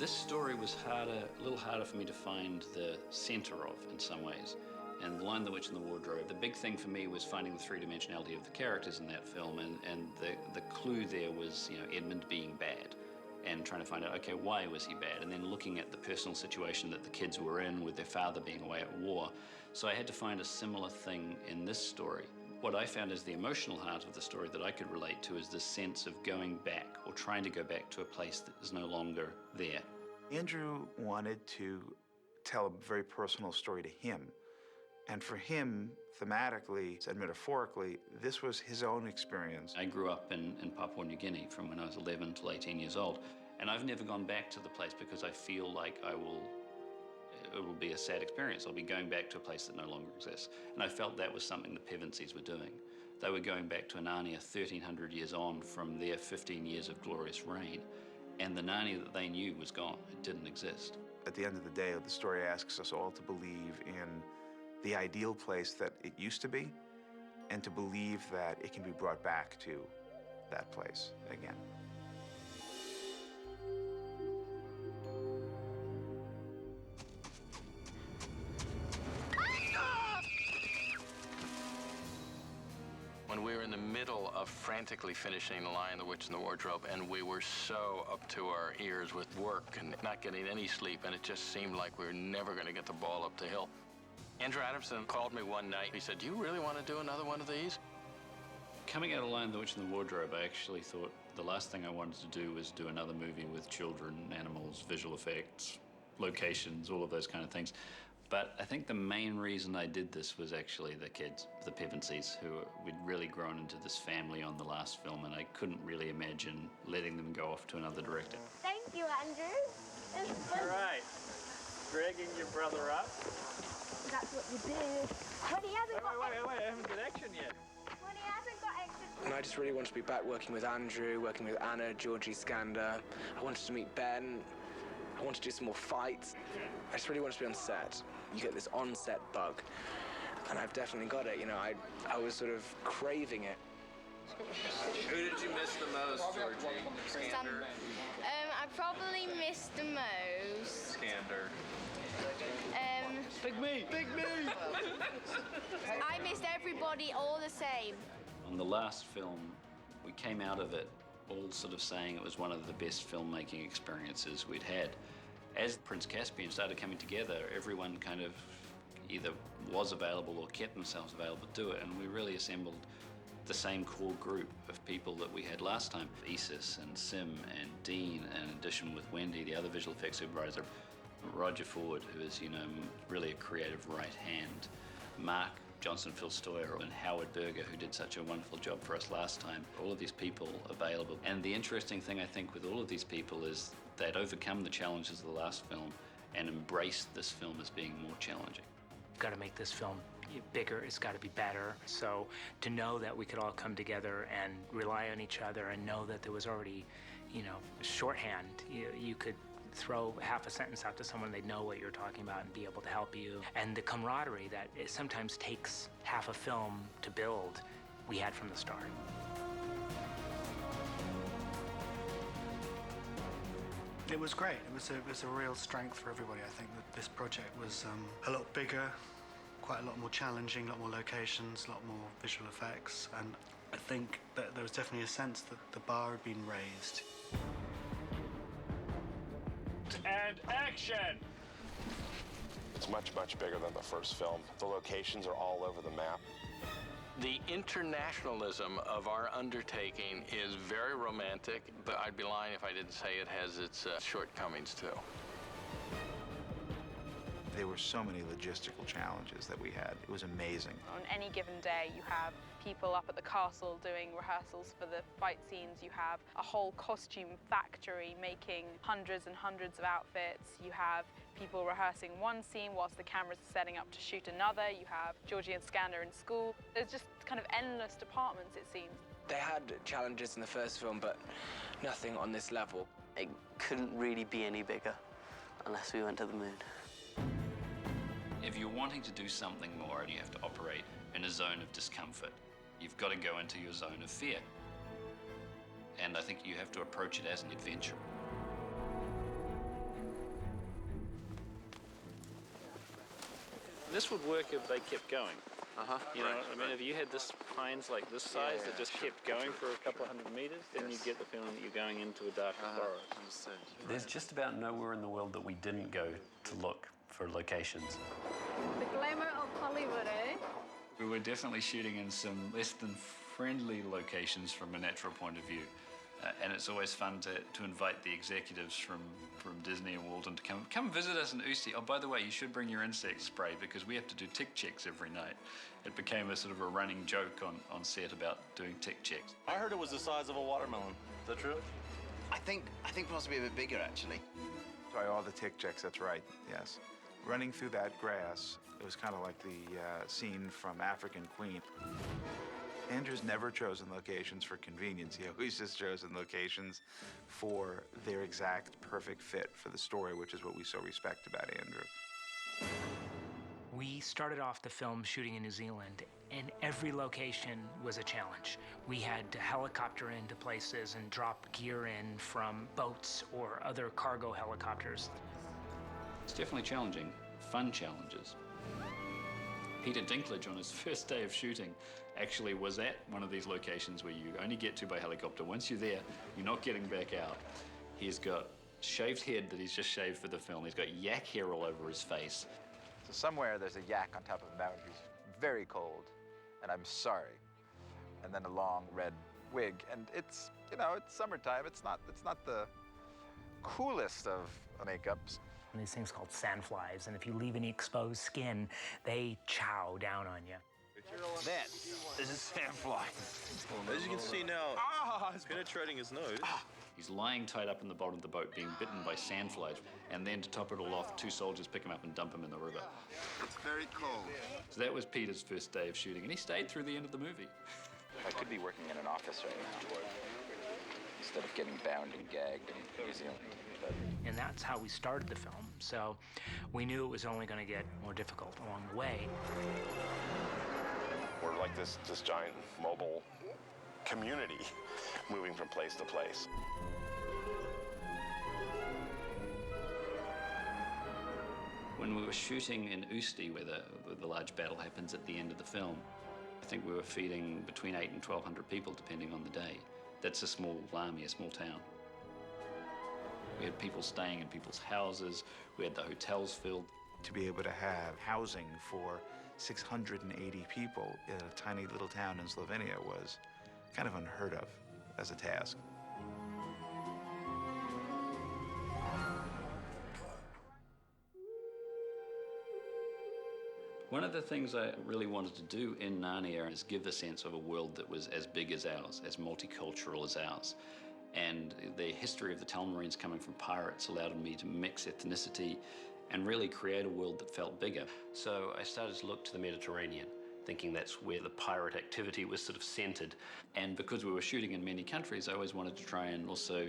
This story was a little harder for me to find the center of in some ways. And The Lion, the Witch, and the Wardrobe, the big thing for me was finding the three-dimensionality of the characters in that film, and the clue there was, you know, Edmund being bad and trying to find out, okay, why was he bad? And then looking at the personal situation that the kids were in with their father being away at war. So I had to find a similar thing in this story. What I found is the emotional heart of the story that I could relate to is this sense of going back or trying to go back to a place that is no longer there. Andrew wanted to tell a very personal story to him. And for him, thematically and metaphorically, this was his own experience. I grew up in Papua New Guinea from when I was 11 till 18 years old, and I've never gone back to the place because I feel like it will be a sad experience. I'll be going back to a place that no longer exists. And I felt that was something the Pevensies were doing. They were going back to a Narnia 1,300 years on from their 15 years of glorious reign, and the Narnia that they knew was gone. It didn't exist. At the end of the day, the story asks us all to believe in the ideal place that it used to be, and to believe that it can be brought back to that place again. When we were in the middle of frantically finishing The Lion, the Witch, and the Wardrobe, and we were so up to our ears with work and not getting any sleep, and it just seemed like we were never going to get the ball up the hill. Andrew Adamson called me one night. He said, "Do you really want to do another one of these?" Coming out of Lion, the Witch, and the Wardrobe, I actually thought the last thing I wanted to do was do another movie with children, animals, visual effects, locations, all of those kind of things. But I think the main reason I did this was actually the kids, the Pevensies, who we'd really grown into this family on the last film, and I couldn't really imagine letting them go off to another director. Thank you, Andrew. All right. Dragging your brother up. That's what you do. When he hasn't got Wait, I haven't got action yet. When he hasn't got extra. And I just really wanted to be back working with Andrew, working with Anna, Georgie Skander. I wanted to meet Ben. I wanted to do some more fights. I just really wanted to be on set. You get this on-set bug, and I've definitely got it. You know, I was sort of craving it. Who did you miss the most, Georgie? Skander? I probably missed the most. Skander. Big me! Big me! I missed everybody all the same. On the last film, we came out of it all sort of saying it was one of the best filmmaking experiences we'd had. As Prince Caspian started coming together, everyone kind of either was available or kept themselves available to do it, and we really assembled the same core group of people that we had last time. Isis and Sim and Dean, and in addition with Wendy, the other visual effects supervisor, Roger Ford, who is, you know, really a creative right hand, Mark Johnson, Phil Stoyer, and Howard Berger, who did such a wonderful job for us last time. All of these people available. And the interesting thing, I think, with all of these people is they'd overcome the challenges of the last film and embraced this film as being more challenging. We've got to make this film bigger, it's got to be better. So to know that we could all come together and rely on each other and know that there was already, you know, shorthand, you could throw half a sentence out to someone, they'd know what you're talking about and be able to help you. And the camaraderie that it sometimes takes half a film to build, we had from the start. It was great. It was a real strength for everybody. I think that this project was a lot bigger, quite a lot more challenging, a lot more locations, a lot more visual effects. And I think that there was definitely a sense that the bar had been raised. And action! It's much, much bigger than the first film. The locations are all over the map. The internationalism of our undertaking is very romantic, but I'd be lying if I didn't say it has its shortcomings, too. There were so many logistical challenges that we had. It was amazing. On any given day, you have people up at the castle doing rehearsals for the fight scenes. You have a whole costume factory making hundreds and hundreds of outfits. You have people rehearsing one scene whilst the cameras are setting up to shoot another. You have Georgie and Skander in school. There's just kind of endless departments, it seems. They had challenges in the first film, but nothing on this level. It couldn't really be any bigger unless we went to the moon. If you're wanting to do something more and you have to operate in a zone of discomfort, you've got to go into your zone of fear. And I think you have to approach it as an adventure. This would work if they kept going. You know, Right, I mean, if you had this pines like this size that just kept going for a couple of hundred meters, then you get the feeling that you're going into a darker forest. There's just about nowhere in the world that we didn't go to look for locations. The glamour of Hollywood, eh? We were definitely shooting in some less than friendly locations from a natural point of view. And it's always fun to invite the executives from Disney and Walton to come visit us in Usti. Oh, by the way, you should bring your insect spray because we have to do tick checks every night. It became a sort of a running joke on set about doing tick checks. I heard it was the size of a watermelon. Is that true? I think possibly a bit bigger, actually. Sorry, all the tick checks, that's right, yes. Running through that grass, it was kind of like the scene from African Queen. Andrew's never chosen locations for convenience. He always just chosen locations for their exact perfect fit for the story, which is what we so respect about Andrew. We started off the film shooting in New Zealand, and every location was a challenge. We had to helicopter into places and drop gear in from boats or other cargo helicopters. It's definitely challenging, fun challenges. Peter Dinklage, on his first day of shooting, actually was at one of these locations where you only get to by helicopter. Once you're there, you're not getting back out. He's got shaved head that he's just shaved for the film. He's got yak hair all over his face. So somewhere there's a yak on top of a mountain who's very cold, and I'm sorry. And then a long red wig, and it's, you know, it's summertime. It's not the coolest of makeups. And these things called sandflies, and if you leave any exposed skin, they chow down on you. That is a sandfly. As you can see now, it's penetrating his nose. He's lying tied up in the bottom of the boat being bitten by sandflies, and then to top it all off, two soldiers pick him up and dump him in the river. It's very cold. So that was Peter's first day of shooting, and he stayed through the end of the movie. I could be working in an office right now instead of getting bound and gagged in New Zealand. And that's how we started the film, so we knew it was only going to get more difficult along the way. We're like this giant mobile community moving from place to place. When we were shooting in Usti, where the large battle happens at the end of the film, I think we were feeding between 800 and 1,200 people, depending on the day. That's a small army, a small town. We had people staying in people's houses. We had the hotels filled. To be able to have housing for 680 people in a tiny little town in Slovenia was kind of unheard of as a task. One of the things I really wanted to do in Narnia is give the sense of a world that was as big as ours, as multicultural as ours. And the history of the Telmarines coming from pirates allowed me to mix ethnicity and really create a world that felt bigger. So I started to look to the Mediterranean, thinking that's where the pirate activity was sort of centered. And because we were shooting in many countries, I always wanted to try and also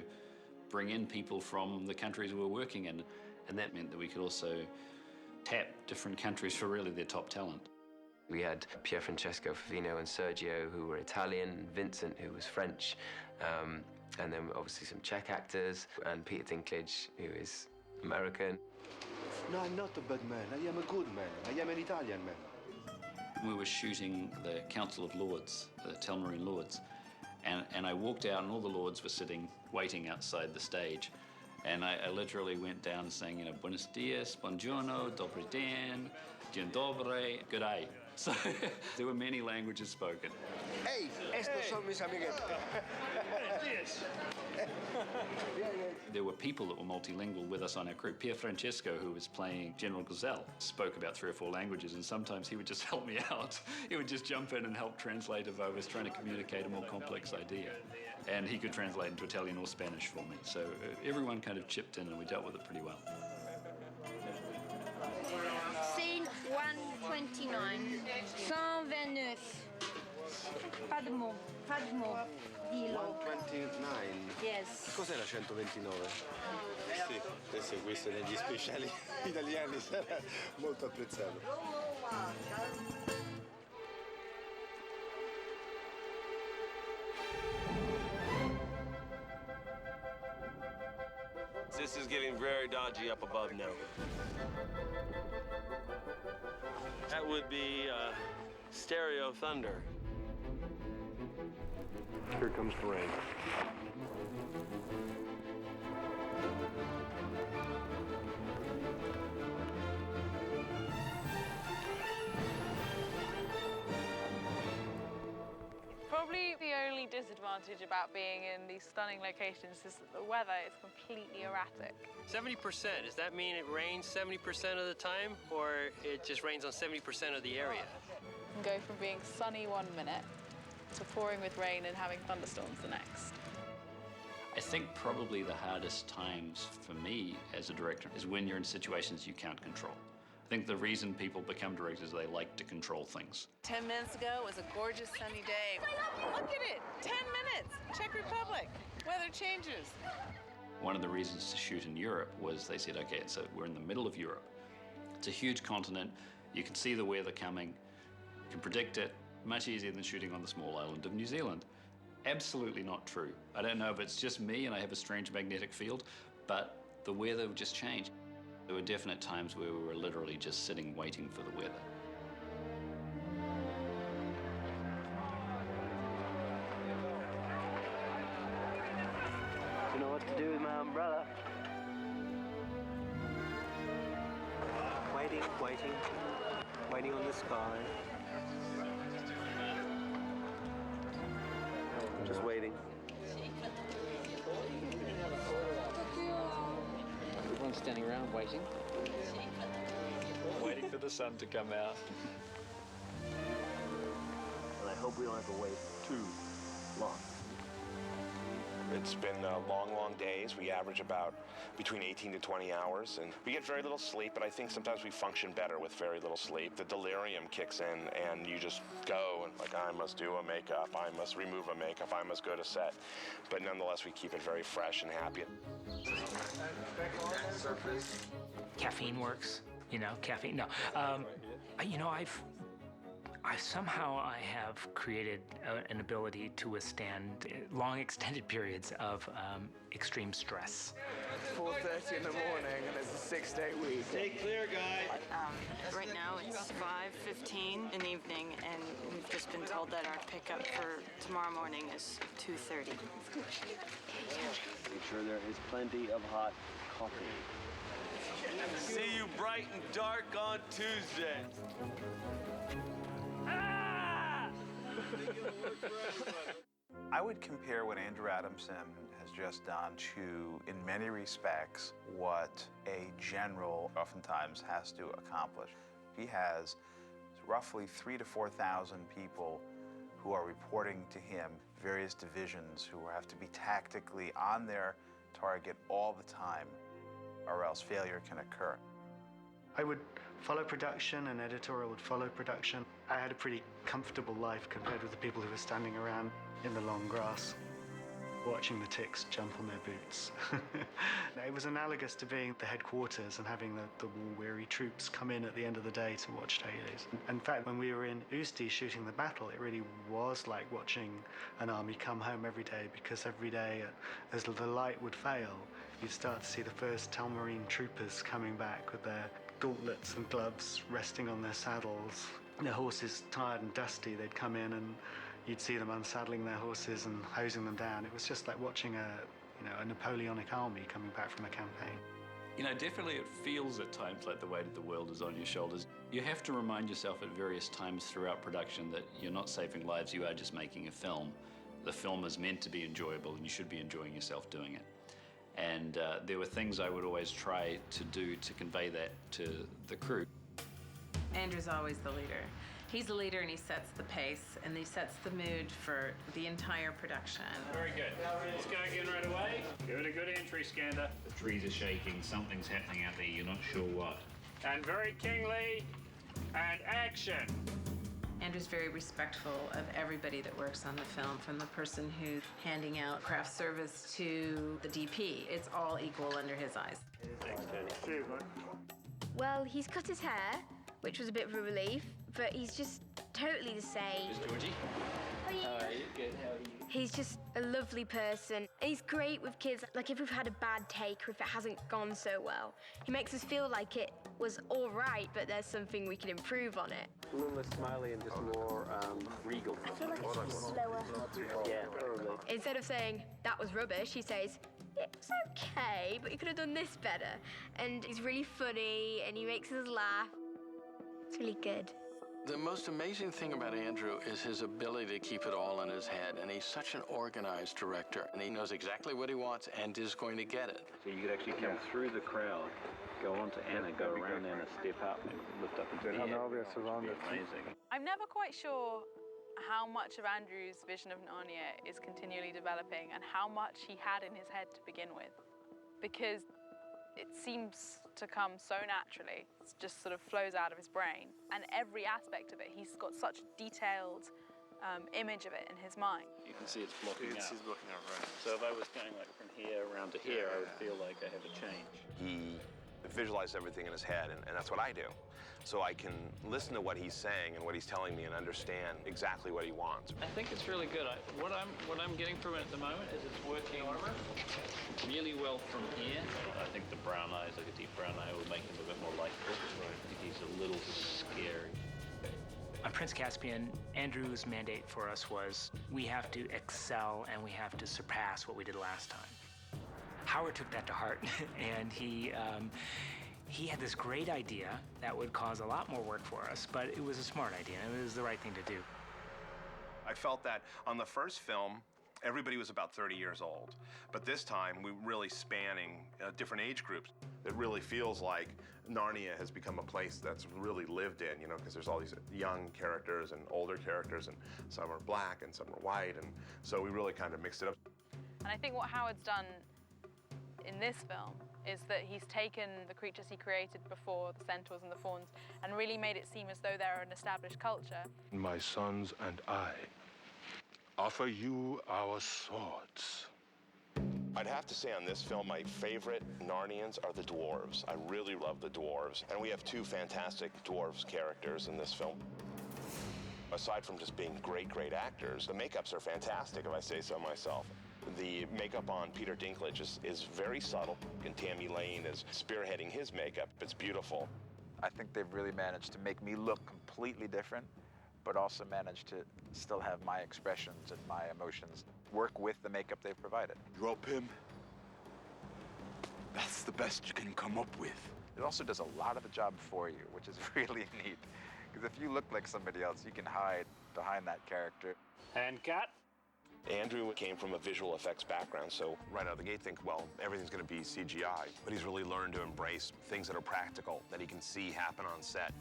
bring in people from the countries we were working in. And that meant that we could also tap different countries for really their top talent. We had Pier Francesco Favino and Sergio, who were Italian, and Vincent, who was French, and then obviously some Czech actors, and Peter Dinklage, who is American. No, I'm not a bad man. I am a good man. I am an Italian man. We were shooting the Council of Lords, the Telmarine Lords, and I walked out and all the lords were sitting, waiting outside the stage. And I literally went down saying, you know, buenos dias, buongiorno, dobry den, dzień dobry, good day. So there were many languages spoken. Hey, estos son mis amiguetes. There were people that were multilingual with us on our crew. Pier Francesco, who was playing General Gazelle, spoke about 3 or 4 languages, and sometimes he would just help me out. He would just jump in and help translate if I was trying to communicate a more complex idea. And he could translate into Italian or Spanish for me. So everyone kind of chipped in and we dealt with it pretty well. Scene 129. 129. Pas de mots. Pas de mots. Dillo. 129. Yes. Cos'è la 129? Sì, adesso questo negli speciali italiani sarà molto apprezzato. This is getting very dodgy up above now. That would be stereo thunder. Here comes the rain. Probably the only disadvantage about being in these stunning locations is that the weather is completely erratic. 70%, does that mean it rains 70% of the time, or it just rains on 70% of the area? You can go from being sunny 1 minute to pouring with rain and having thunderstorms the next. I think probably the hardest times for me as a director is when you're in situations you can't control. I think the reason people become directors is they like to control things. 10 minutes ago it was a gorgeous sunny day. Look at it, 10 minutes, Czech Republic. Weather changes. One of the reasons to shoot in Europe was they said, okay, so we're in the middle of Europe. It's a huge continent. You can see the weather coming. You can predict it. Much easier than shooting on the small island of New Zealand. Absolutely not true. I don't know if it's just me and I have a strange magnetic field, but the weather would just change. There were definite times where we were literally just sitting waiting for the weather. Do you know what to do with my umbrella? Waiting, waiting, waiting on the sky. Just waiting. Everyone's standing around waiting. Waiting for the sun to come out. And I hope we don't have to wait too long. It's been long, long days. We average about between 18 to 20 hours, and we get very little sleep, but I think sometimes we function better with very little sleep. The delirium kicks in, and you just go, and like, I must do a makeup, I must remove a makeup, I must go to set. But nonetheless, we keep it very fresh and happy. Caffeine works, you know, caffeine. No, you know, I have created an ability to withstand long extended periods of extreme stress. 4:30 in the morning and it's a 6-day week. Stay clear, guys. Right now it's 5:15 in the evening, and we've just been told that our pickup for tomorrow morning is 2:30. Make sure there is plenty of hot coffee. See you bright and dark on Tuesday. I would compare what Andrew Adamson has just done to, in many respects, what a general oftentimes has to accomplish. He has roughly 3,000 to 4,000 people who are reporting to him, various divisions who have to be tactically on their target all the time, or else failure can occur. I would follow production, and editorial would follow production. I had a pretty comfortable life compared with the people who were standing around in the long grass, watching the ticks jump on their boots. It was analogous to being at the headquarters and having the war-weary troops come in at the end of the day to watch dailies. In fact, when we were in Usti shooting the battle, it really was like watching an army come home every day, because every day, as the light would fail, you'd start to see the first Telmarine troopers coming back with their gauntlets and gloves resting on their saddles. Their horses tired and dusty, they'd come in and you'd see them unsaddling their horses and hosing them down. It was just like watching a Napoleonic army coming back from a campaign. You know, definitely it feels at times like the weight of the world is on your shoulders. You have to remind yourself at various times throughout production that you're not saving lives, you are just making a film. The film is meant to be enjoyable and you should be enjoying yourself doing it. And there were things I would always try to do to convey that to the crew. Andrew's always the leader. He's the leader and he sets the pace and he sets the mood for the entire production. Very good. Let's go again right away. Give it a good entry, Skander. The trees are shaking, something's happening out there, you're not sure what. And very kingly, and action. Andrew's very respectful of everybody that works on the film, from the person who's handing out craft service to the DP. It's all equal under his eyes. Thanks, Tony. Well, he's cut his hair, which was a bit of a relief, but he's just totally the same. Is Georgie? Oh, yeah. How are you? Good, how are you? He's just a lovely person. He's great with kids. Like if we've had a bad take or if it hasn't gone so well, he makes us feel like it was all right, but there's something we can improve on it. A little less smiley and just more regal. I feel like it's slower. Yeah, probably. Instead of saying, that was rubbish, he says, it was okay, but you could have done this better. And he's really funny and he makes us laugh. It's really good. The most amazing thing about Andrew is his ability to keep it all in his head, and he's such an organized director, and he knows exactly what he wants and is going to get it. So you could actually come through the crowd, go on to Anna, go around Anna, step up, and lift up into the air. Amazing. I'm never quite sure how much of Andrew's vision of Narnia is continually developing and how much he had in his head to begin with, because it seems to come so naturally. It just sort of flows out of his brain. And every aspect of it, he's got such detailed image of it in his mind. You can see it's blocking out. He's blocking out, right. So if I was going like from here around to here, I would feel like I have a change. He visualizes everything in his head, and that's what I do. So I can listen to what he's saying and what he's telling me and understand exactly what he wants. I think it's really good. What I'm getting from it at the moment is it's working really well from here. I think the brown eyes, like a deep brown eye, will make him a bit more likable. I think he's a little scary. On Prince Caspian, Andrew's mandate for us was we have to excel and we have to surpass what we did last time. Howard took that to heart, and he had this great idea that would cause a lot more work for us, but it was a smart idea, and it was the right thing to do. I felt that on the first film, everybody was about 30 years old. But this time, we're really spanning different age groups. It really feels like Narnia has become a place that's really lived in, you know, because there's all these young characters and older characters, and some are black and some are white, and so we really kind of mixed it up. And I think what Howard's done in this film is that he's taken the creatures he created before, the centaurs and the fauns, and really made it seem as though they're an established culture. My sons and I offer you our swords. I'd have to say on this film, my favorite Narnians are the dwarves. I really love the dwarves. And we have two fantastic dwarves characters in this film. Aside from just being great, great actors, the makeups are fantastic, if I say so myself. The makeup on Peter Dinklage is very subtle, and Tammy Lane is spearheading his makeup. It's beautiful. I think they've really managed to make me look completely different, but also managed to still have my expressions and my emotions work with the makeup they've provided. Drop him. That's the best you can come up with. It also does a lot of the job for you, which is really neat. Because if you look like somebody else, you can hide behind that character. And cut. Andrew came from a visual effects background, so right out of the gate think, well, everything's going to be CGI. But he's really learned to embrace things that are practical, that he can see happen on set.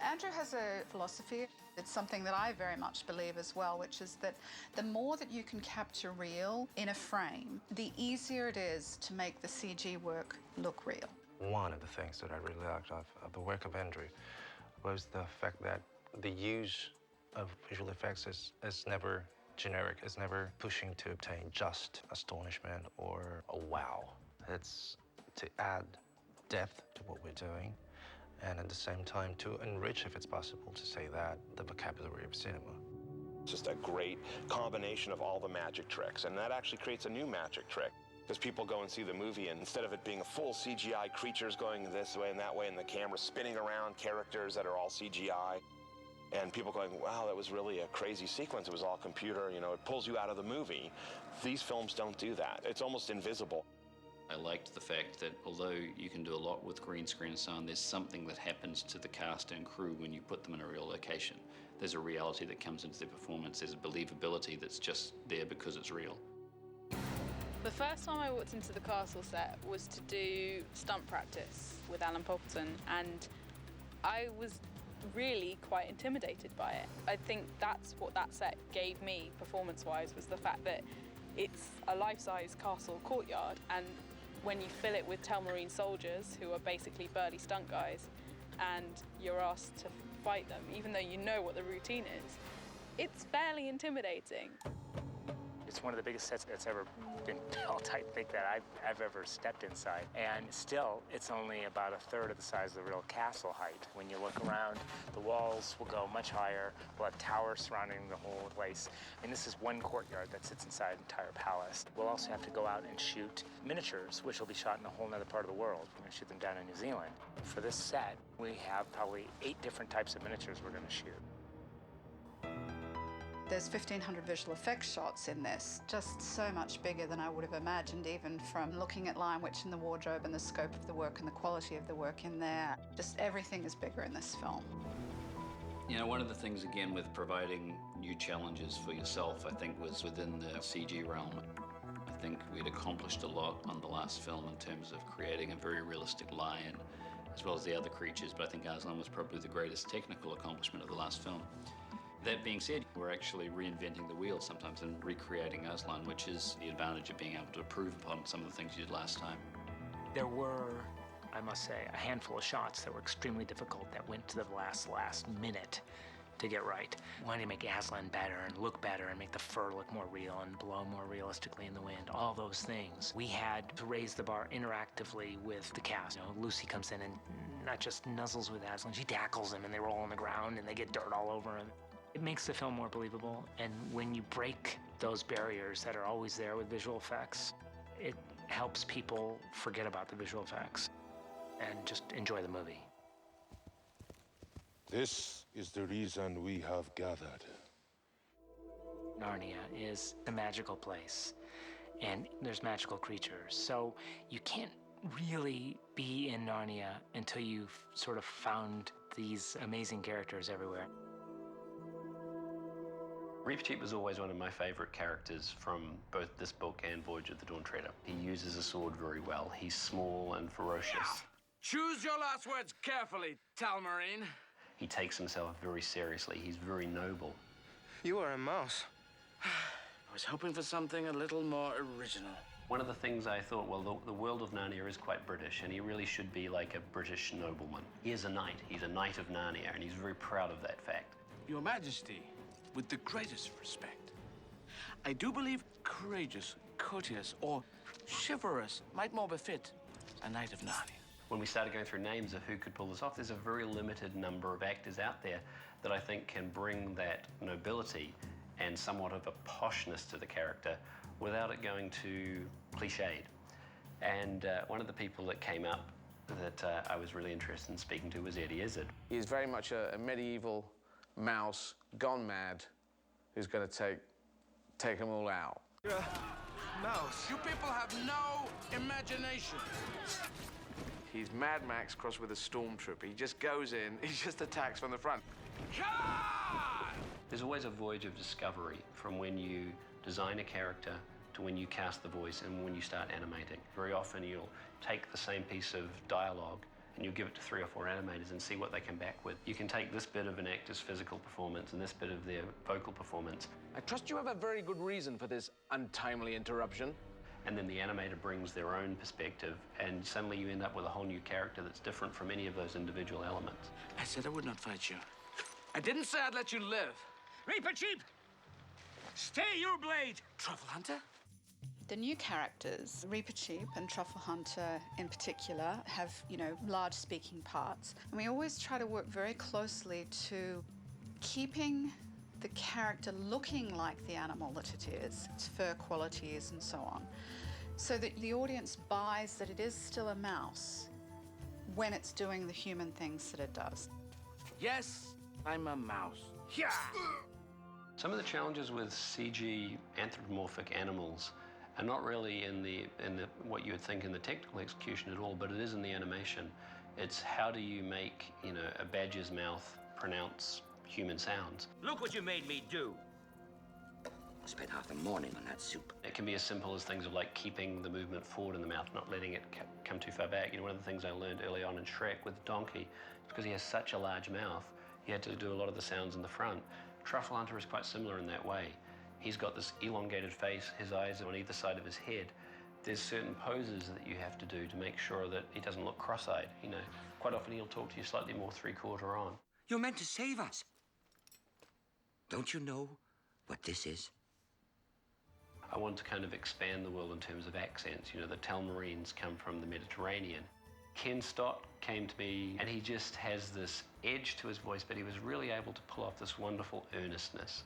Andrew has a philosophy. It's something that I very much believe as well, which is that the more that you can capture real in a frame, the easier it is to make the CG work look real. One of the things that I really liked of the work of Andrew was the fact that the use of visual effects is never generic. It's never pushing to obtain just astonishment or a wow. It's to add depth to what we're doing, and at the same time to enrich, if it's possible to say that, the vocabulary of cinema. It's just a great combination of all the magic tricks, and that actually creates a new magic trick. Because people go and see the movie, and instead of it being a full CGI, creatures going this way and that way, and the camera spinning around characters that are all CGI, and people going, wow, that was really a crazy sequence. It was all computer, you know, it pulls you out of the movie. These films don't do that. It's almost invisible. I liked the fact that although you can do a lot with green screen and so on, there's something that happens to the cast and crew when you put them in a real location. There's a reality that comes into their performance. There's a believability that's just there because it's real. The first time I walked into the castle set was to do stunt practice with Alan Poppleton, and I was really quite intimidated by it. I think that's what that set gave me performance-wise, was the fact that it's a life-size castle courtyard, and when you fill it with Telmarine soldiers who are basically burly stunt guys, and you're asked to fight them, even though you know what the routine is, it's fairly intimidating. It's one of the biggest sets that's ever been built, I think, that I've ever stepped inside. And still, it's only about a third of the size of the real castle height. When you look around, the walls will go much higher. We'll have towers surrounding the whole place. And this is one courtyard that sits inside an entire palace. We'll also have to go out and shoot miniatures, which will be shot in a whole other part of the world. We're going to shoot them down in New Zealand. For this set, we have probably 8 different types of miniatures we're going to shoot. There's 1,500 visual effects shots in this, just so much bigger than I would have imagined, even from looking at Lion Witch and the Wardrobe and the scope of the work and the quality of the work in there. Just everything is bigger in this film. You know, one of the things, again, with providing new challenges for yourself, I think, was within the CG realm. I think we'd accomplished a lot on the last film in terms of creating a very realistic lion, as well as the other creatures, but I think Aslan was probably the greatest technical accomplishment of the last film. That being said, we're actually reinventing the wheel sometimes and recreating Aslan, which is the advantage of being able to improve upon some of the things you did last time. There were, I must say, a handful of shots that were extremely difficult that went to the last minute to get right. Wanting to make Aslan better and look better and make the fur look more real and blow more realistically in the wind, all those things. We had to raise the bar interactively with the cast. You know, Lucy comes in and not just nuzzles with Aslan, she tackles him and they roll on the ground and they get dirt all over him. It makes the film more believable, and when you break those barriers that are always there with visual effects, it helps people forget about the visual effects and just enjoy the movie. This is the reason we have gathered. Narnia is a magical place, and there's magical creatures, so you can't really be in Narnia until you've sort of found these amazing characters everywhere. Reepicheep was always one of my favorite characters from both this book and Voyage of the Dawn Treader. He uses a sword very well. He's small and ferocious. Choose your last words carefully, Talmarine. He takes himself very seriously. He's very noble. You are a mouse. I was hoping for something a little more original. One of the things I thought, well, the world of Narnia is quite British, and he really should be like a British nobleman. He is a knight. He's a knight of Narnia, and he's very proud of that fact. Your Majesty, with the greatest respect, I do believe courageous, courteous, or chivalrous might more befit a knight of Narnia. When we started going through names of who could pull this off, there's a very limited number of actors out there that I think can bring that nobility and somewhat of a poshness to the character without it going too cliched. And one of the people that came up that I was really interested in speaking to was Eddie Izzard. He's very much a medieval mouse gone mad who's going to take them all out. Mouse. You people have no imagination. He's Mad Max crossed with a stormtrooper. He just goes in, he just attacks from the front. There's always a voyage of discovery from when you design a character to when you cast the voice and when you start animating. Very often you'll take the same piece of dialogue and you'll give it to 3 or 4 animators and see what they come back with. You can take this bit of an actor's physical performance and this bit of their vocal performance. I trust you have a very good reason for this untimely interruption. And then the animator brings their own perspective, and suddenly you end up with a whole new character that's different from any of those individual elements. I said I would not fight you. I didn't say I'd let you live. Reepicheep! Stay your blade! Truffle Hunter? The new characters, Reepicheep and Truffle Hunter in particular, have, large speaking parts. And we always try to work very closely to keeping the character looking like the animal that it is, its fur qualities and so on, so that the audience buys that it is still a mouse when it's doing the human things that it does. Yes, I'm a mouse. Yeah! Some of the challenges with CG anthropomorphic animals are not really in the what you would think in the technical execution at all, but it is in the animation. It's how do you make, a badger's mouth pronounce human sounds. Look what you made me do. I spent half the morning on that soup. It can be as simple as things of like keeping the movement forward in the mouth, not letting it come too far back. One of the things I learned early on in Shrek with Donkey, because he has such a large mouth, he had to do a lot of the sounds in the front. Truffle Hunter is quite similar in that way. He's got this elongated face, his eyes are on either side of his head. There's certain poses that you have to do to make sure that he doesn't look cross-eyed, Quite often he'll talk to you slightly more 3/4 on. You're meant to save us. Don't you know what this is? I want to kind of expand the world in terms of accents. You know, the Telmarines come from the Mediterranean. Ken Stott came to me, and he just has this edge to his voice, but he was really able to pull off this wonderful earnestness.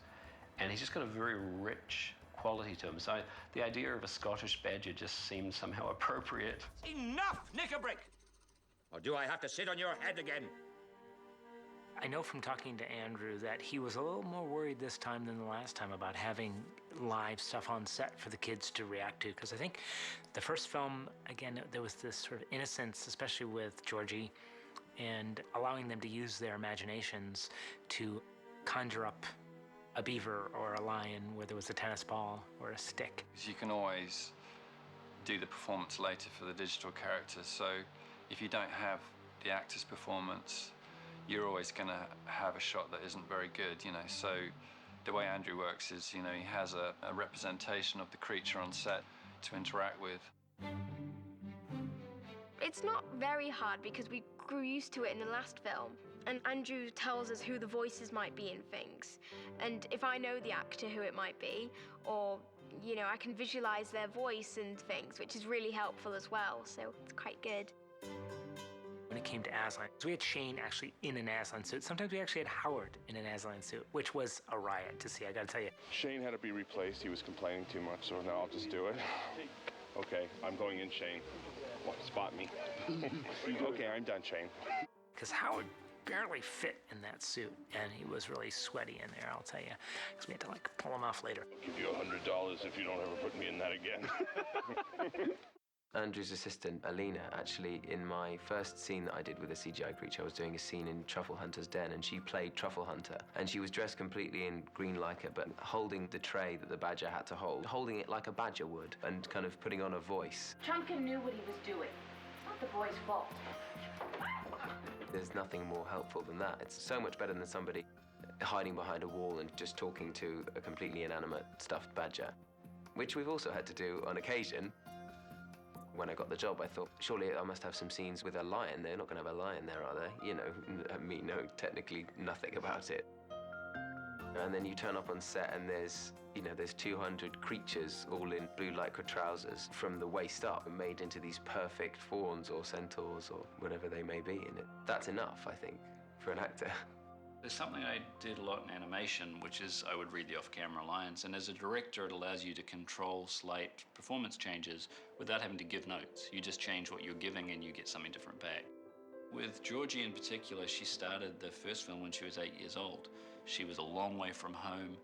And he's just got a very rich quality to him. So the idea of a Scottish badger just seemed somehow appropriate. Enough, Knickerbrick! Or do I have to sit on your head again? I know from talking to Andrew that he was a little more worried this time than the last time about having live stuff on set for the kids to react to, because I think the first film, again, there was this sort of innocence, especially with Georgie, and allowing them to use their imaginations to conjure up a beaver or a lion where there was a tennis ball or a stick. You can always do the performance later for the digital characters, so if you don't have the actor's performance, you're always going to have a shot that isn't very good, you know. So the way Andrew works is, you know, he has a representation of the creature on set to interact with. It's not very hard because we grew used to it in the last film. And Andrew tells us who the voices might be in things. And if I know the actor who it might be, or, you know, I can visualize their voice and things, which is really helpful as well. So it's quite good. When it came to Aslan, so we had Shane actually in an Aslan suit. Sometimes we actually had Howard in an Aslan suit, which was a riot to see, I gotta tell you. Shane had to be replaced. He was complaining too much, so now I'll just do it. Okay, I'm going in, Shane. Spot me. Okay, I'm done, Shane. Because Howard barely fit in that suit, and he was really sweaty in there, I'll tell you. Because we had to, like, pull him off later. I'll give you $100 if you don't ever put me in that again. Andrew's assistant, Alina, actually, in my first scene that I did with a CGI creature, I was doing a scene in Truffle Hunter's den, and she played Truffle Hunter. And she was dressed completely in green lacquer, but holding the tray that the badger had to hold, holding it like a badger would, and kind of putting on a voice. Chunkin knew what he was doing. It's not the boy's fault. There's nothing more helpful than that. It's so much better than somebody hiding behind a wall and just talking to a completely inanimate stuffed badger, which we've also had to do on occasion. When I got the job, I thought, surely I must have some scenes with a lion. They're not going to have a lion there, are they? You know, me know technically nothing about it. And then you turn up on set and there's 200 creatures all in blue lycra trousers from the waist up, made into these perfect fawns or centaurs or whatever they may be in it. That's enough, I think, for an actor. There's something I did a lot in animation, which is I would read the off-camera lines, and as a director, it allows you to control slight performance changes without having to give notes. You just change what you're giving and you get something different back. With Georgie in particular, she started the first film when she was 8 years old. She was a long way from home.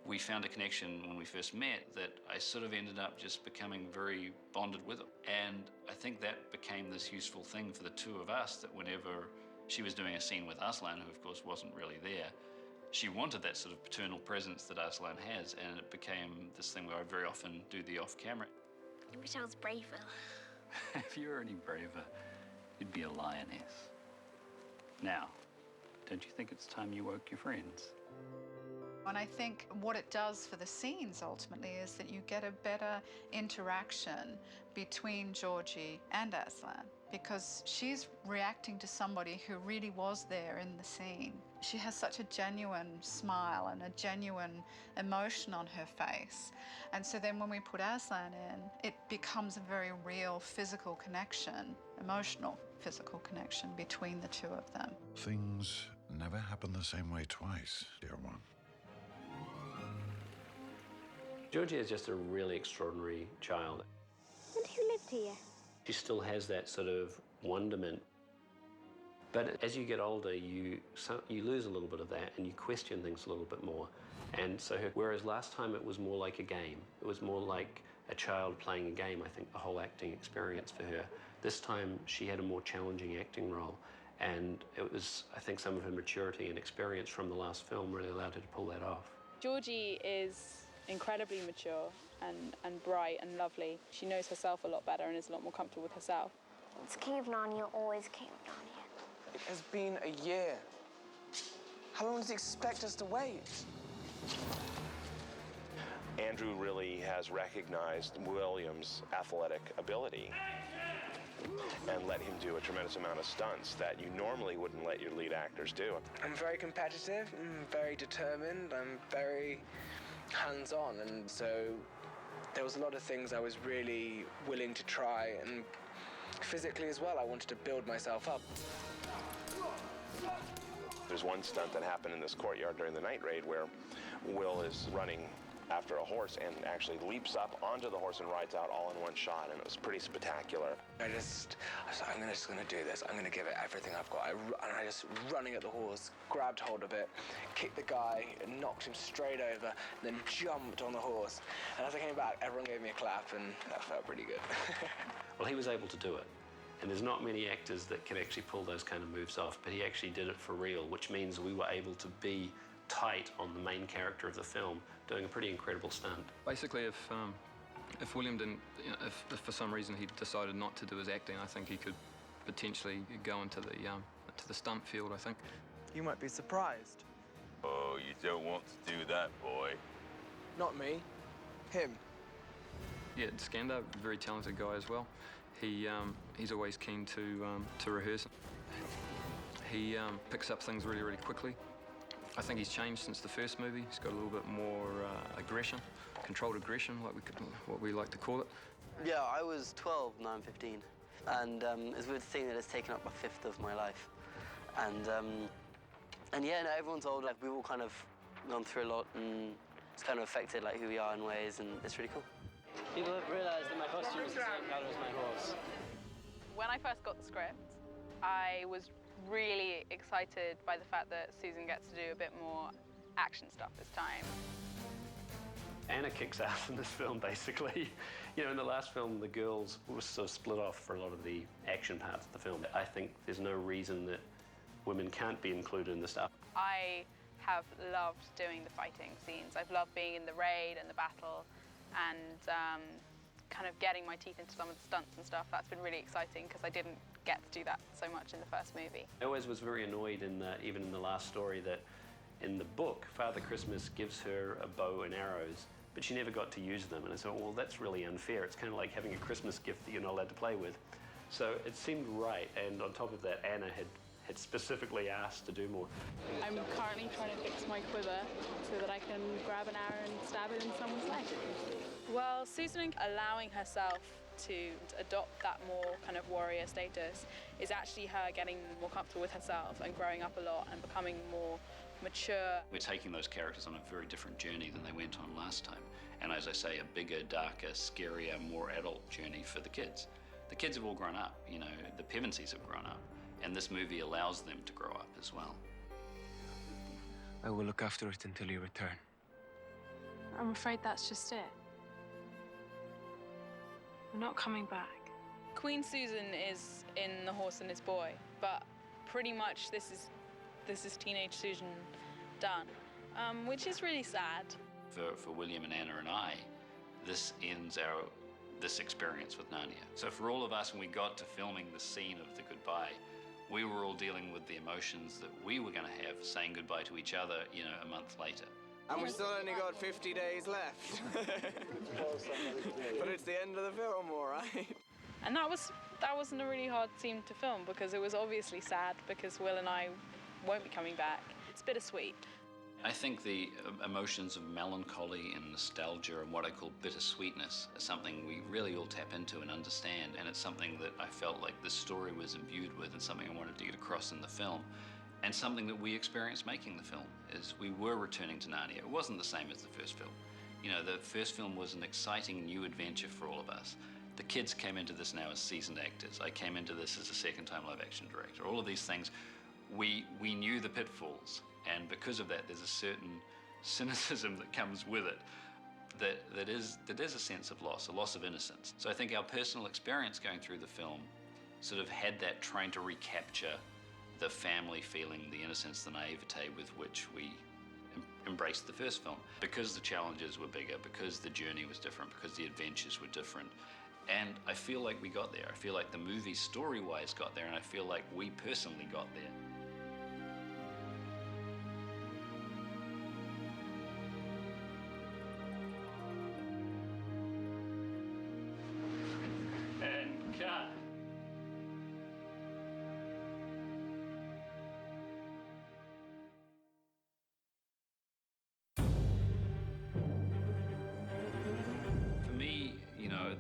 We found a connection when we first met that I sort of ended up just becoming very bonded with her. And I think that became this useful thing for the two of us, that whenever she was doing a scene with Aslan, who of course wasn't really there, she wanted that sort of paternal presence that Aslan has, and it became this thing where I very often do the off-camera. I wish I was braver. If you were any braver, you'd be a lioness. Now, don't you think it's time you woke your friends? And I think what it does for the scenes ultimately is that you get a better interaction between Georgie and Aslan, because she's reacting to somebody who really was there in the scene. She has such a genuine smile and a genuine emotion on her face. And so then when we put Aslan in, it becomes a very real physical connection, emotional physical connection between the two of them. Things never happen the same way twice, dear one. Georgie is just a really extraordinary child. And who lived here? She still has that sort of wonderment. But as you get older, you lose a little bit of that and you question things a little bit more. And so, whereas last time it was more like a game, it was more like a child playing a game, I think, the whole acting experience for her. This time, she had a more challenging acting role. And it was, I think, some of her maturity and experience from the last film really allowed her to pull that off. Georgie is incredibly mature and bright and lovely. She knows herself a lot better and is a lot more comfortable with herself. It's King of Narnia, always King of Narnia. It has been a year. How long does he expect us to wait? Andrew really has recognized William's athletic ability and let him do a tremendous amount of stunts that you normally wouldn't let your lead actors do. I'm very competitive, I'm very determined, I'm very hands-on, and so There was a lot of things I was really willing to try, and physically as well, I wanted to build myself up. There's one stunt that happened in this courtyard during the night raid where Will is running after a horse and actually leaps up onto the horse and rides out all in one shot, and it was pretty spectacular. I was like, I'm just gonna do this. I'm gonna give it everything I've got. And I just running at the horse, grabbed hold of it, kicked the guy, and knocked him straight over, and then jumped on the horse. And as I came back, everyone gave me a clap, and that felt pretty good. Well, he was able to do it. And there's not many actors that can actually pull those kind of moves off, but he actually did it for real, which means we were able to be tight on the main character of the film, doing a pretty incredible stunt. Basically, if William didn't, you know, if for some reason he decided not to do his acting, I think he could potentially go into the stunt field, I think. You might be surprised. Oh, you don't want to do that, boy. Not me. Him. Yeah, Skander, very talented guy as well. He's always keen to rehearse. He picks up things really, really quickly. I think he's changed since the first movie. He's got a little bit more aggression, controlled aggression, what we like to call it. Yeah, I was 12, now I'm 15. And it's a weird thing that it's taken up a fifth of my life. And yeah, no, everyone's older. We've all kind of gone through a lot, and it's kind of affected like who we are in ways, and it's really cool. People have realised that my costume is the same colour as my horse. When I first got the script, I was really excited by the fact that Susan gets to do a bit more action stuff this time. Anna kicks ass in this film, basically. You know, in the last film, the girls were sort of split off for a lot of the action parts of the film. I think there's no reason that women can't be included in the stuff. I have loved doing the fighting scenes. I've loved being in the raid and the battle, and kind of getting my teeth into some of the stunts and stuff. That's been really exciting because I didn't get to do that so much in the first movie. I always was very annoyed even in the last story, that in the book, Father Christmas gives her a bow and arrows, but she never got to use them. And I said, well, that's really unfair. It's kind of like having a Christmas gift that you're not allowed to play with. So it seemed right, and on top of that, Anna had specifically asked to do more. I'm currently trying to fix my quiver so that I can grab an arrow and stab it in someone's leg. Well, Susan allowing herself to adopt that more kind of warrior status is actually her getting more comfortable with herself and growing up a lot and becoming more mature. We're taking those characters on a very different journey than they went on last time. And as I say, a bigger, darker, scarier, more adult journey for the kids. The kids have all grown up, you know, the Pevensies have grown up. And this movie allows them to grow up as well. I will look after it until you return. I'm afraid that's just it. I'm not coming back. Queen Susan is in The Horse and His Boy, but pretty much this is teenage Susan done, which is really sad. For William and Anna and I, this ends this experience with Narnia. So for all of us, when we got to filming the scene of the goodbye, we were all dealing with the emotions that we were going to have saying goodbye to each other, you know, a month later. And we've still only got 50 days left. But it's the end of the film, all right? And that wasn't a really hard scene to film because it was obviously sad because Will and I won't be coming back. It's bittersweet. I think the emotions of melancholy and nostalgia and what I call bittersweetness is something we really all tap into and understand, and it's something that I felt like this story was imbued with and something I wanted to get across in the film, and something that we experienced making the film, is we were returning to Narnia. It wasn't the same as the first film. You know, the first film was an exciting new adventure for all of us. The kids came into this now as seasoned actors. I came into this as a second-time live-action director. All of these things, we knew the pitfalls. And because of that, there's a certain cynicism that comes with it that is a sense of loss, a loss of innocence. So I think our personal experience going through the film sort of had that trying to recapture the family feeling, the innocence, the naivete with which we embraced the first film. Because the challenges were bigger, because the journey was different, because the adventures were different. And I feel like we got there. I feel like the movie story-wise got there, and I feel like we personally got there.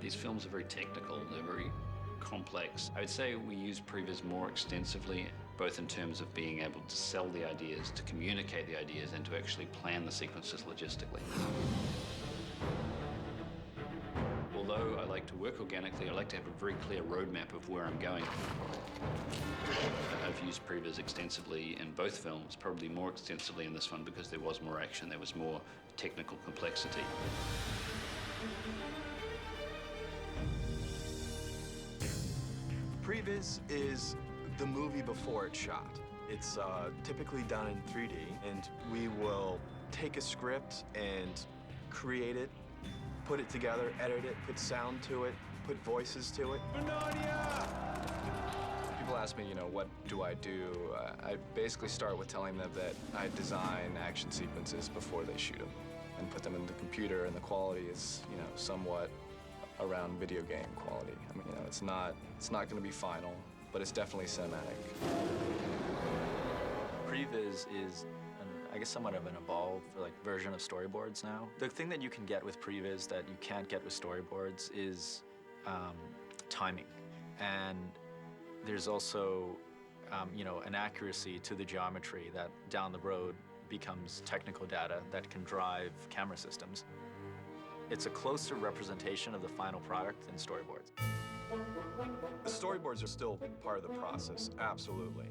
These films are very technical, they're very complex. I would say we use previs more extensively, both in terms of being able to sell the ideas, to communicate the ideas, and to actually plan the sequences logistically. Although I like to work organically, I like to have a very clear roadmap of where I'm going. I've used previs extensively in both films, probably more extensively in this one because there was more action, there was more technical complexity. Previs is the movie before it's shot. It's typically done in 3D, and we will take a script and create it, put it together, edit it, put sound to it, put voices to it. People ask me, what do I do? I basically start with telling them that I design action sequences before they shoot them and put them in the computer, and the quality is, somewhat around video game quality. I mean, it's not going to be final, but it's definitely cinematic. Previs is, I guess, somewhat of an evolved version of storyboards now. The thing that you can get with previs that you can't get with storyboards is timing, and there's also an accuracy to the geometry that down the road becomes technical data that can drive camera systems. It's a closer representation of the final product than storyboards. The storyboards are still part of the process, absolutely.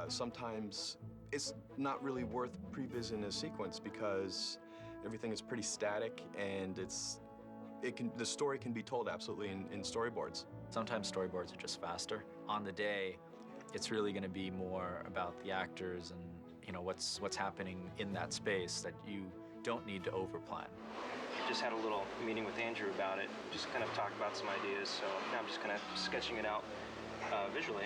Sometimes it's not really worth previs in a sequence because everything is pretty static, and the story can be told absolutely in storyboards. Sometimes storyboards are just faster. On the day, it's really going to be more about the actors and what's happening in that space that you don't need to overplan. Just had a little meeting with Andrew about it, just kind of talk about some ideas, so now I'm just kind of sketching it out visually.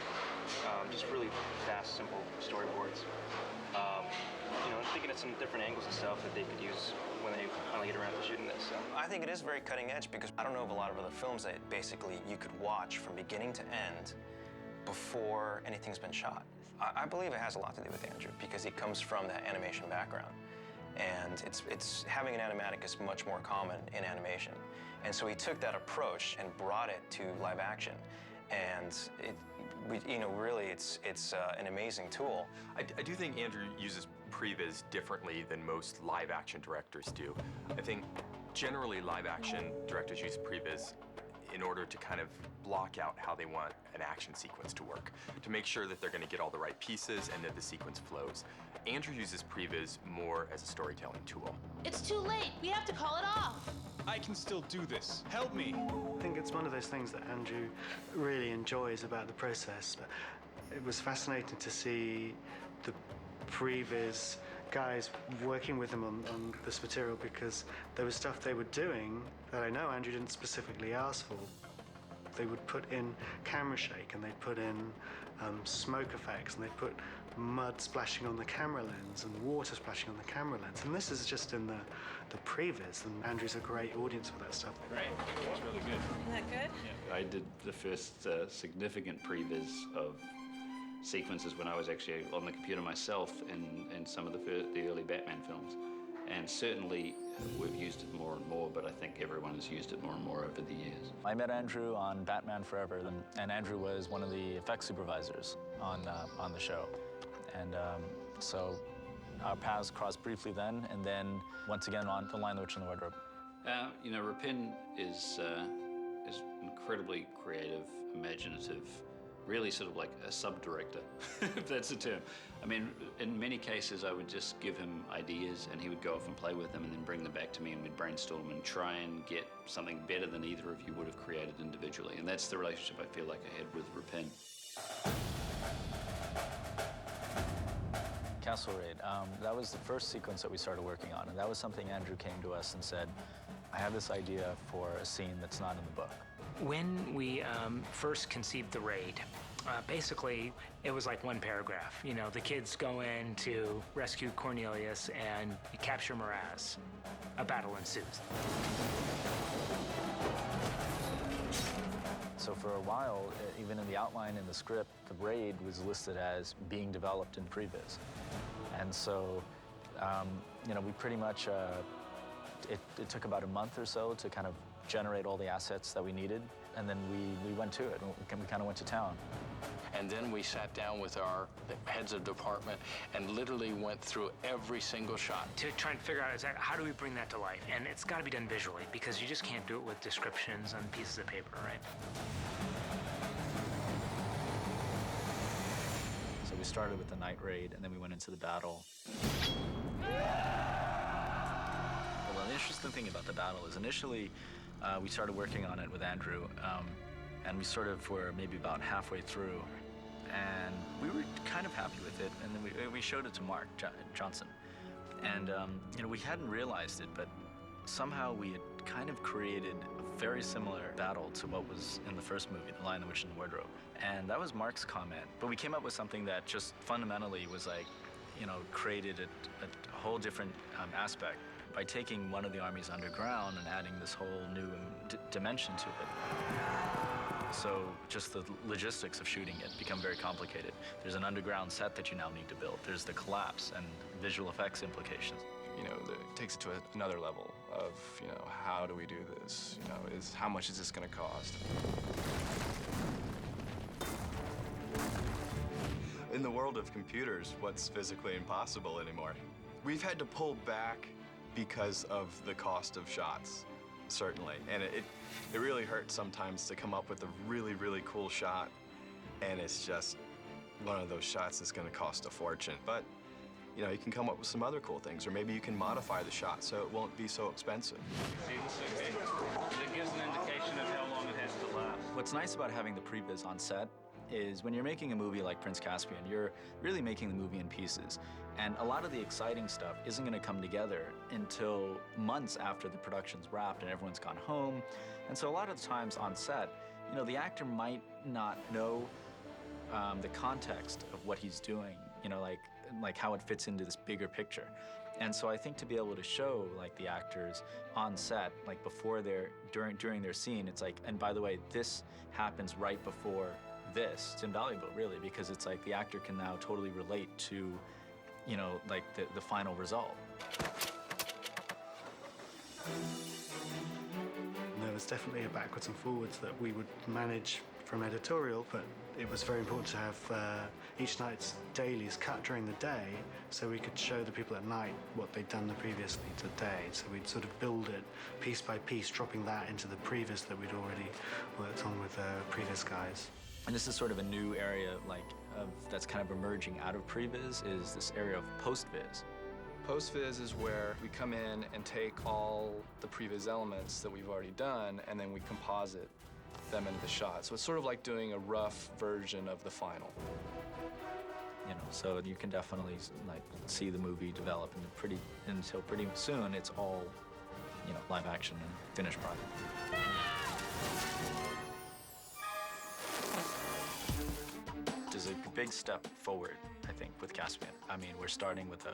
Just really fast, simple storyboards. Thinking of some different angles and stuff that they could use when they finally get around to shooting this. So. I think it is very cutting edge because I don't know of a lot of other films that basically you could watch from beginning to end before anything's been shot. I believe it has a lot to do with Andrew because he comes from that animation background. And it's having an animatic is much more common in animation. And so he took that approach and brought it to live action. And really it's an amazing tool. I do think Andrew uses previs differently than most live action directors do. I think generally live action directors use previs in order to kind of block out how they want an action sequence to work, to make sure that they're going to get all the right pieces and that the sequence flows. Andrew uses previs more as a storytelling tool. It's too late. We have to call it off. I can still do this. Help me. I think it's one of those things that Andrew really enjoys about the process. It was fascinating to see the previs guys working with him on this material because there was stuff they were doing that I know Andrew didn't specifically ask for. They would put in camera shake, and they'd put in smoke effects, and they'd put mud splashing on the camera lens and water splashing on the camera lens. And this is just in the previs, and Andrew's a great audience for that stuff. Great. That's really good. Isn't that good? Yeah. I did the first significant previs of sequences when I was actually on the computer myself in some of the early Batman films. And certainly we've used it more and more, but I think everyone has used it more and more over the years. I met Andrew on Batman Forever, and Andrew was one of the effects supervisors on the show. And so our paths crossed briefly then, and then once again on The Lion, the Witch, and the Wardrobe. Rapin is incredibly creative, imaginative, really sort of like a sub-director, if that's the term. I mean, in many cases, I would just give him ideas and he would go off and play with them and then bring them back to me and we'd brainstorm and try and get something better than either of you would have created individually. And that's the relationship I feel like I had with Rapin. Castle Raid, that was the first sequence that we started working on, and that was something Andrew came to us and said, I have this idea for a scene that's not in the book. When we first conceived the raid, basically it was like one paragraph. The kids go in to rescue Cornelius and capture Miraz. A battle ensues. So for a while, even in the outline in the script, the raid was listed as being developed in previs. And so, we pretty much it took about a month or so to kind of generate all the assets that we needed, and then we went to it. We kind of went to town. And then we sat down with our heads of department and literally went through every single shot. To try and figure out exactly how do we bring that to life. And it's got to be done visually, because you just can't do it with descriptions on pieces of paper, right? So we started with the night raid, and then we went into the battle. Well, the interesting thing about the battle is initially we started working on it with Andrew, and we sort of were maybe about halfway through, and we were kind of happy with it, and then we showed it to Mark Johnson, and you know, we hadn't realized it, but somehow we had kind of created a very similar battle to what was in the first movie, The Lion, the Witch, and the Wardrobe, and that was Mark's comment. But we came up with something that just fundamentally was like, you know, created a whole different aspect by taking one of the armies underground and adding this whole new dimension to it. So just the logistics of shooting it become very complicated. There's an underground set that you now need to build. There's the collapse and visual effects implications. You know, it takes it to another level of, you know, how do we do this? You know, how much is this going to cost? In the world of computers, what's physically impossible anymore? We've had to pull back because of the cost of shots, certainly. And it really hurts sometimes to come up with a really, really cool shot, and it's just one of those shots that's gonna cost a fortune. But, you know, you can come up with some other cool things, or maybe you can modify the shot so it won't be so expensive. It gives an indication of how long it has to last. What's nice about having the previs on set is when you're making a movie like Prince Caspian, you're really making the movie in pieces. And a lot of the exciting stuff isn't going to come together until months after the production's wrapped and everyone's gone home. And so a lot of the times on set, you know, the actor might not know the context of what he's doing, you know, like how it fits into this bigger picture. And so I think to be able to show like the actors on set, like before during their scene, it's like, and by the way, this happens right before this. It's invaluable, really, because it's like the actor can now totally relate to, you know, like the final result. There was definitely a backwards and forwards that we would manage from editorial, but it was very important to have each night's dailies cut during the day so we could show the people at night what they'd done the previously to the day. So we'd sort of build it piece by piece, dropping that into the previs that we'd already worked on with previous guys. And this is sort of a new area, like, that's kind of emerging out of previs, is this area of post-viz. Post-viz is where we come in and take all the previs elements that we've already done, and then we composite them into the shot. So it's sort of like doing a rough version of the final. You know, so you can definitely like see the movie develop, and until pretty soon, it's all, you know, live action and finished product. There's a big step forward, I think, with Caspian. I mean, we're starting with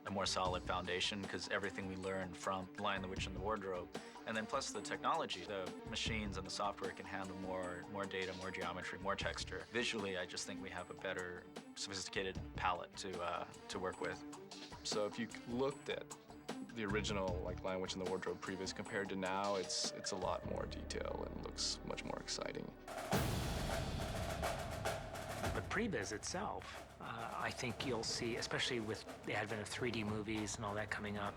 a more solid foundation because everything we learned from Lion, the Witch, and the Wardrobe, and then plus the technology, the machines and the software can handle more data, more geometry, more texture. Visually, I just think we have a better, sophisticated palette to work with. So if you looked at the original, like Lion, Witch, and the Wardrobe previs compared to now, it's a lot more detail and looks much more exciting. But previs itself, I think you'll see, especially with the advent of 3D movies and all that coming up,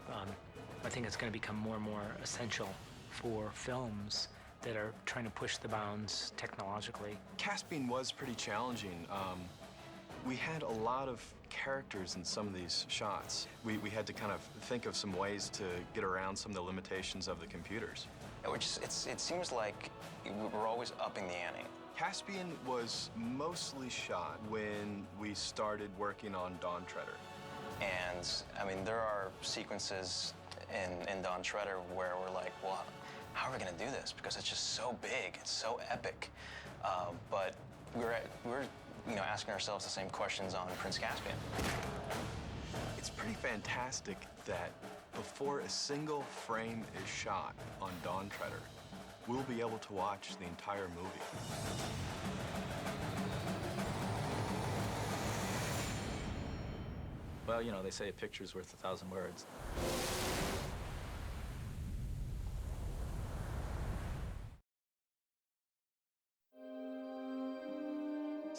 I think it's going to become more and more essential for films that are trying to push the bounds technologically. Caspian was pretty challenging. We had a lot of characters in some of these shots. We had to kind of think of some ways to get around some of the limitations of the computers. It seems like we're always upping the ante. Caspian was mostly shot when we started working on Dawn Treader. And, I mean, there are sequences in Dawn Treader where we're like, well, how are we gonna do this? Because it's just so big, it's so epic. But we're you know, asking ourselves the same questions on Prince Caspian. It's pretty fantastic that before a single frame is shot on Dawn Treader, we'll be able to watch the entire movie. Well, you know, they say a picture's worth 1,000 words.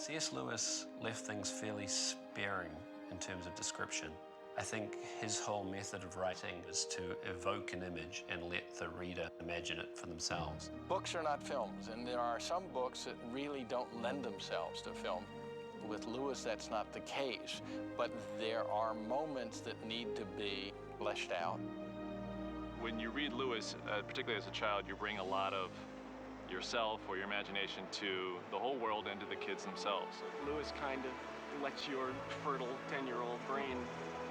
C.S. Lewis left things fairly sparing in terms of description. I think his whole method of writing is to evoke an image and let the reader imagine it for themselves. Books are not films, and there are some books that really don't lend themselves to film. With Lewis, that's not the case, but there are moments that need to be fleshed out. When you read Lewis, particularly as a child, you bring a lot of yourself or your imagination to the whole world and to the kids themselves. Lewis kind of lets your fertile 10-year-old brain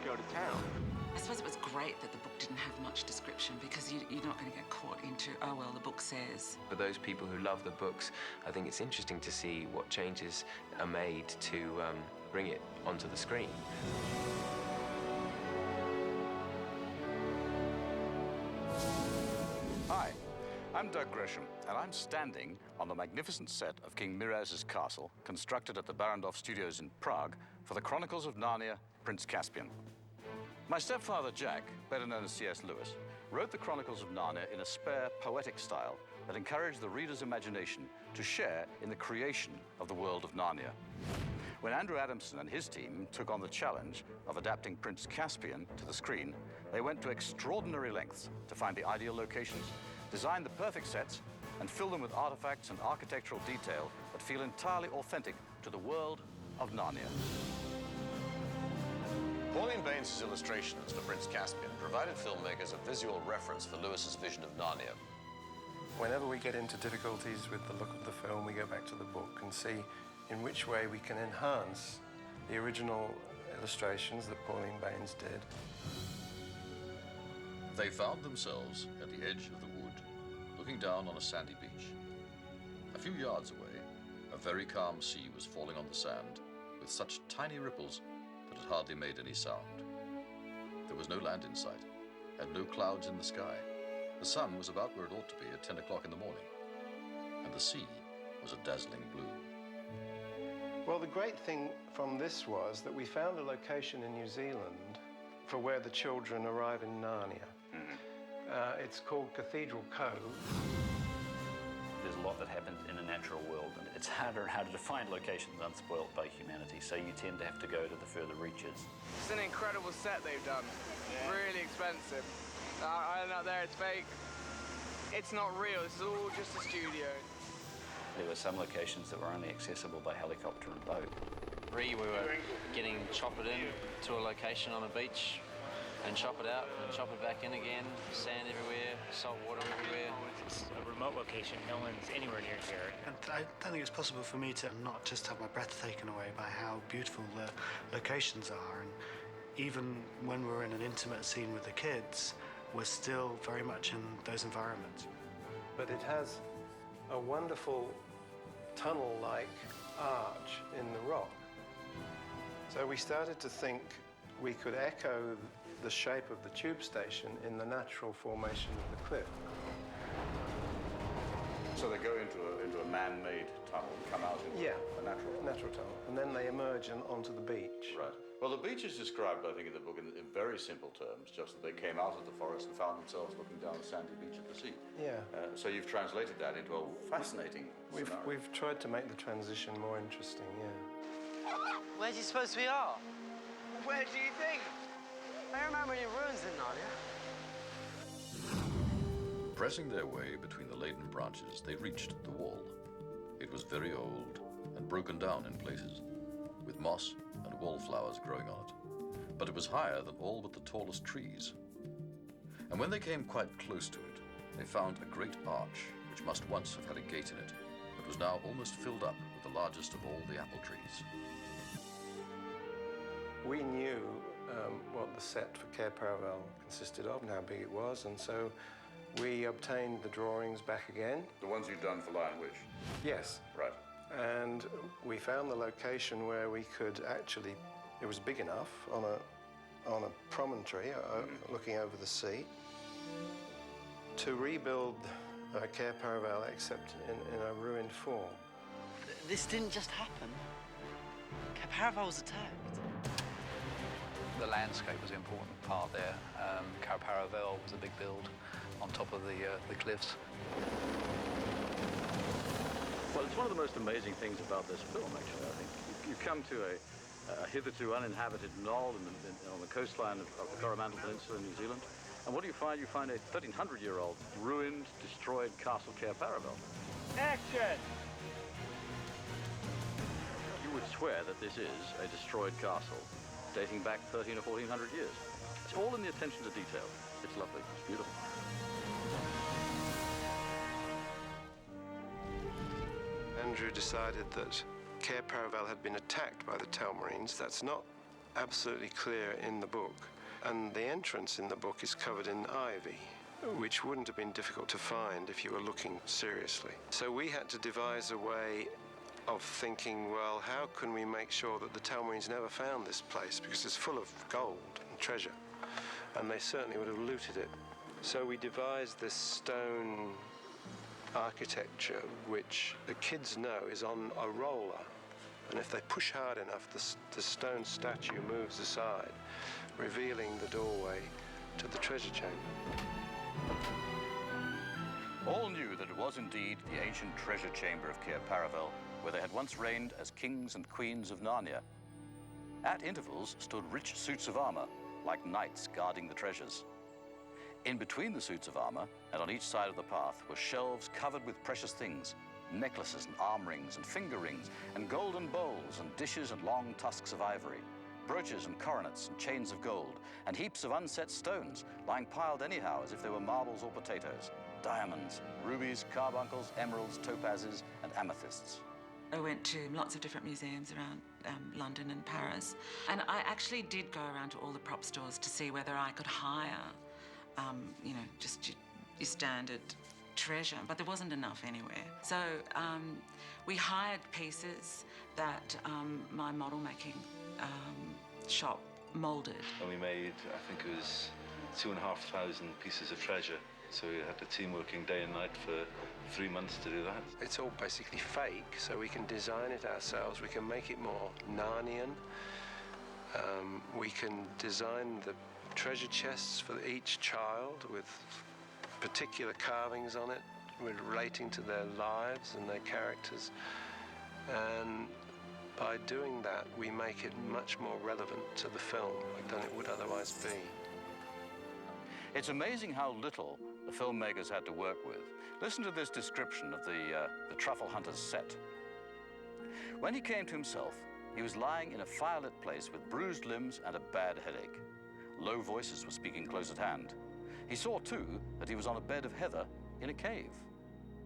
go to town. I suppose it was great that the book didn't have much description because you're not going to get caught into, oh, well, the book says. For those people who love the books, I think it's interesting to see what changes are made to bring it onto the screen. Hi, I'm Doug Gresham, and I'm standing on the magnificent set of King Miraz's castle, constructed at the Barrandov Studios in Prague for the Chronicles of Narnia, Prince Caspian. My stepfather, Jack, better known as C.S. Lewis, wrote the Chronicles of Narnia in a spare, poetic style that encouraged the reader's imagination to share in the creation of the world of Narnia. When Andrew Adamson and his team took on the challenge of adapting Prince Caspian to the screen, they went to extraordinary lengths to find the ideal locations, design the perfect sets, and fill them with artifacts and architectural detail that feel entirely authentic to the world of Narnia. Pauline Baynes' illustrations for Prince Caspian provided filmmakers a visual reference for Lewis's vision of Narnia. Whenever we get into difficulties with the look of the film, we go back to the book and see in which way we can enhance the original illustrations that Pauline Baynes did. They found themselves at the edge of the wood, looking down on a sandy beach. A few yards away, a very calm sea was falling on the sand with such tiny ripples that it hardly made any sound. There was no land in sight, and no clouds in the sky. The sun was about where it ought to be at 10 o'clock in the morning, and the sea was a dazzling blue. Well, the great thing from this was that we found a location in New Zealand for where the children arrive in Narnia. It's called Cathedral Cove. There's a lot that happens in a natural world, and it's harder and harder to find locations unspoilt by humanity, so you tend to have to go to the further reaches. It's an incredible set they've done. Really expensive. I don't know, there it's fake. It's not real, this is all just a studio. There were some locations that were only accessible by helicopter and boat. We were getting choppered in to a location on a beach and chop it out and chop it back in again. Sand everywhere, salt water everywhere. It's a remote location. No one's anywhere near here. And I don't think it's possible for me to not just have my breath taken away by how beautiful the locations are. And even when we're in an intimate scene with the kids, we're still very much in those environments. But it has a wonderful tunnel-like arch in the rock. So we started to think we could echo the shape of the tube station in the natural formation of the cliff. So they go into a man-made tunnel and come out into a natural tunnel, and then they emerge onto the beach. Right. Well, the beach is described, I think, in the book in very simple terms, just that they came out of the forest and found themselves looking down the sandy beach of the sea. Yeah. So you've translated that into a fascinating scenario. We've tried to make the transition more interesting, yeah. Where do you suppose we are? Where do you think? I don't remember any ruins in Narnia. Pressing their way between the laden branches, they reached the wall. It was very old and broken down in places, with moss and wallflowers growing on it. But it was higher than all but the tallest trees. And when they came quite close to it, they found a great arch, which must once have had a gate in it, but was now almost filled up with the largest of all the apple trees. We knew what the set for Cair Paravel consisted of and how big it was, and so we obtained the drawings back again. The ones you'd done for Lion Witch? Yes. Right. And we found the location where we could actually, it was big enough on a promontory looking over the sea to rebuild Cair Paravel, except in a ruined form. This didn't just happen. Cair Paravel was attacked. The landscape was an important part there. Cair Paravel was a big build on top of the cliffs. Well, it's one of the most amazing things about this film, actually. I think you come to a hitherto uninhabited knoll on the coastline of the Coromandel Peninsula in New Zealand. And what do you find? You find a 1,300-year-old ruined, destroyed Castle Cair Paravel. Action! You would swear that this is a destroyed castle dating back 1,300 or 1,400 years. It's all in the attention to detail. It's lovely. It's beautiful. Andrew decided that Cair Paravel had been attacked by the Telmarines. That's not absolutely clear in the book. And the entrance in the book is covered in ivy, which wouldn't have been difficult to find if you were looking seriously. So we had to devise a way of thinking, well, how can we make sure that the Telmarines never found this place? Because it's full of gold and treasure, and they certainly would have looted it. So we devised this stone architecture, which the kids know is on a roller. And if they push hard enough, the stone statue moves aside, revealing the doorway to the treasure chamber. All knew that it was indeed the ancient treasure chamber of Cair Paravel, where they had once reigned as kings and queens of Narnia. At intervals stood rich suits of armor, like knights guarding the treasures. In between the suits of armor, and on each side of the path, were shelves covered with precious things, necklaces and arm rings and finger rings, and golden bowls and dishes and long tusks of ivory, brooches and coronets and chains of gold, and heaps of unset stones, lying piled anyhow as if they were marbles or potatoes, diamonds, rubies, carbuncles, emeralds, topazes, and amethysts. I went to lots of different museums around London and Paris, and I actually did go around to all the prop stores to see whether I could hire you know, just your standard treasure, but there wasn't enough anywhere. So we hired pieces that my model making shop molded. And we made, I think it was 2,500 pieces of treasure. So we had the team working day and night for 3 months to do that. It's all basically fake, so we can design it ourselves. We can make it more Narnian. We can design the treasure chests for each child with particular carvings on it relating to their lives and their characters. And by doing that, we make it much more relevant to the film than it would otherwise be. It's amazing how little the filmmakers had to work with. Listen to this description of the Truffle Hunter's set. When he came to himself, he was lying in a firelit place with bruised limbs and a bad headache. Low voices were speaking close at hand. He saw, too, that he was on a bed of heather in a cave.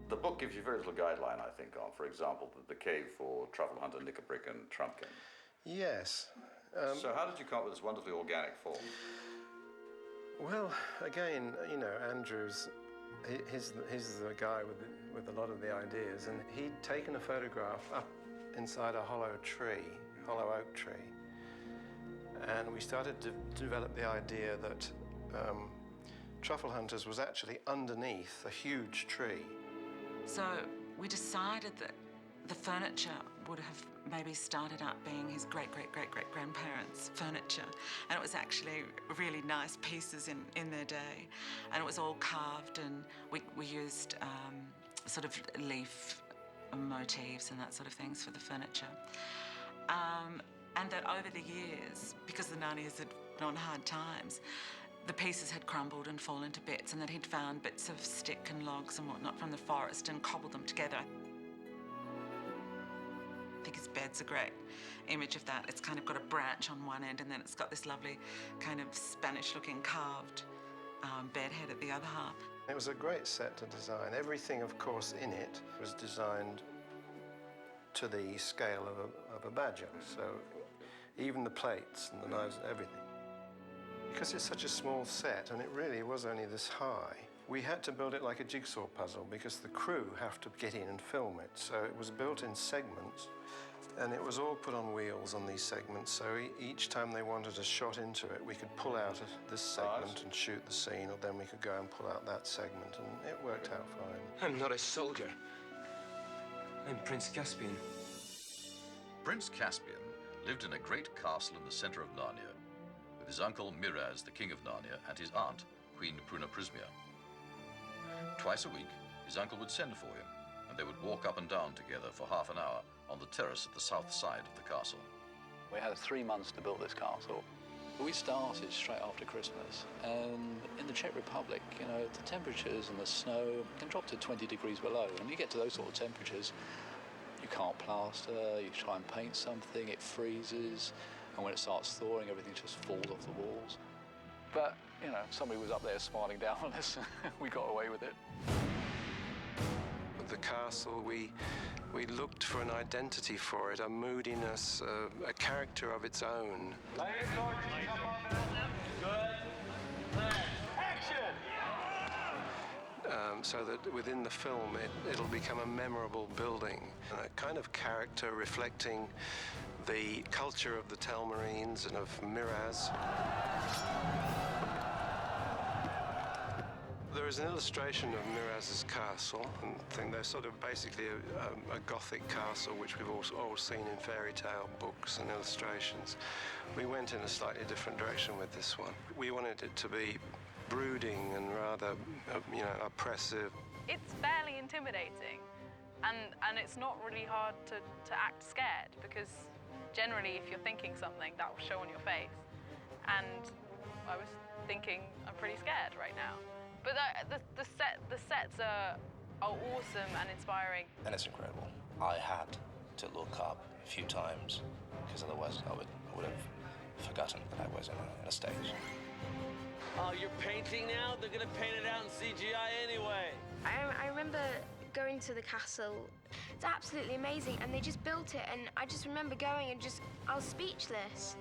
The book gives you very little guideline, I think, on, for example, the cave for Truffle Hunter, Nickabrick, and Trumpkin. Yes. So how did you come up with this wonderfully organic form? Well, again, you know, Andrew's, he's the guy with a lot of the ideas, and he'd taken a photograph up inside a hollow oak tree, and we started to develop the idea that Truffle Hunters was actually underneath a huge tree. So we decided that the furniture would have maybe started out being his great-great-great-great-grandparents' furniture, and it was actually really nice pieces in their day, and it was all carved, and we used sort of leaf motifs and that sort of things for the furniture. And that over the years, because the Narnias had been on hard times, the pieces had crumbled and fallen to bits, and that he'd found bits of stick and logs and whatnot from the forest and cobbled them together. I think his bed's a great image of that. It's kind of got a branch on one end, and then it's got this lovely kind of Spanish-looking carved bed head at the other half. It was a great set to design. Everything, of course, in it was designed to the scale of a badger. So even the plates and the knives and everything. Because it's such a small set, and it really was only this high, we had to build it like a jigsaw puzzle because the crew have to get in and film it. So it was built in segments, and it was all put on wheels on these segments. So each time they wanted a shot into it, we could pull out this segment and shoot the scene, or then we could go and pull out that segment, and it worked out fine. I'm not a soldier. I'm Prince Caspian. Prince Caspian lived in a great castle in the center of Narnia, with his uncle Miraz, the king of Narnia, and his aunt, Queen Prunaprismia. Twice a week, his uncle would send for him, and they would walk up and down together for half an hour on the terrace at the south side of the castle. We had 3 months to build this castle. We started straight after Christmas, and in the Czech Republic, you know, the temperatures and the snow can drop to 20 degrees below, and you get to those sort of temperatures, you can't plaster, you try and paint something, it freezes, and when it starts thawing, everything just falls off the walls. But, you know, somebody was up there smiling down on us, we got away with it. The castle, we looked for an identity for it, a moodiness, a character of its own. So that within the film it'll become a memorable building, a kind of character reflecting the culture of the Telmarines and of Miraz. There is an illustration of Miraz's castle, and I think they're sort of basically a Gothic castle, which we've all seen in fairy tale books and illustrations. We went in a slightly different direction with this one. We wanted it to be brooding and rather, oppressive. It's fairly intimidating, and it's not really hard to act scared, because generally if you're thinking something, that will show on your face. And I was thinking, I'm pretty scared right now. But the sets are awesome and inspiring. And it's incredible. I had to look up a few times, because otherwise I would have forgotten that I was in a stage. Oh, you're painting now? They're gonna paint it out in CGI anyway. I remember going to the castle. It's absolutely amazing, and they just built it, and I just remember going and I was speechless.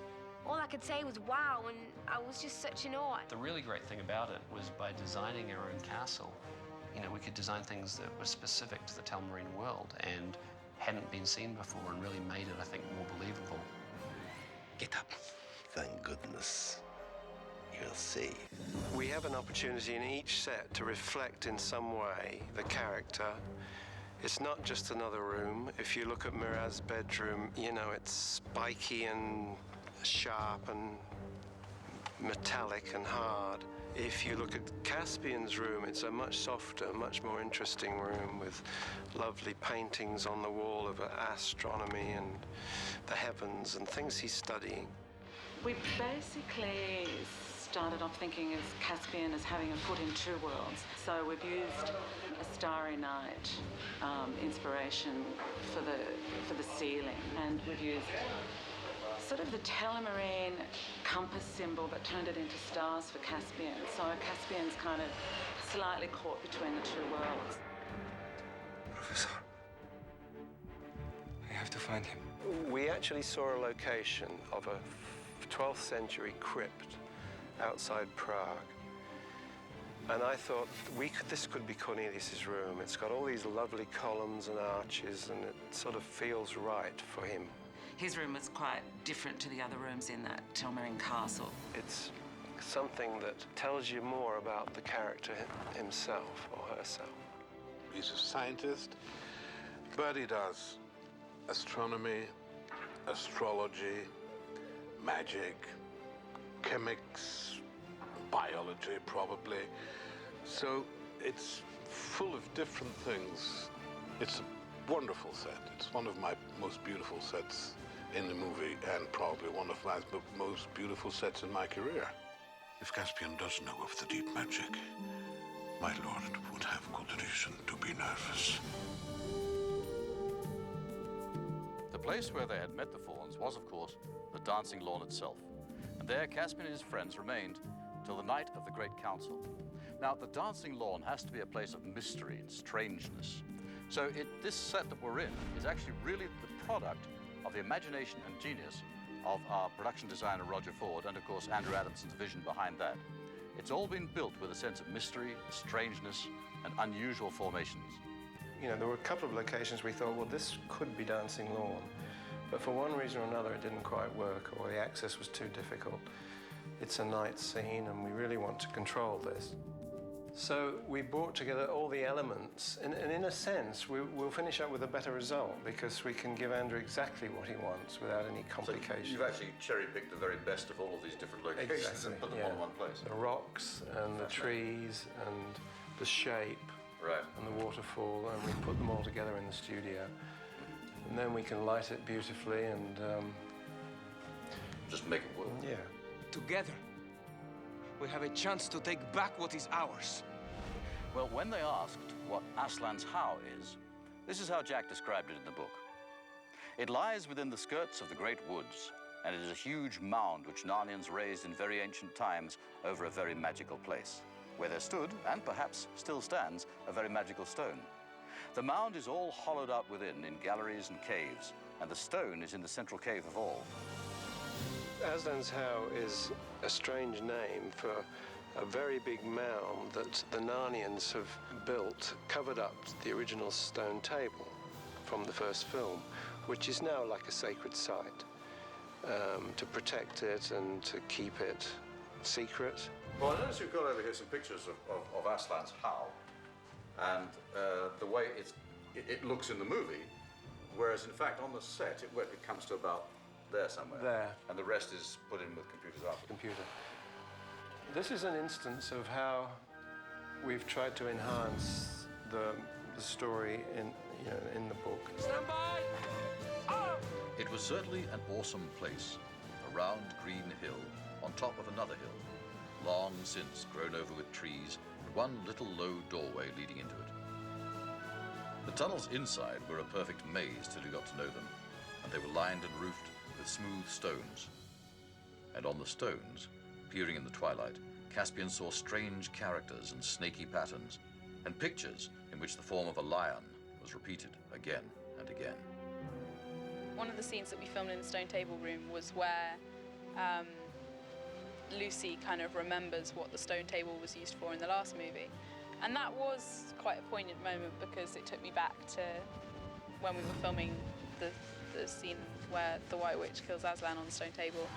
All I could say was wow, and I was just such in awe. The really great thing about it was by designing our own castle, we could design things that were specific to the Telmarine world and hadn't been seen before, and really made it, I think, more believable. Get up. Thank goodness. You'll see. We have an opportunity in each set to reflect in some way the character. It's not just another room. If you look at Miraz's bedroom, it's spiky and sharp and metallic and hard. If you look at Caspian's room, it's a much softer, much more interesting room with lovely paintings on the wall of astronomy and the heavens and things he's studying. We basically started off thinking of Caspian as having a foot in 2 worlds. So we've used a Starry Night inspiration for the ceiling, and we've used sort of the Telmarine compass symbol, but turned it into stars for Caspian. So Caspian's kind of slightly caught between the 2 worlds. Professor, I have to find him. We actually saw a location of a 12th century crypt outside Prague. And I thought this could be Cornelius's room. It's got all these lovely columns and arches, and it sort of feels right for him. His room was quite different to the other rooms in that Telmarine castle. It's something that tells you more about the character himself or herself. He's a scientist, but he does astronomy, astrology, magic, chemics, biology probably. So it's full of different things. It's a wonderful set. It's one of my most beautiful sets in the movie, and probably one of my most beautiful sets in my career. If Caspian does know of the deep magic, my lord would have good reason to be nervous. The place where they had met the Fawns was, of course, the dancing lawn itself. And there Caspian and his friends remained till the night of the Great Council. Now, the dancing lawn has to be a place of mystery and strangeness. So this set that we're in is actually really the product of the imagination and genius of our production designer, Roger Ford, and of course, Andrew Adamson's vision behind that. It's all been built with a sense of mystery, strangeness, and unusual formations. There were a couple of locations we thought, well, this could be Dancing Lawn. But for one reason or another, it didn't quite work, or the access was too difficult. It's a night scene, and we really want to control this. So we brought together all the elements, and in a sense, we'll finish up with a better result, because we can give Andrew exactly what he wants without any complications. So you've actually cherry-picked the very best of all of these different locations and put them all in one place. The rocks and the trees and the shape. and the waterfall, and we put them all together in the studio. And then we can light it beautifully and... just make it work. Yeah. Together, we have a chance to take back what is ours. Well, when they asked what Aslan's How is, this is how Jack described it in the book. It lies within the skirts of the Great Woods, and it is a huge mound which Narnians raised in very ancient times over a very magical place, where there stood, and perhaps still stands, a very magical stone. The mound is all hollowed out within in galleries and caves, and the stone is in the central cave of all. Aslan's How is a strange name for a very big mound that the Narnians have built, covered up the original stone table from the first film, which is now like a sacred site, to protect it and to keep it secret. Well, I notice you've got over here some pictures of Aslan's How, and the way it looks in the movie, whereas in fact on the set it comes to about there somewhere. There. And the rest is put in with computers after. Computer. This is an instance of how we've tried to enhance the story in the book. Stand by! Oh! It was certainly an awesome place, a round green hill on top of another hill, long since grown over with trees, and one little low doorway leading into it. The tunnels inside were a perfect maze till you got to know them, and they were lined and roofed with smooth stones. And on the stones, peering in the twilight, Caspian saw strange characters and snaky patterns, and pictures in which the form of a lion was repeated again and again. One of the scenes that we filmed in the stone table room was where Lucy kind of remembers what the stone table was used for in the last movie. And that was quite a poignant moment because it took me back to when we were filming the scene where the White Witch kills Aslan on the stone table.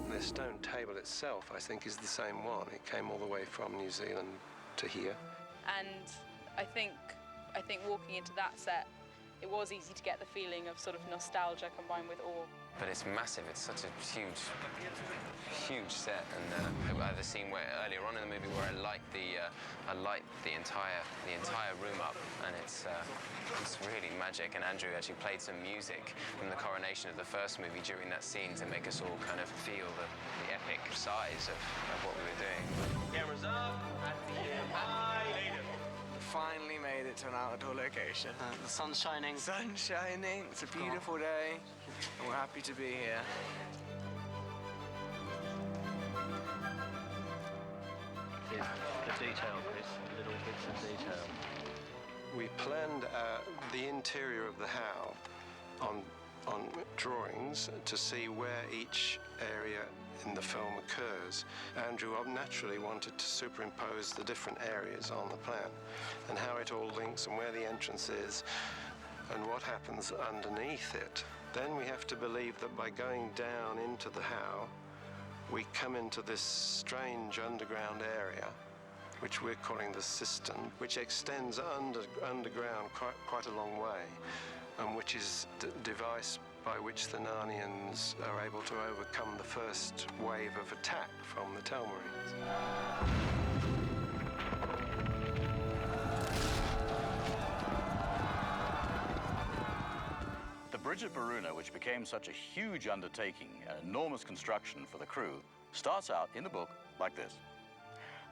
The stone table itself, I think, is the same one. It came all the way from New Zealand to here. And I think walking into that set, it was easy to get the feeling of sort of nostalgia combined with awe. But it's massive. It's such a huge set. And I had a scene where earlier on in the movie where I light the entire room up, and it's really magic. And Andrew actually played some music from the coronation of the first movie during that scene to make us all kind of feel the epic size of what we were doing. Cameras up. At the high. Finally made it to an outdoor location. The sun's shining. Sun's shining. It's a beautiful day, and we're happy to be here. The detail, Chris, little bits of detail. We planned the interior of the How on drawings to see where each area in the film occurs. Andrew naturally wanted to superimpose the different areas on the plan and how it all links and where the entrance is and what happens underneath it. Then we have to believe that by going down into the How, we come into this strange underground area, which we're calling the cistern, which extends underground quite a long way, and which is the device by which the Narnians are able to overcome the first wave of attack from the Telmarines. The Bridge at Baruna, which became such a huge undertaking, an enormous construction for the crew, starts out in the book like this.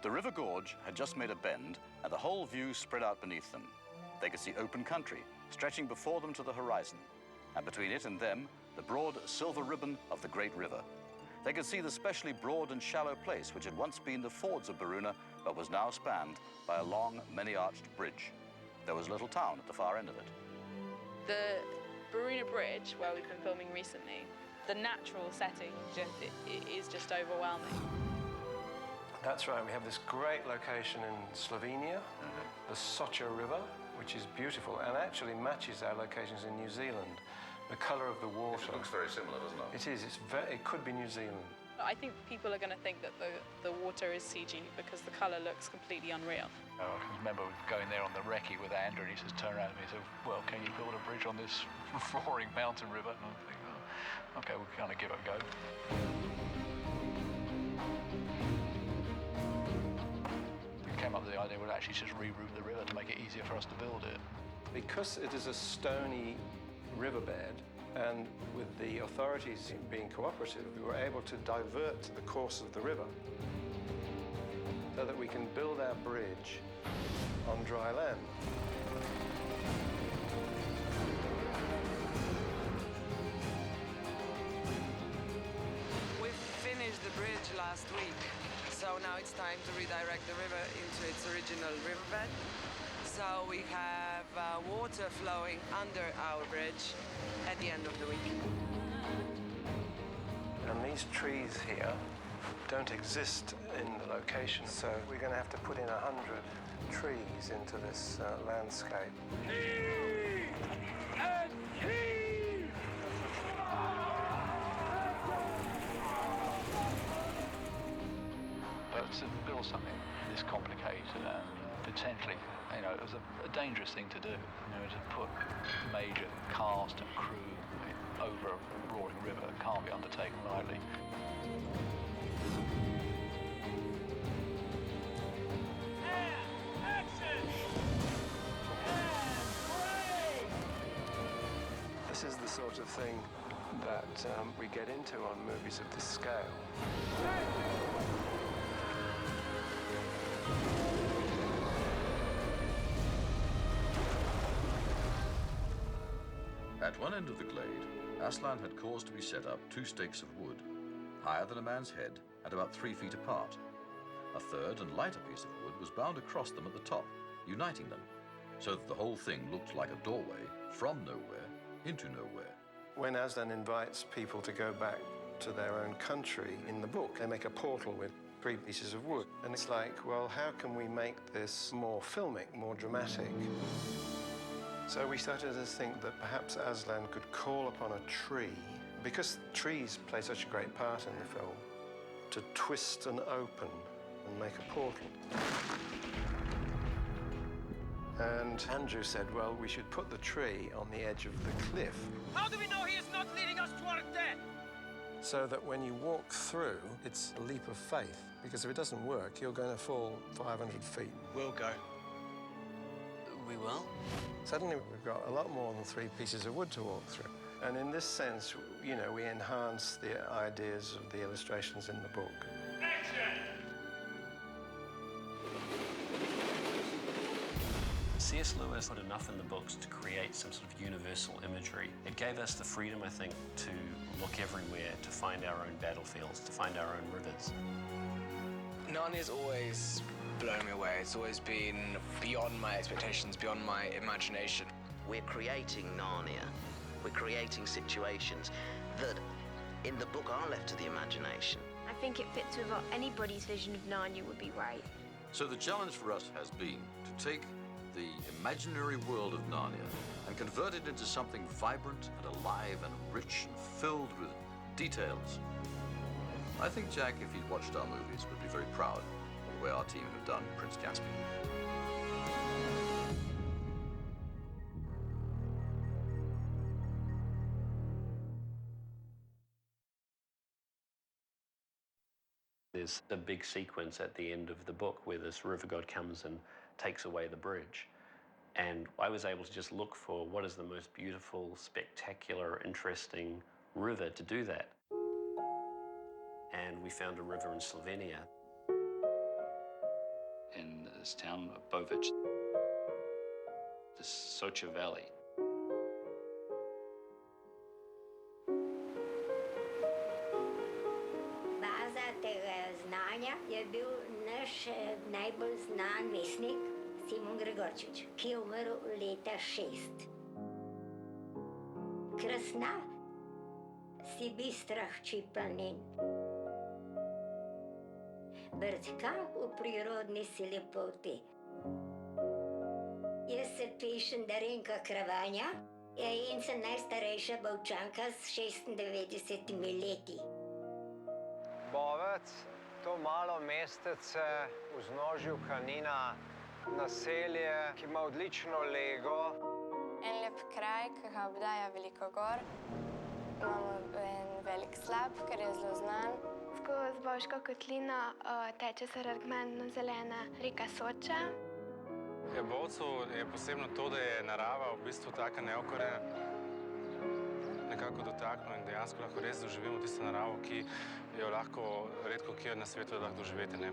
The river gorge had just made a bend, and the whole view spread out beneath them. They could see open country, stretching before them to the horizon, and between it and them, the broad silver ribbon of the great river. They could see the specially broad and shallow place which had once been the fords of Baruna, but was now spanned by a long, many-arched bridge. There was a little town at the far end of it. The Baruna Bridge, where we've been filming recently, the natural setting is just overwhelming. That's right, we have this great location in Slovenia, the Socha River, which is beautiful and actually matches our locations in New Zealand. The colour of the water. It looks very similar, doesn't it? It is. It could be New Zealand. I think people are going to think that the water is CG because the colour looks completely unreal. I remember going there on the recce with Andrew, and he says, turned around to me and said, well, can you build a bridge on this roaring mountain river? And I think, oh, okay, we'll kind of give it a go. came up with the idea we'd actually just reroute the river to make it easier for us to build it. Because it is a stony riverbed, and with the authorities being cooperative, we were able to divert the course of the river so that we can build our bridge on dry land. We finished the bridge last week, so now it's time to redirect the river into its original riverbed. So we have water flowing under our bridge at the end of the week. And these trees here don't exist in the location, so we're going to have to put in 100 trees into this landscape. But to build something this complicated and potentially, it was a dangerous thing to do. To put major cast and crew over a roaring river can't be undertaken lightly. This is the sort of thing that we get into on movies of this scale. At one end of the glade, Aslan had caused to be set up 2 stakes of wood, higher than a man's head and about 3 feet apart. A third and lighter piece of wood was bound across them at the top, uniting them, so that the whole thing looked like a doorway from nowhere into nowhere. When Aslan invites people to go back to their own country in the book, they make a portal with 3 pieces of wood. And it's like, well, how can we make this more filmic, more dramatic? So we started to think that perhaps Aslan could call upon a tree, because trees play such a great part in the film, to twist and open and make a portal. And Andrew said, well, we should put the tree on the edge of the cliff. How do we know he is not leading us to our death? So that when you walk through, it's a leap of faith. Because if it doesn't work, you're going to fall 500 feet. We'll go. We will? Suddenly we've got a lot more than 3 pieces of wood to walk through. And in this sense, we enhance the ideas of the illustrations in the book. C.S. Lewis put enough in the books to create some sort of universal imagery. It gave us the freedom, I think, to look everywhere, to find our own battlefields, to find our own rivers. Narnia's always blown me away. It's always been beyond my expectations, beyond my imagination. We're creating Narnia. We're creating situations that, in the book, are left to the imagination. I think it fits with what anybody's vision of Narnia would be right. So the challenge for us has been to take the imaginary world of Narnia and convert it into something vibrant and alive and rich and filled with details. I think Jack, if he'd watched our movies, would be very proud of the way our team have done Prince Caspian. There's a big sequence at the end of the book where this river god comes and takes away the bridge. And I was able to just look for what is the most beautiful, spectacular, interesting river to do that. And we found a river in Slovenia. In this town of Bovic, the Socha Valley. Baza tega znanja je bil naš najbolj znan pesnik Simon Gregorčič, ki je umrl leta 6. Krasna si bistra hči planin. Brtka v prirodni si lepoti. Jaz se pišem Darenka Kravanja in sem najstarejša Bovčanka s 96 leti. Bovec, to malo mestece v vznožju Kanina, naselje, ki ima odlično lego. En lep kraj, ki ga obdaja veliko gor. Imamo en velik slap, ker je zelo znan. V skozi Bovško kotlino teče fragmentno-zelena reka Soča. V Bovcu je posebno to, da je narava v bistvu taka neokorena, nekako dotaknemo in dejansko lahko res doživimo tisto naravo, ki jo lahko redko kje na svetu lahko doživeti ne.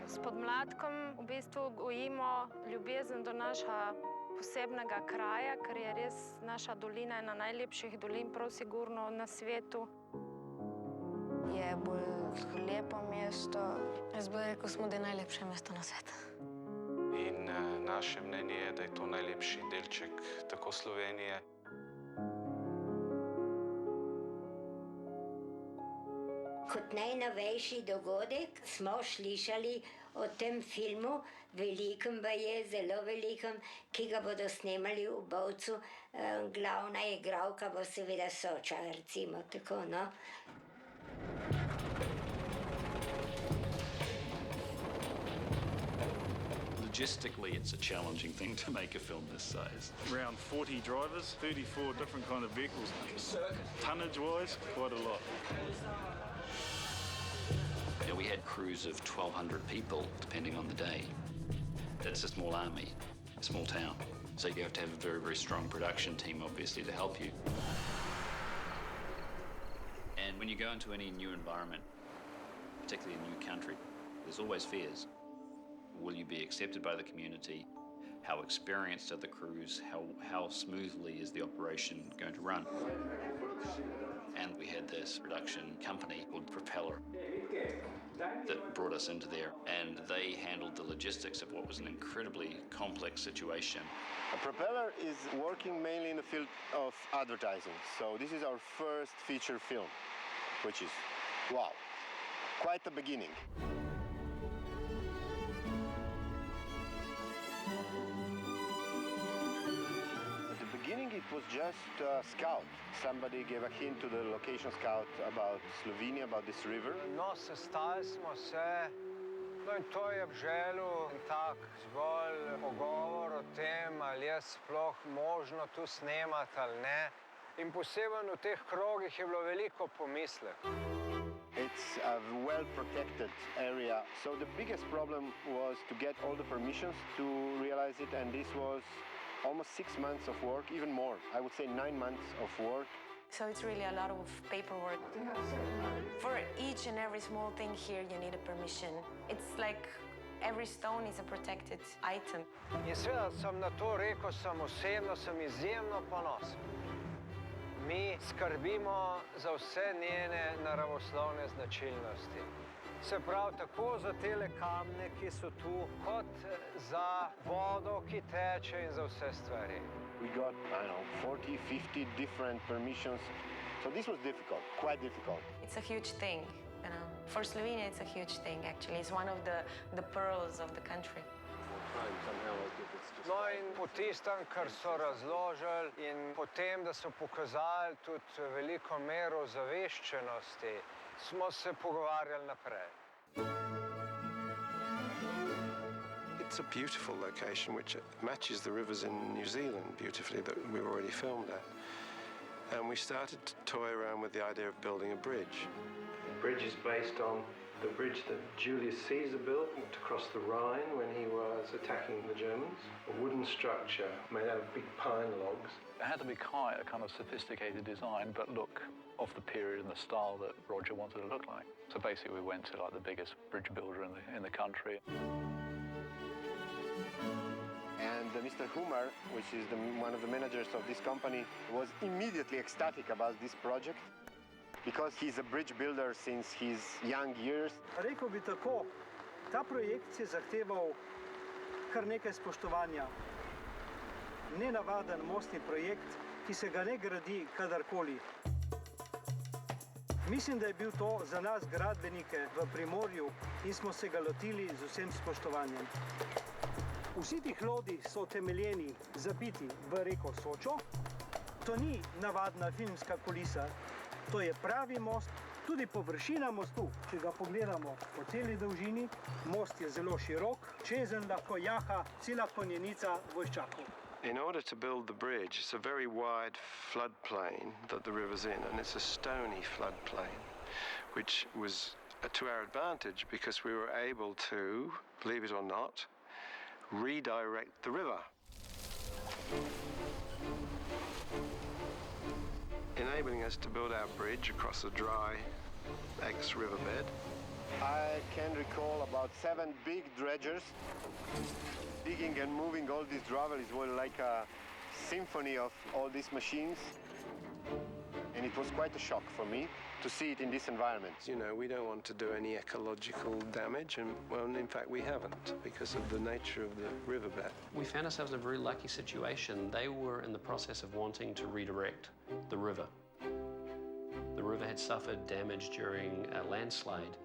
S podmladkom v bistvu gojimo ljubezen do našega posebnega kraja, ker je res naša dolina ena najlepših dolin, prav sigurno na svetu. Je bolj lepo mesto. Jaz bi rekel, smo, da je najlepše mesto na svetu. In naše mnenje je, da je to najlepši delček tako Slovenije. Kot najnovejši dogodek smo slišali o tem filmu, velikem baje, zelo velikem, ki ga bodo snemali v Bovcu. Glavna igralka bo seveda Soča, recimo tako, no. Logistically, it's a challenging thing to make a film this size. Around 40 drivers, 34 different kind of vehicles. Tonnage-wise, quite a lot. You know, we had crews of 1,200 people, depending on the day. That's a small army, a small town. So you have to have a very, very strong production team, obviously, to help you. And when you go into any new environment, particularly a new country, there's always fears. Will you be accepted by the community? How experienced are the crews? How smoothly is the operation going to run? And we had this production company called Propeller that brought us into there, and they handled the logistics of what was an incredibly complex situation. A Propeller is working mainly in the field of advertising. So this is our first feature film, which is, wow, quite the beginning. It was just a scout. Somebody gave a hint to the location scout about Slovenia, about this river. No, sestali smo se, no in to je v želju tak zgolj pogovor o tem, ali je sploh možno tu snemati ali ne. In posebej v teh krogih je bilo veliko pomislekov. It's a well-protected area, so the biggest problem was to get all the permissions to realize it, and this was almost 6 months of work, even more. I would say 9 months of work. So it's really a lot of paperwork. For each and every small thing here, you need a permission. It's like every stone is a protected item. In seveda sem na to rekel, sem osebno, sem izjemno ponosen. Mi skrbimo za vse njene naravoslovne značilnosti. Se pravi, tako za tele kamne, ki so tu, kot za vodo, ki teče in za vse stvari. We got, I don't know, 40, 50 different permissions. So this was difficult, quite difficult. It's a huge thing, you know. For Slovenia, it's a huge thing, actually. It's one of the pearls of the country. No in po tistem, kar so razložili in po tem, da so pokazali tudi veliko mero zaveščenosti, smo se pogovarjali naprej. It's a beautiful location which matches the rivers in New Zealand beautifully that we've already filmed at. And we started to toy around with the idea of building a bridge. The bridge is based on the bridge that Julius Caesar built to cross the Rhine when he was attacking the Germans. A wooden structure made out of big pine logs. It had to be quite a kind of sophisticated design, but look of the period and the style that Roger wanted to look like. So basically we went to like the biggest bridge builder in the country. And Mr. Humar, which is one of the managers of this company, was immediately ecstatic about this project because he's a bridge builder since his young years. Rekel bi tako, ta projekt je zahteval kar nekaj spoštovanja. Nenavaden mostni projekt, ki se ga ne gradi kadarkoli. Mislim, da je bil to za nas gradbenike v Primorju in smo se ga lotili z vsem spoštovanjem. Vsi ti hlodi so temeljeni, zabiti v reko Sočo. To ni navadna filmska kulisa, to je pravi most. Tudi površina mostu, če ga pogledamo po celi dolžini, most je zelo širok, čezenj lahko jaha cela konjenica vojščakov. In order to build the bridge, it's a very wide floodplain that the river's in, and it's a stony floodplain, which was to our advantage because we were able to, believe it or not, redirect the river, enabling us to build our bridge across a dry ex-riverbed. I can recall about 7 big dredgers digging and moving all this gravel. It was like a symphony of all these machines. And it was quite a shock for me to see it in this environment. You know, we don't want to do any ecological damage, and well, in fact, we haven't because of the nature of the riverbed. We found ourselves in a very lucky situation. They were in the process of wanting to redirect the river. The river had suffered damage during a landslide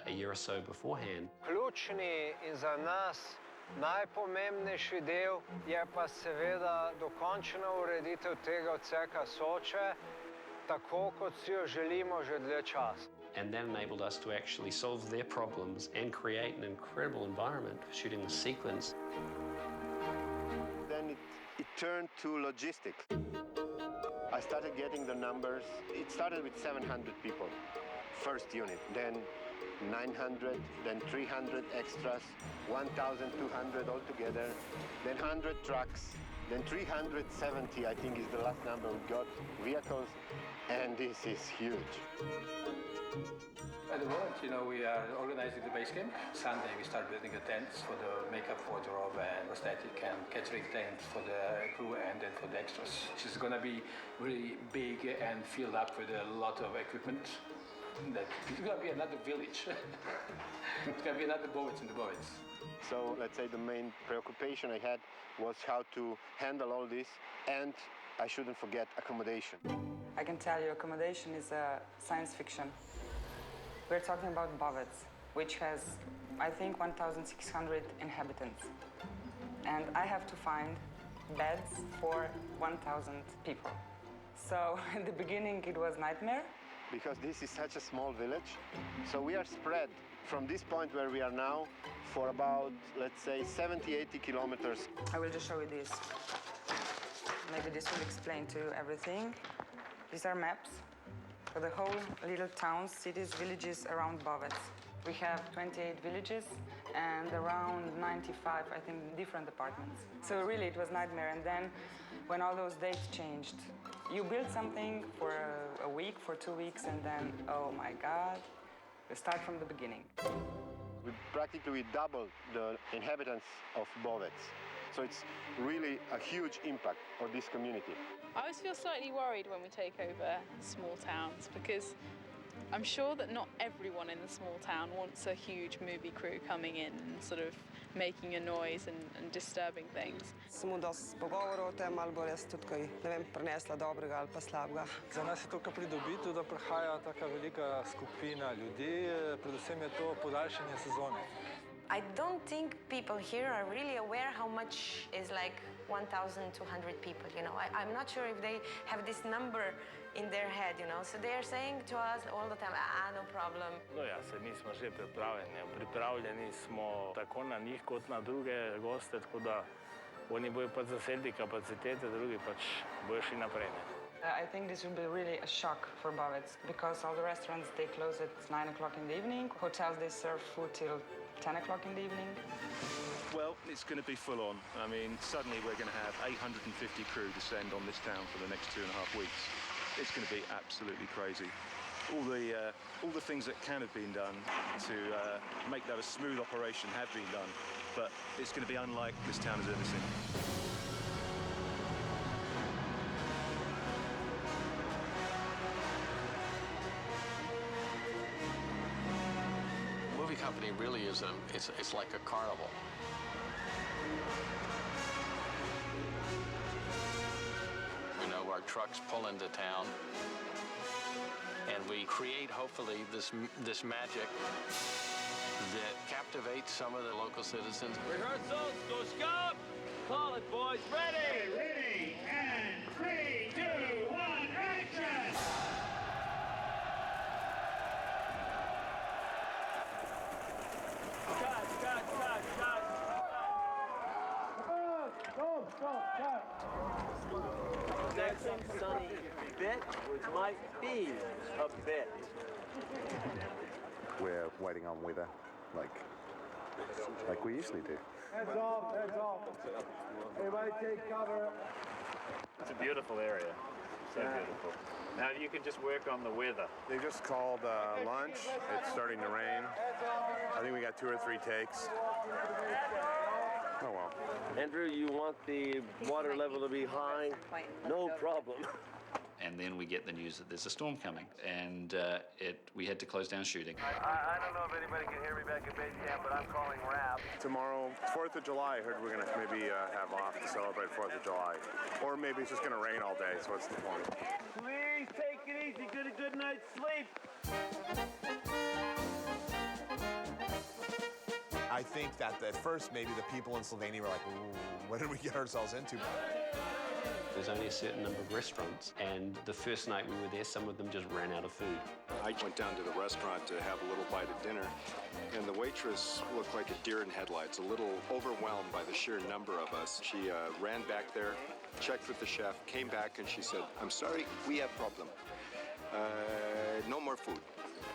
a year or so beforehand. Ključni in za nas najpomembnejši del je pa seveda dokončna ureditev tega odseka Soče, tako kot si jo želimo že dlje časa. And that enabled us to actually solve their problems and create an incredible environment for shooting the sequence. Then it turned to logistics. I started getting the numbers. It started with 700 people, first unit, then 900, then 300 extras, 1,200 altogether, then 100 trucks, then 370, I think is the last number we got, vehicles, and this is huge. At the moment, you know, we are organizing the base camp. Sunday we start building the tents for the makeup wardrobe and prosthetic and catering tent for the crew and then for the extras. It's going to be really big and filled up with a lot of equipment. It's going to be another village. It's going to be another Bovec in the Bovec. So let's say the main preoccupation I had was how to handle all this, and I shouldn't forget accommodation. I can tell you accommodation is a science fiction. We're talking about Bovec, which has, I think, 1,600 inhabitants. And I have to find beds for 1,000 people. So in the beginning, it was nightmare. Because this is such a small village. So we are spread from this point where we are now for about, let's say, 70, 80 kilometers. I will just show you this. Maybe this will explain to you everything. These are maps for the whole little towns, cities, villages around Bovec. We have 28 villages and around 95, I think, different apartments. So really, it was a nightmare. And then when all those dates changed, you build something for a week, for 2 weeks, and then, oh my God, we start from the beginning. We practically doubled the inhabitants of Bovec. So it's really a huge impact on this community. I always feel slightly worried when we take over small towns because I'm sure that not everyone in the small town wants a huge movie crew coming in and sort of making a noise and disturbing things. Samo dosti pogovorov o tem, ali bo res tudi kaj, ne vem, prinesla dobrega ali pa slabega. Za nas je to kar pridobitev, da prihaja taka velika skupina ljudi, predvsem je to podaljšanje sezone. I don't think people here are really aware how much is like 1,200 people, you know. I'm not sure if they have this number in their head, you know. So they are saying to us all the time, no problem. No ja, se mi smo že pripravljeni. Pripravljeni smo tako na njih kot na druge goste, tako da oni bojo pač zasedli kapacitete, drugi pač bojo šli naprej. I think this will be really a shock for Bovec because all the restaurants, they close at 9 o'clock in the evening. Hotels, they serve food till 10 o'clock in the evening. Well, it's going to be full on. I mean, suddenly we're going to have 850 crew descend on this town for the next 2.5 weeks. It's going to be absolutely crazy. All the things that can have been done to make that a smooth operation have been done, but it's going to be unlike this town has ever seen. Movie company really is it's like a carnival. You know, our trucks pull into town, and we create hopefully this magic that captivates some of the local citizens. Rehearsals, go scout! Call it, boys. Ready! Ready, and 3, 2, 1, action! Next sunny bit, which might be a bit. we're waiting on weather, like we usually do. Heads off, heads off. Everybody take cover. It's a beautiful area. So beautiful. Now, if you could just work on the weather. They just called lunch. It's starting to rain. I think we got 2 or 3 takes. Oh well. Andrew, you want the water level to be high? No problem. And then we get the news that there's a storm coming, and we had to close down shooting. I don't know if anybody can hear me back at base camp, but I'm calling RAP. Tomorrow, 4th of July, I heard we're going to maybe have off to celebrate 4th of July. Or maybe it's just going to rain all day, so what's the point? Please take it easy. Get a good night's sleep. I think that at first, maybe the people in Sylvania were like, ooh, what did we get ourselves into? There's only a certain number of restaurants, and the first night we were there, some of them just ran out of food. I went down to the restaurant to have a little bite of dinner, and the waitress looked like a deer in headlights, a little overwhelmed by the sheer number of us. She ran back there, checked with the chef, came back, and she said, "I'm sorry, we have problem. No more food."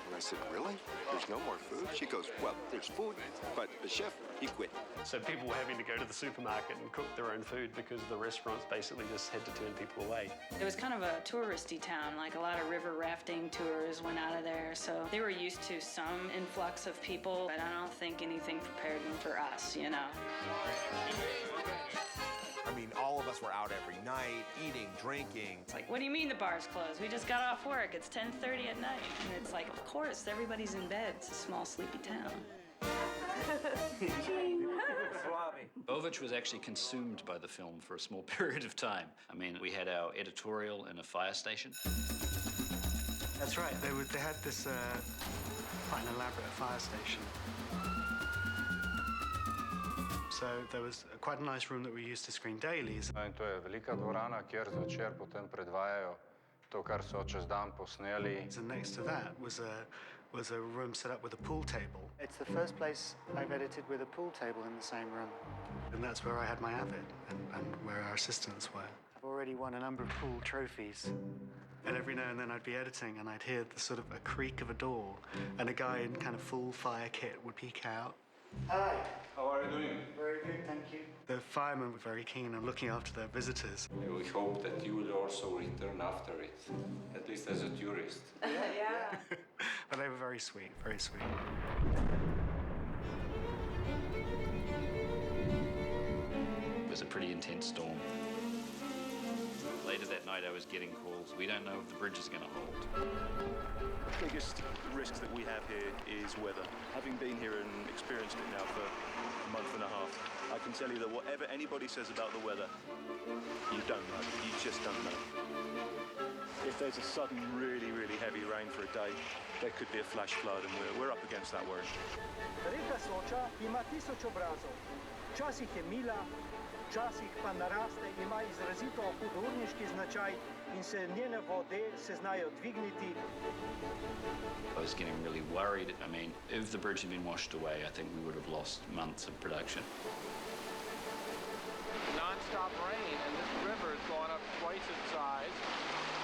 And I said, "Really? There's no more food?" She goes, "Well, there's food, but the chef, he quit." So people were having to go to the supermarket and cook their own food because the restaurants basically just had to turn people away. It was kind of a touristy town, like a lot of river rafting tours went out of there, so they were used to some influx of people, but I don't think anything prepared them for us, you know. I mean, all of us were out every night, eating, drinking. It's like, what do you mean the bar's closed? We just got off work. It's 10:30 at night. And it's like, of course, everybody's in bed. It's a small, sleepy town. Bovich was actually consumed by the film for a small period of time. I mean, we had our editorial in a fire station. That's right. They had this quite an elaborate fire station. So there was quite a nice room that we used to screen dailies. In to je velika dvorana, kjer zvečer potem predvajajo to, kar so čez dan posneli. So next to that was a room set up with a pool table. It's the first place I've edited with a pool table in the same room. And that's where I had my Avid and where our assistants were. I've already won a number of pool trophies. And every now and then I'd be editing and I'd hear the sort of a creak of a door and a guy in kind of full fire kit would peek out. Hi. How are you doing? Very good, thank you. The firemen were very keen on looking after their visitors. We hope that you will also return after it, at least as a tourist. Yeah. But they were very sweet, very sweet. It was a pretty intense storm. Later that night, I was getting calls. We don't know if the bridge is going to hold. The biggest risk that we have here is weather. Having been here and experienced it now for a month and a half, I can tell you that whatever anybody says about the weather, you don't know. You just don't know. If there's a sudden really, really heavy rain for a day, there could be a flash flood, and we're up against that worry. Reka Soča ima 1000 obrazov. Včasih je mila, včasih pa naraste, ima izrazito hudourniški značaj in se njene vode se znajo dvigniti. I was getting really worried. I mean, if the bridge had been washed away, I think we would have lost months of production. Non-stop rain, and this river has gone up twice its size.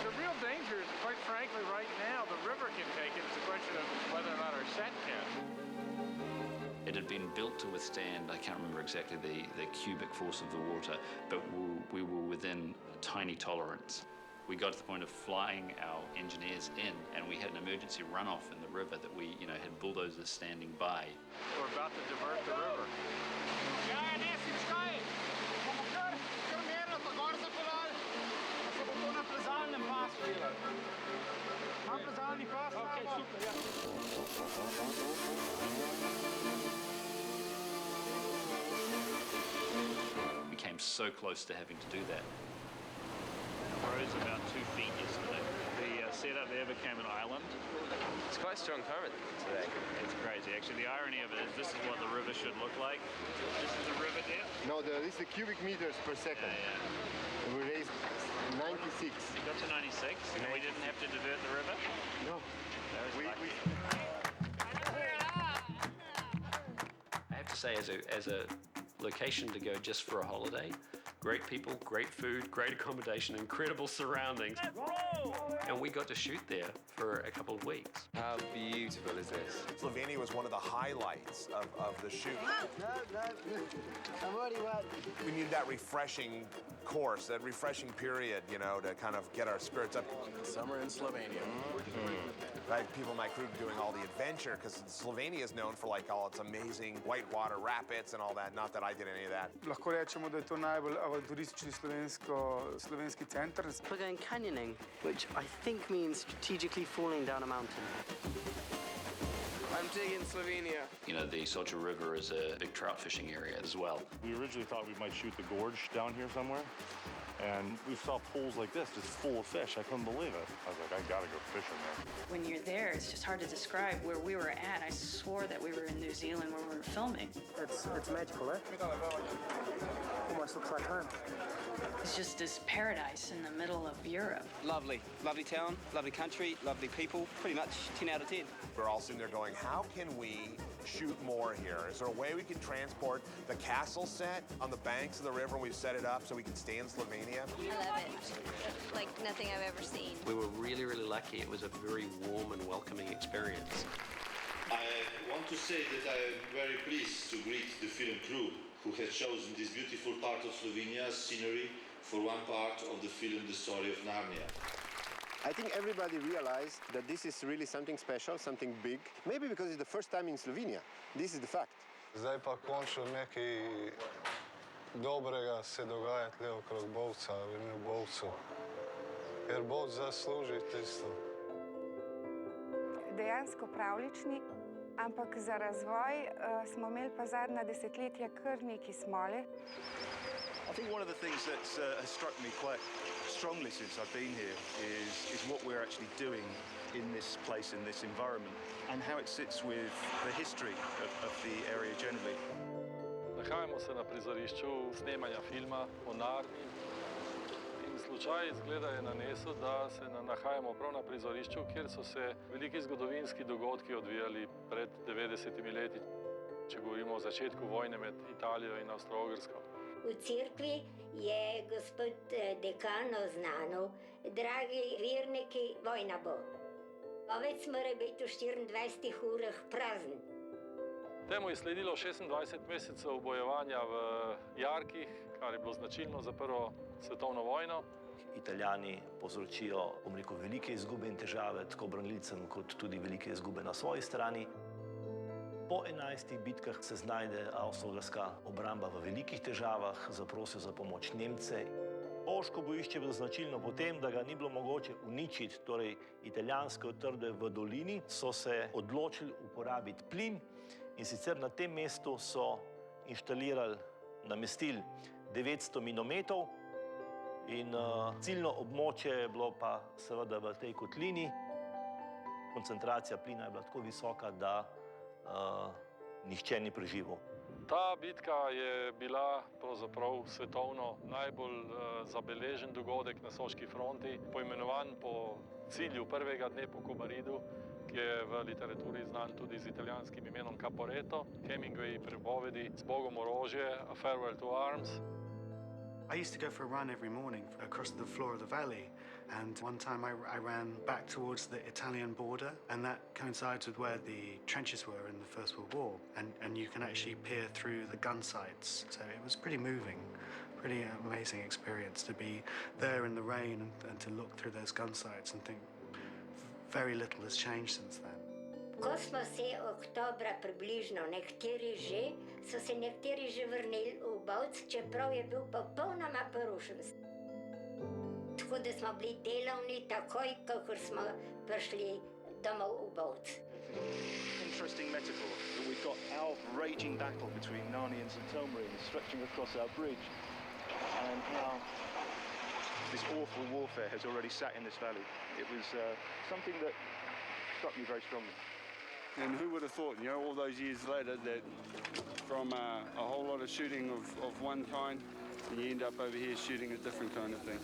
The real danger is, quite frankly, right now, the river can take it. It's a question of whether or not our set can. It had been built to withstand, I can't remember exactly the cubic force of the water, but we were within a tiny tolerance. We got to the point of flying our engineers in, and we had an emergency runoff in the river that we, had bulldozers standing by. We're about to divert the river. We came so close to having to do that. Rose about 2 feet yesterday. The setup there became an island. It's quite strong current today. It's crazy. Actually, the irony of it is this is what the river should look like. This is the river depth. No, this is the cubic meters per second. Yeah. We raised 96. You got to 96 and we didn't have to divert the river? No. That was lucky. I have to say, as a location to go just for a holiday, Great people, great food, great accommodation, incredible surroundings. And we got to shoot there for a couple of weeks. How beautiful is this? Slovenia was one of the highlights of the shoot. No, I'm already wet. We needed that refreshing course, that refreshing period, you know, to kind of get our spirits up. Summer in Slovenia. Right, people in my crew doing all the adventure, because Slovenia is known for like all its amazing whitewater rapids and all that. Not that I did any of that. Lahko rečemo, da je to najbolj avanturistični slovenski center. We're going canyoning, which I think means strategically falling down a mountain. I'm digging Slovenia. You know, the Socha River is a big trout fishing area as well. We originally thought we might shoot the gorge down here somewhere, and we saw pools like this just full of fish. I couldn't believe it. I was like, I gotta go fishing there. When you're there, it's just hard to describe where we were at. I swore that we were in New Zealand where we were filming. It's magical, eh? Almost looks like home. It's just this paradise in the middle of Europe. Lovely. Lovely town, lovely country, lovely people. Pretty much 10 out of 10. We're all sitting there going, how can we shoot more here? Is there a way we can transport the castle set on the banks of the river and we've set it up so we can stay in Slovenia? I love it. Like nothing I've ever seen. We were really, really lucky. It was a very warm and welcoming experience. I want to say that I am very pleased to greet the film crew who has chosen this beautiful part of Slovenia's scenery for one part of the film The Story of Narnia. I think everybody realized that this is really something special, something big. Maybe because it's the first time in Slovenia. This is the fact. Zdaj pa končno nekaj dobrega se dogaja tle okrog Bovca, v Bovcu. Ker Bovc zasluži tisto. Dejansko pravlični, ampak za razvoj smo imeli pa zadnja desetletja kar nekaj smole. I think one of the things that has struck me quite strongly since I've been here is what we're actually doing in this place, in this environment, and how it sits with the history of the area generally. Nahajamo se na prizorišču snemanja filma o Narni in slučaj izgleda je nanesel, da se nahajamo prav na prizorišču, kjer so se veliki zgodovinski dogodki odvijali pred 90 leti, če govorimo o začetku vojne med Italijo in Avstro-Ogrsko. V cerkvi je gospod dekan oznanil, dragi verniki, vojna bo. Bovec mora biti v 24 urah prazen. Temu je sledilo 26 mesecev bojevanja v jarkih, kar je bilo značilno za Prvo svetovno vojno. Italijani povzročijo, velike izgube in težave tako branilcem kot tudi velike izgube na svoji strani. Po 11 bitkah se znajde avstro-ogrska obramba v velikih težavah, zaprosil za pomoč Nemce. Bovško bojišče je bilo značilno po tem, da ga ni bilo mogoče uničiti, torej italijanske utrdbe v dolini, so se odločili uporabiti plin in sicer na tem mestu so inštalirali, namestili 900 minometov in ciljno območje je bilo pa seveda v tej kotlini. Koncentracija plina je bila tako visoka, da nihče ni preživel. Ta bitka je bila pravzaprav svetovno najbolj zabeležen dogodek na Soški fronti, poimenovan po cilju prvega dne po Kobaridu, ki je v literaturi znan tudi z italijanskim imenom Caporetto, Hemingway prepovedi z Bogom orožje, A Farewell to Arms. I used to go for a run every morning across the floor of the valley, and one time I ran back towards the Italian border, and that coincides with where the trenches were in the First World War, and you can actually peer through the gun sights. So it was pretty moving, pretty amazing experience to be there in the rain and to look through those gun sights and think very little has changed since then. Ko smo se oktobra približno so se nekateri že vrnili v Bovc, čeprav je bil popolnoma porušen. Tako da smo bili delovni takoj, kakor smo prišli domov v Bovc. Interesting metaphor that we've got our raging battle between Narnians and Telmarines stretching across our bridge, and now this awful warfare has already sat in this valley. It was something that struck me very strongly. And who would have thought, you know, all those years later, that from a whole lot of shooting of one kind, you end up over here shooting a different kind of thing.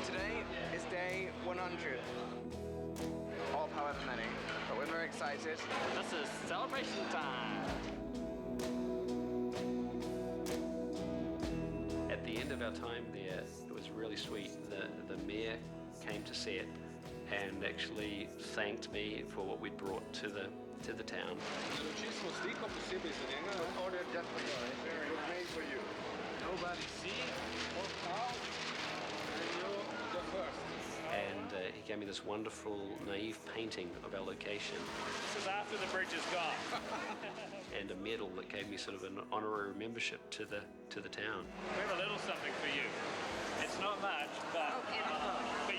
Today is day 100 of however many, but we're very excited. This is celebration time. our time there, it was really sweet. The mayor came to see it and actually thanked me for what we'd brought to the town. Order just for you. It was made for you. Nobody see? And he gave me this wonderful, naive painting of our location. This is after the bridge is gone. And a medal that gave me sort of an honorary membership to the town. We have a little something for you. It's not much, but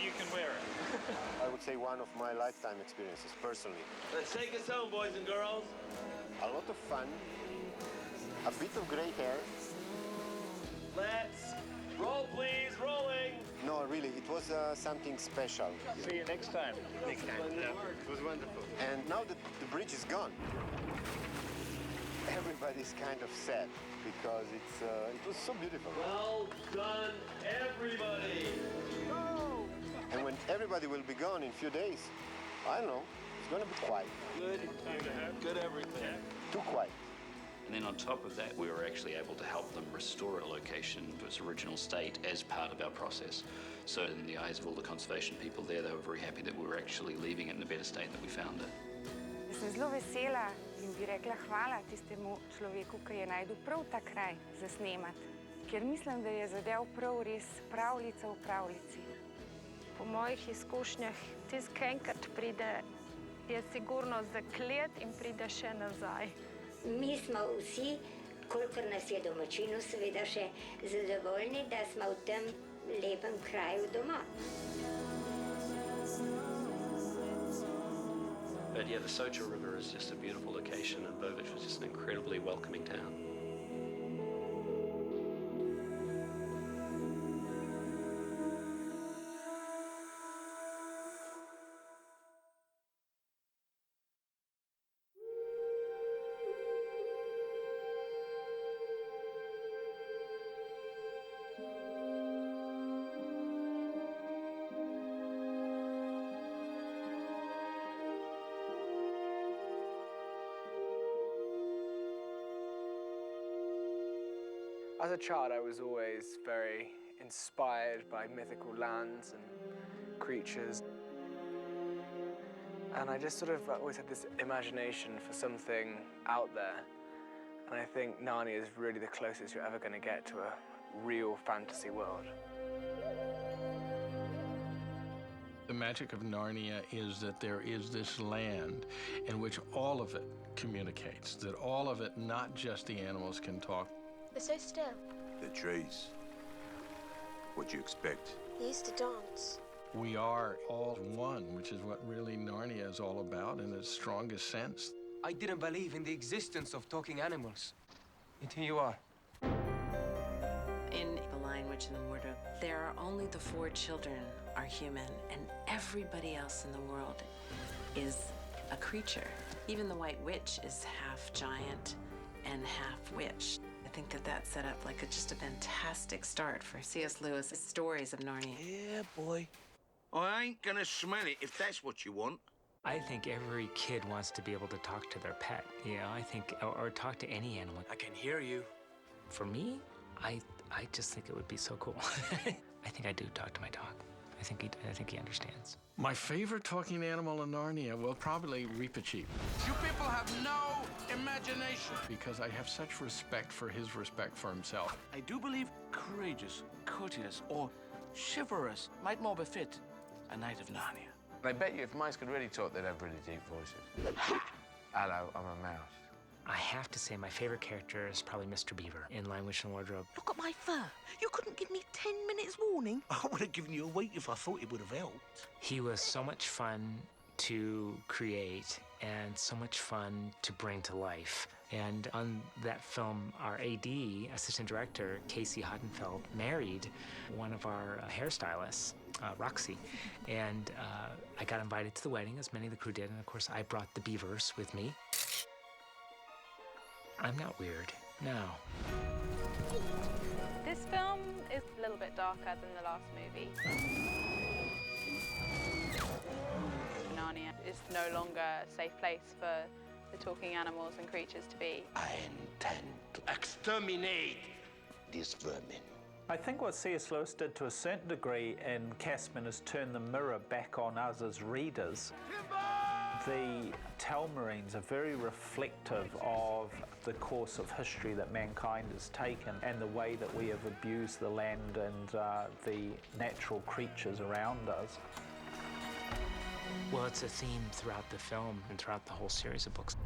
you can wear it. I would say one of my lifetime experiences, personally. Let's take us home, boys and girls. A lot of fun, a bit of gray hair. Let's roll, please. Rolling. No, really, it was something special. See you next time. Next time. Yeah. It was wonderful. And now that the bridge is gone, everybody's kind of sad because it was so beautiful. Well done, everybody. And when everybody will be gone in a few days, I don't know, it's going to be quiet. Good everything. Too quiet. And then on top of that, we were actually able to help them restore a location to its original state as part of our process. So in the eyes of all the conservation people there, they were very happy that we were actually leaving it in the better state that we found it. Sem zelo vesela in bi rekla hvala tistemu človeku, ki je našel prav ta kraj za snemati, ker mislim, da je zadev prav res pravljica v pravljici. Po mojih izkušnjah, tisti, ki enkrat pride, je sigurno zaklet in pride še nazaj. Mi smo vsi, kolikor nas je domačinov, seveda še zadovoljni, da smo v tem lepem kraju doma. But yeah, the Socha River is just a beautiful location, and Bovich was just an incredibly welcoming town. As a child, I was always very inspired by mythical lands and creatures. And I just sort of always had this imagination for something out there. And I think Narnia is really the closest you're ever going to get to a real fantasy world. The magic of Narnia is that there is this land in which all of it communicates, that all of it, not just the animals, can talk. They're so still. The trees. What do you expect? They used to dance. We are all one, which is what really Narnia is all about in its strongest sense. I didn't believe in the existence of talking animals. And here you are. In The Lion, Witch, and the Wardrobe, there are only the 4 children are human, and everybody else in the world is a creature. Even the White Witch is half giant and half witch. I think that set up like just a fantastic start for C.S. Lewis' stories of Narnia. Yeah, boy. I ain't gonna smell it if that's what you want. I think every kid wants to be able to talk to their pet. You know, I think, or talk to any animal. I can hear you. For me, I just think it would be so cool. I think I do talk to my dog. I think he understands. My favorite talking animal in Narnia will probably Reepicheep. You people have no imagination. Because I have such respect for his respect for himself. I do believe courageous, courteous, or chivalrous might more befit a knight of Narnia. I bet you if mice could really talk, they'd have really deep voices. Hello, I'm a mouse. I have to say my favorite character is probably Mr. Beaver in Lion, Witch, and Wardrobe. Look at my fur. You couldn't give me 10 minutes warning. I would have given you a week if I thought it would have helped. He was so much fun to create and so much fun to bring to life. And on that film, our AD, assistant director, Casey Hoddenfeld, married one of our hairstylists, Roxy. And I got invited to the wedding, as many of the crew did. And of course, I brought the beavers with me. I'm not weird. No. This film is a little bit darker than the last movie. Narnia is no longer a safe place for the talking animals and creatures to be. I intend to exterminate these vermin. I think what C.S. Lewis did to a certain degree in Caspian is turn the mirror back on us as readers. The Telmarines are very reflective of the course of history that mankind has taken and the way that we have abused the land and the natural creatures around us. Well, it's a theme throughout the film and throughout the whole series of books.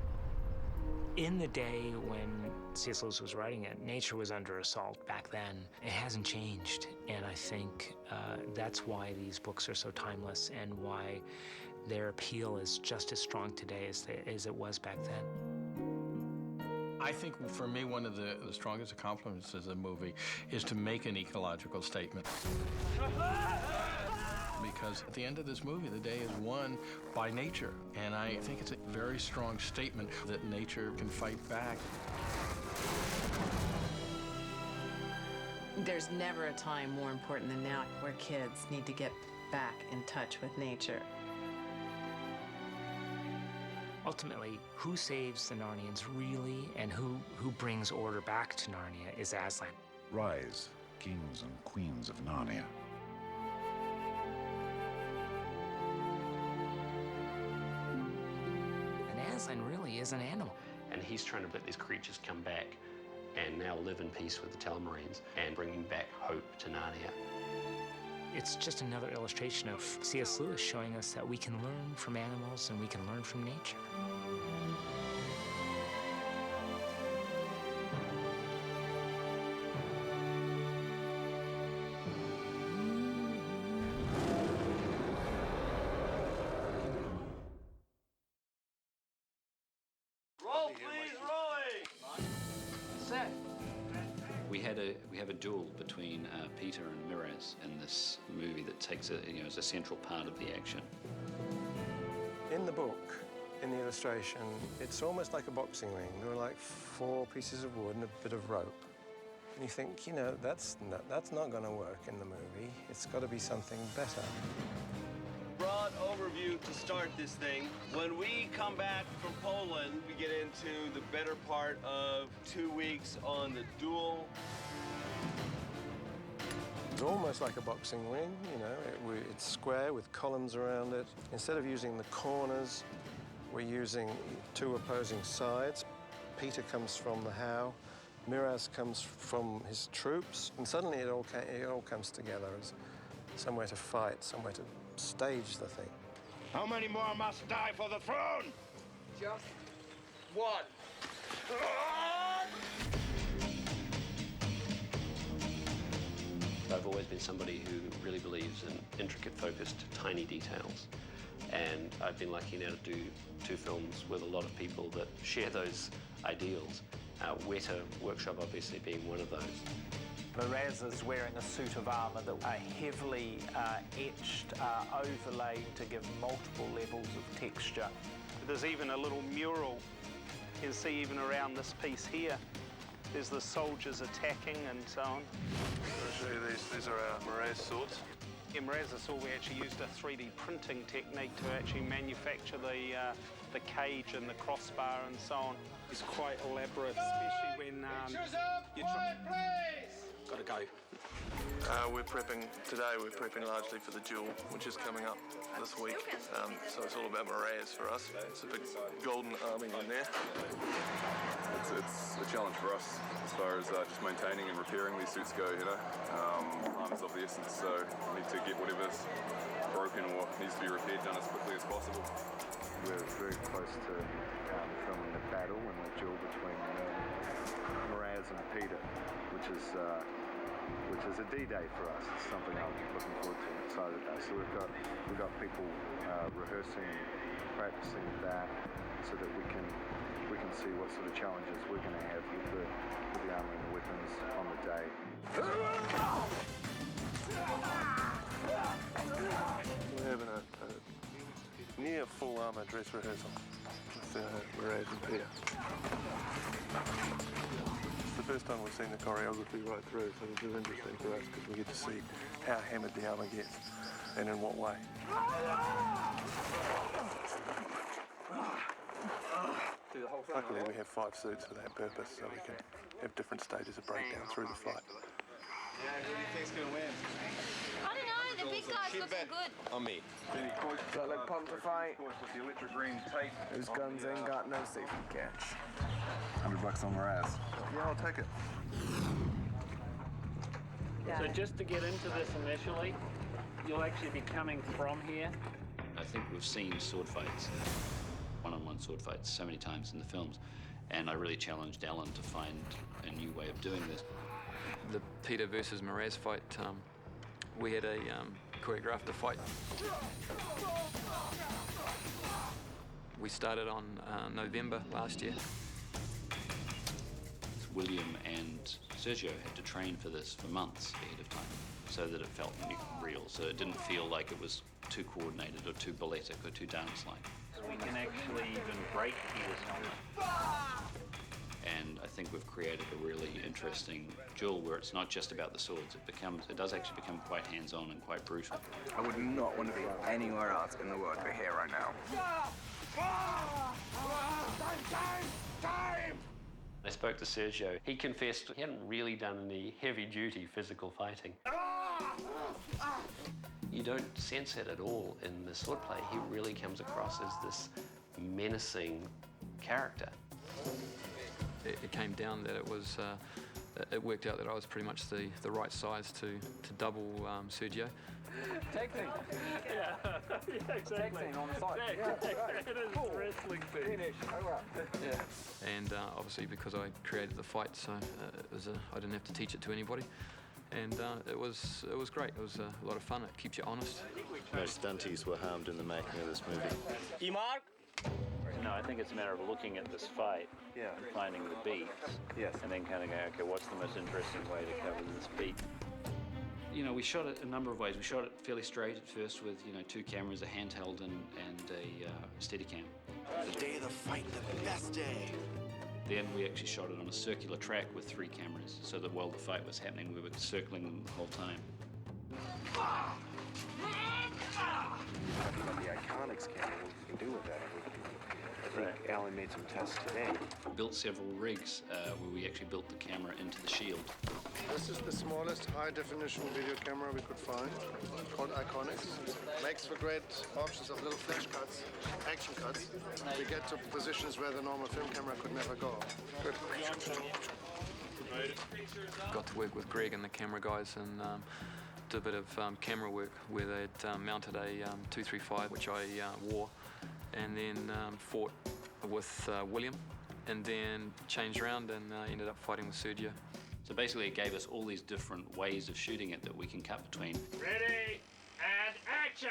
In the day when C.S. Lewis was writing it, nature was under assault back then. It hasn't changed, and I think that's why these books are so timeless and why their appeal is just as strong today as it was back then. I think for me, one of the strongest accomplishments of the movie is to make an ecological statement. Because at the end of this movie, the day is won by nature. And I think it's a very strong statement that nature can fight back. There's never a time more important than now where kids need to get back in touch with nature. Ultimately, who saves the Narnians really, and who brings order back to Narnia is Aslan. Rise, kings and queens of Narnia. And Aslan really is an animal. And he's trying to let these creatures come back and now live in peace with the Telmarines and bringing back hope to Narnia. It's just another illustration of C.S. Lewis showing us that we can learn from animals and we can learn from nature. Roll, please, rolling! Set. We have a duel between Peter and Miraz in this movie that takes as a central part of the action. In the book, in the illustration, it's almost like a boxing ring. There are like 4 pieces of wood and a bit of rope. And you think, that's not going to work in the movie. It's got to be something better. Broad overview to start this thing. When we come back from Poland, we get into the better part of 2 weeks on the duel. It's almost like a boxing ring, it's square with columns around it. Instead of using the corners, we're using 2 opposing sides. Peter comes from the How, Miraz comes from his troops, and suddenly it all comes together as somewhere to fight, somewhere to stage the thing. How many more must die for the throne? Just one. I've always been somebody who really believes in intricate, focused, tiny details. And I've been lucky now to do 2 films with a lot of people that share those ideals. Weta Workshop obviously being one of those. Miraz is wearing a suit of armour that are heavily etched, overlaid to give multiple levels of texture. There's even a little mural you can see even around this piece here. There's the soldiers attacking and so on. I'll show you these are our Miraz swords. In Miraz sword we actually used a 3D printing technique to actually manufacture the cage and the crossbar and so on. It's quite elaborate, especially when you're Gotta go. We're prepping largely for the duel, which is coming up this week. So it's all about Miraz for us. It's a big golden army in there. It's a challenge for us as far as just maintaining and repairing these suits go, Time is of the essence, so we need to get whatever's broken or needs to be repaired done as quickly as possible. We're very close to filming the battle and the duel between Miraz and Peter, which is a D-Day for us. It's something I'm looking forward to, excited about. So we've got people rehearsing, practicing that, so that we can see what sort of challenges we're going to have with the armour and the weapons on the day. We're having a near full armour dress rehearsal with Miraz and Peter. It's the first time we've seen the choreography right through, so this is interesting for us because we get to see how hammered the armour gets and in what way. Luckily we have fight suits for that purpose, so we can have different stages of breakdown through the fight. Yeah, who do you think's going to win? I don't know, the big guy's looking good. On me. Does that look pumped to fight? Whose guns ain't got no safety catch. $100 on Mraz. Yeah, I'll take it. So just to get into this initially, you'll actually be coming from here. I think we've seen sword fights, one-on-one sword fights, so many times in the films, and I really challenged Alan to find a new way of doing this. The Peter versus Mraz fight, we had a choreographed a fight. We started on November last year. William and Sergio had to train for this for months ahead of time so that it felt real, so it didn't feel like it was too coordinated or too balletic or too dance-like. We can actually even break here. And I think we've created a really interesting duel where it's not just about the swords. It does actually become quite hands-on and quite brutal. I would not want to be anywhere else in the world but here right now. I spoke to Sergio. He confessed he hadn't really done any heavy-duty physical fighting. You don't sense it at all in the sword play. He really comes across as this menacing character. It came down that it was, it worked out that I was pretty much the right size to double Sergio. Tag team. Yeah, exactly. Tag team on the side. It is a wrestling thing. Yeah. And obviously because I created the fight, so I didn't have to teach it to anybody. And it was great. It was a lot of fun. It keeps you honest. No stunties were harmed in the making of this movie. Mark? No, I think it's a matter of looking at this fight and finding the beats. Yes. And then kind of going, okay, what's the most interesting way to cover this beat? You know, we shot it a number of ways. We shot it fairly straight at first with, you know, 2 cameras, a handheld and a Steadicam. The day of the fight, the best day. Then we actually shot it on a circular track with 3 cameras, so that while the fight was happening, we were circling them the whole time. The Iconics camera, what you can do with that. I think Alan made some tests today. We built several rigs where we actually built the camera into the shield. This is the smallest high-definition video camera we could find, called Iconics. Makes for great options of little flash cuts, action cuts. We get to positions where the normal film camera could never go. Good. Got to work with Greg and the camera guys and did a bit of camera work where they'd mounted a 235, which I wore, and then fought with William, and then changed around and ended up fighting with Sergio. So basically it gave us all these different ways of shooting it that we can cut between. Ready and action!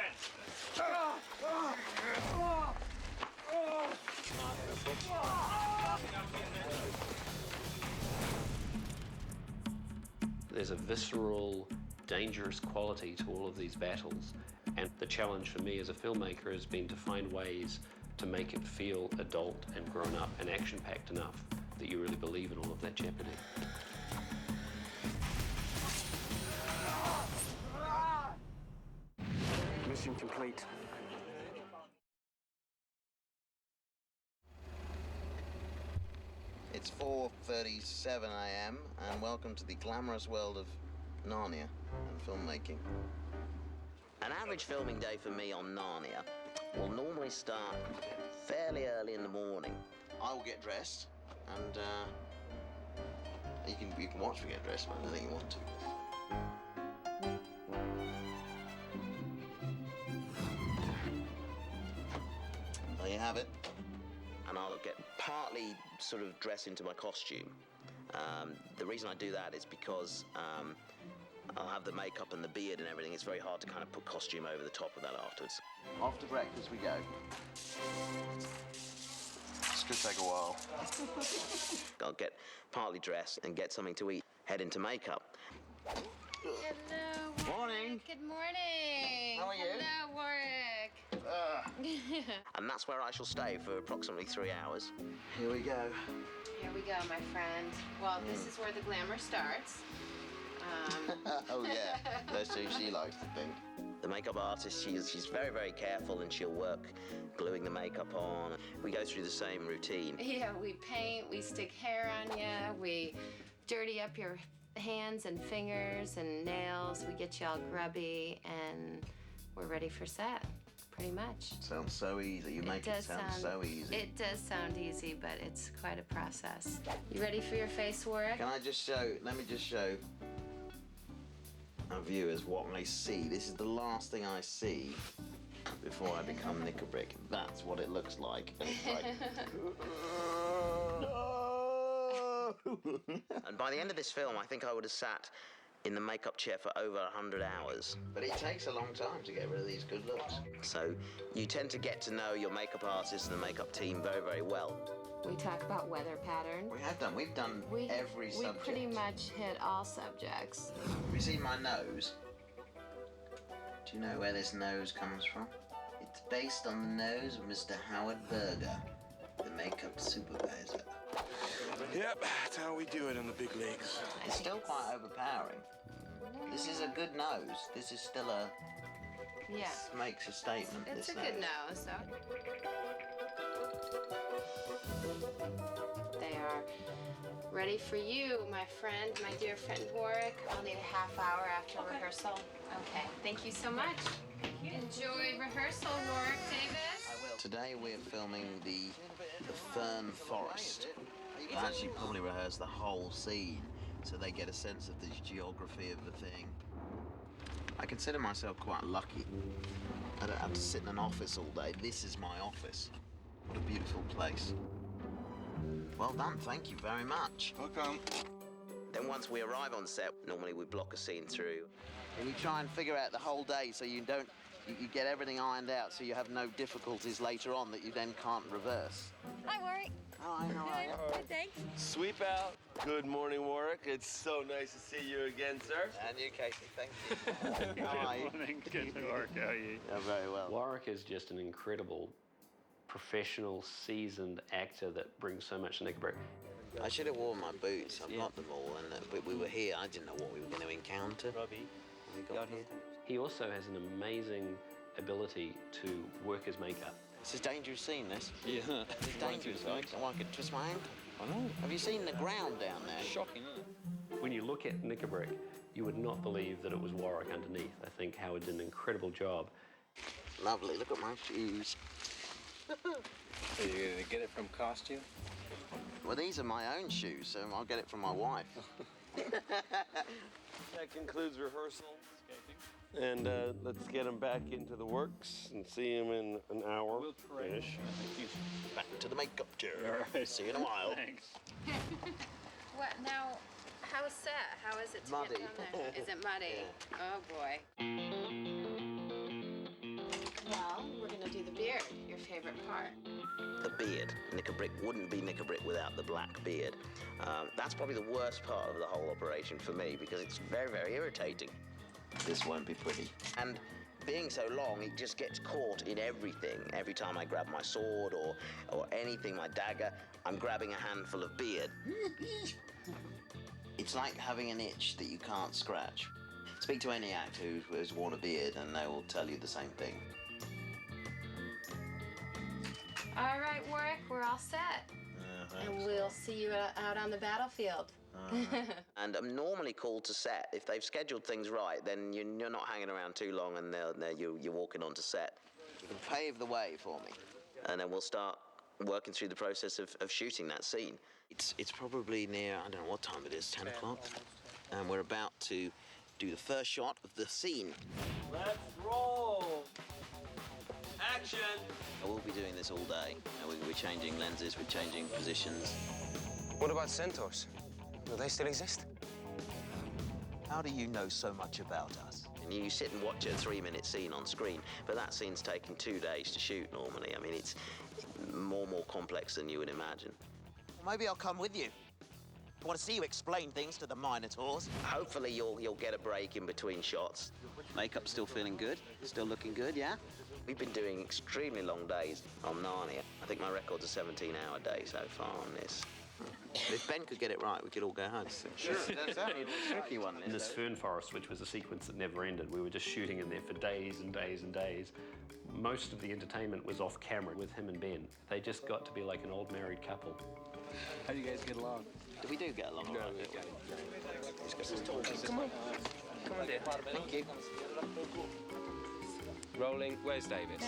There's a visceral, dangerous quality to all of these battles, and the challenge for me as a filmmaker has been to find ways to make it feel adult and grown up and action-packed enough that you really believe in all of that jeopardy. Mission complete. It's 4:37 a.m. and welcome to the glamorous world of Narnia and filmmaking. An average filming day for me on Narnia will normally start fairly early in the morning. I will get dressed and you can watch me get dressed, but I don't think you want to. There you have it. And I'll get partly sort of dress into my costume. The reason I do that is because I'll have the makeup and the beard and everything. It's very hard to kind of put costume over the top of that afterwards. After breakfast we go. This could take a while. I'll get partly dressed and get something to eat, head into makeup. Hello. Morning. Good morning. How are you? Hello, Warwick. And that's where I shall stay for approximately 3 hours. Here we go. Here we go, my friend. Well, this is where the glamour starts. Oh yeah, that's who she likes to think. The makeup artist, she's very, very careful and she'll work gluing the makeup on. We go through the same routine. Yeah, we paint, we stick hair on you, we dirty up your hands and fingers and nails. We get you all grubby, and we're ready for set, pretty much. Sounds so easy. You make it sound so easy. It does sound easy, but it's quite a process. You ready for your face, Warwick? Can I just show, let me just show our viewers what I see. This is the last thing I see before I become Nickelbrick. That's what it looks like. And it's like... And by the end of this film, I think I would have sat in the makeup chair for over 100 hours. But it takes a long time to get rid of these good looks. So you tend to get to know your makeup artist and the makeup team very, very well. We talk about weather pattern. We have done. We've done every subject. We pretty much hit all subjects. Have you seen my nose? Do you know where this nose comes from? It's based on the nose of Mr. Howard Berger, the makeup supervisor. Yep, that's how we do it in the big leagues. It's still quite overpowering. This is a good nose. This is still a... Yeah. This makes a statement, It's this a good nose, though. They are ready for you, my friend, my dear friend Warwick. I'll need a half hour after rehearsal. Okay, thank you so much. Enjoy rehearsal, Warwick Davis. Today we're filming the Fern Forest. We'll actually probably rehearse the whole scene so they get a sense of the geography of the thing. I consider myself quite lucky. I don't have to sit in an office all day. This is my office. What a beautiful place. Well done, thank you very much. Welcome. Then once we arrive on set, normally we block a scene through. And you try and figure out the whole day so you don't, you get everything ironed out so you have no difficulties later on that you then can't reverse. Hi, Warwick. Hi, how are you? Good, thanks. Sweep out. Good morning, Warwick. It's so nice to see you again, sir. And you, Casey. Thank you. How are you? Good morning. Good work. How are you? Yeah, very well. Warwick is just an incredible, professional, seasoned actor that brings so much to Nickelbrick. I should have worn my boots. I've got them all, and we were here. I didn't know what we were going to encounter. Robbie, we got here. He also has an amazing ability to work his makeup. It's a dangerous scene, this. Yeah. It's dangerous. I could twist my ankle. I know. Have you seen the ground down there? Shocking, isn't it? When you look at Nickelbrick, you would not believe that it was Warwick underneath. I think Howard did an incredible job. Lovely. Look at my shoes. Are you going to get it from costume? Well, these are my own shoes, so I'll get it from my wife. That concludes rehearsal. And let's get him back into the works and see him in an hour-ish. Back to the makeup chair. Right. See you in a while. Thanks. What now? How's set? How is it to Muddy. get down there? Is it muddy? Yeah. Oh boy. Well, we're gonna do the beard, your favorite part. The beard. Nickelbrick wouldn't be Nickelbrick without the black beard. That's probably the worst part of the whole operation for me because it's very, very irritating. This won't be pretty. And being so long, it just gets caught in everything. Every time I grab my sword or anything, my dagger, I'm grabbing a handful of beard. It's like having an itch that you can't scratch. Speak to any actor who's worn a beard and they will tell you the same thing. All right, Warwick, we're all set. And we'll see you out on the battlefield. And I'm normally called to set. If they've scheduled things right, then you're not hanging around too long and you're walking onto set. You can pave the way for me. And then we'll start working through the process of shooting that scene. It's probably near, I don't know what time it is, 10 o'clock? And we're about to do the first shot of the scene. Let's roll. Action. We'll be doing this all day. We're changing lenses, we're changing positions. What about centaurs? Do they still exist? How do you know so much about us? And you sit and watch a 3-minute scene on screen, but that scene's taking 2 days to shoot normally. I mean, it's more complex than you would imagine. Maybe I'll come with you. I want to see you explain things to the Minotaurs. Hopefully you'll get a break in between shots. Makeup's still feeling good? Still looking good, yeah? We've been doing extremely long days on Narnia. I think my record's a 17-hour day so far on this. If Ben could get it right, we could all go home. Sure, that's a tricky one. In this fern forest, which was a sequence that never ended, we were just shooting in there for days and days and days. Most of the entertainment was off camera with him and Ben. They just got to be like an old married couple. How do you guys get along? We do get along. No, all right, we don't we? Come on. Come on, dear. Thank you. Rolling. Where's Davis?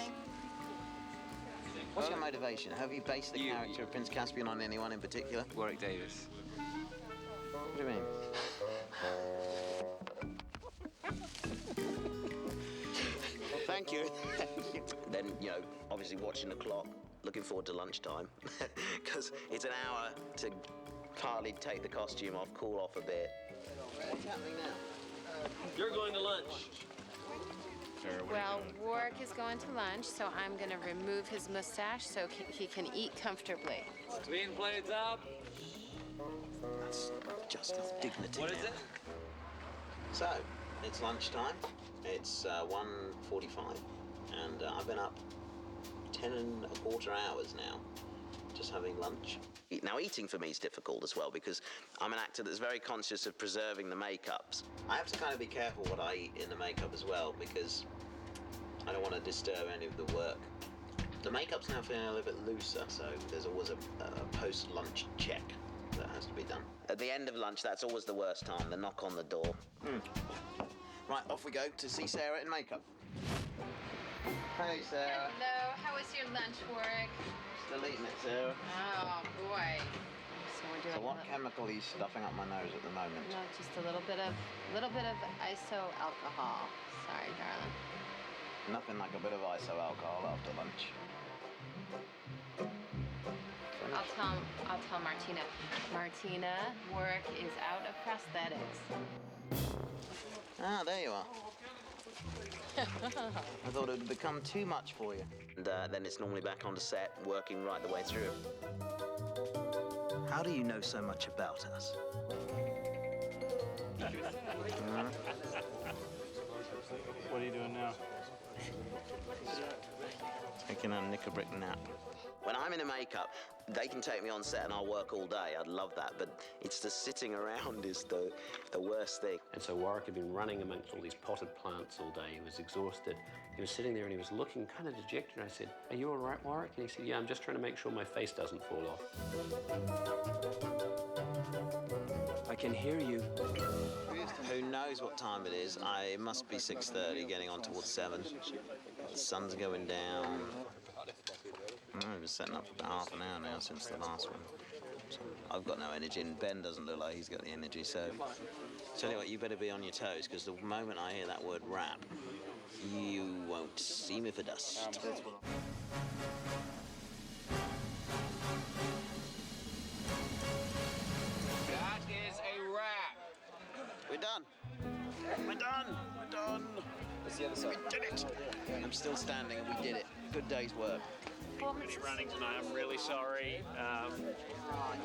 What's your motivation? Have you based the character of Prince Caspian on anyone in particular? Warwick Davis. What do you mean? Thank you. Then, you know, obviously watching the clock, looking forward to lunchtime, because it's an hour to partly take the costume off, cool off a bit. What's happening now? You're going to lunch. Well, Warwick is going to lunch, so I'm going to remove his mustache so he can eat comfortably. Bean plates up. That's just with dignity. What is it? So, it's lunchtime. It's 1:45, and I've been up 10 1/4 hours now, just having lunch. Now, eating for me is difficult as well because I'm an actor that's very conscious of preserving the makeups. I have to kind of be careful what I eat in the makeup as well because I don't want to disturb any of the work. The makeup's now feeling a little bit looser, so there's always a post-lunch check that has to be done. At the end of lunch, that's always the worst time, the knock on the door. Right, off we go to see Sarah in makeup. Hey, Sarah. Hello, how was your lunch, Warwick? Still eating it, Sarah. Oh, boy. So we're doing So what chemical are you stuffing up my nose at the moment? No, just a little bit of iso alcohol. Sorry, darling. Nothing like a bit of iso alcohol after lunch. I'll tell Martina. Martina, Warwick is out of prosthetics. Ah, there you are. I thought it would become too much for you. And then it's normally back onto set, working right the way through. How do you know so much about us? What are you doing now? Taking a knickerbrick nap. When I'm in a makeup, they can take me on set and I'll work all day. I'd love that, but it's the sitting around is the worst thing. And so Warwick had been running amongst all these potted plants all day. He was exhausted. He was sitting there and he was looking kind of dejected. I said, "Are you all right, Warwick?" And he said, "Yeah, I'm just trying to make sure my face doesn't fall off." I can hear you. Who knows what time it is? It must be 6:30, getting on towards 7. The sun's going down. I've been setting up for about half an hour now since the last one. So I've got no energy, and Ben doesn't look like he's got the energy, so tell you what, you better be on your toes, because the moment I hear that word rap, you won't see me for dust. That is a wrap. We're done. We're done. We're done. That's the other side. We did it. I'm still standing, and we did it. Good day's work. Running tonight. I'm really sorry.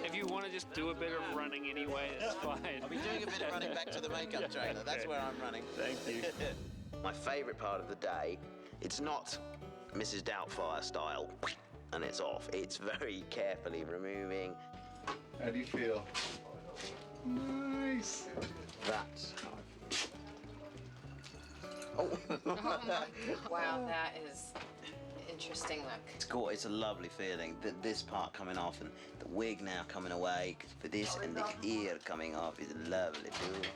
If you want to just do a bit of running anyway, that's fine. I'll be doing a bit of running back to the makeup trainer. That's where I'm running. Thank you. My favourite part of the day, it's not Mrs. Doubtfire style, and it's off. It's very carefully removing. How do you feel? Nice. That's Oh my God. Wow, that is interesting look. It's a lovely feeling. This part coming off and the wig now coming away for this, and the ear coming off is lovely too.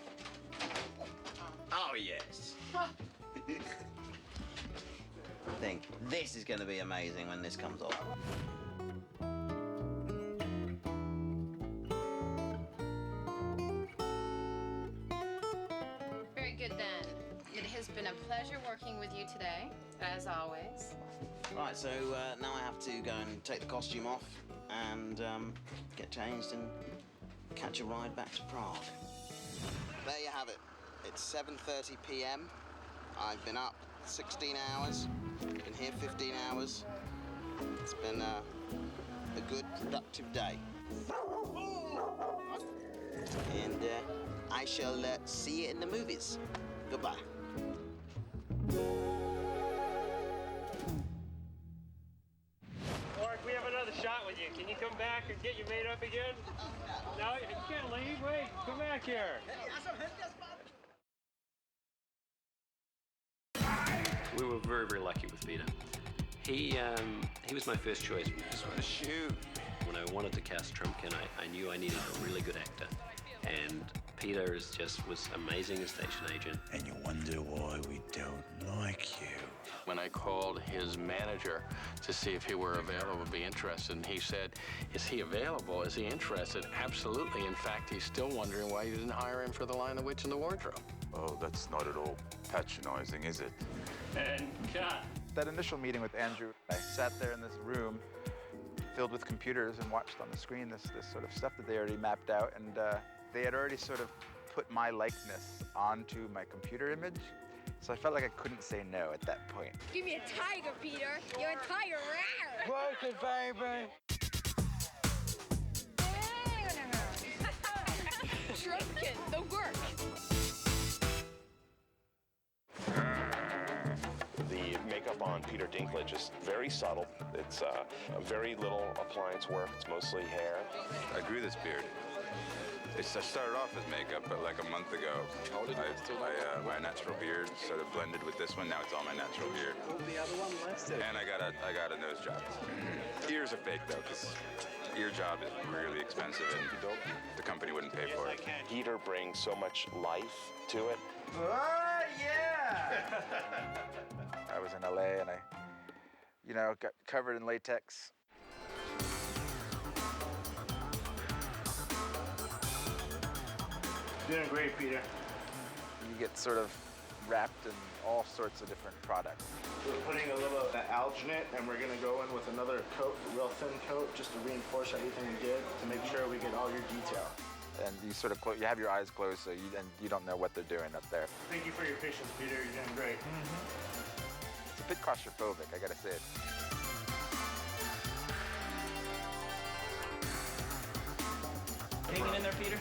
Oh yes. I think this is going to be amazing when this comes off. Very good then. It has been a pleasure working with you today, as always. Right, so now I have to go and take the costume off and get changed and catch a ride back to Prague. There you have it. It's 7:30 p.m. I've been up 16 hours, been here 15 hours. It's been a good, productive day. And I shall see you in the movies. Goodbye. Warwick, we have another shot with you. Can you come back and get you made up again? No, you can't leave. Wait, come back here. We were very, very lucky with Peter. He was my first choice. Just want to shoot. When when I wanted to cast Trumpkin, I knew I needed a really good actor. And Peter was amazing as station agent. And you wonder why we don't like you. When I called his manager to see if he were available, be interested, and he said, is he available? Is he interested? Absolutely. In fact, he's still wondering why you didn't hire him for The Lion, the Witch, and the Wardrobe. Oh, that's not at all patronizing, is it? And cut. That initial meeting with Andrew, I sat there in this room filled with computers and watched on the screen this sort of stuff that they already mapped out, and they had already sort of put my likeness onto my computer image. So I felt like I couldn't say no at that point. Give me a tiger, Peter. You're a tiger. Work it, baby. Trumpkin, the work. The makeup on Peter Dinklage is very subtle. It's very little appliance work. It's mostly hair. I grew this beard. I started off as makeup, but like a month ago, my natural beard sort of blended with this one. Now it's all my natural beard. And I got a nose job. Ears are fake though, because ear job is really expensive, and the company wouldn't pay for it. Peter brings so much life to it. Oh, yeah! I was in LA and I, got covered in latex. Doing great, Peter. You get sort of wrapped in all sorts of different products. We're putting a little alginate, and we're gonna go in with another coat, a real thin coat, just to reinforce everything we did, to make sure we get all your detail. And you sort of you have your eyes closed, so you don't know what they're doing up there. Thank you for your patience, Peter. You're doing great. It's a bit claustrophobic, I gotta say it. Hanging in there, Peter?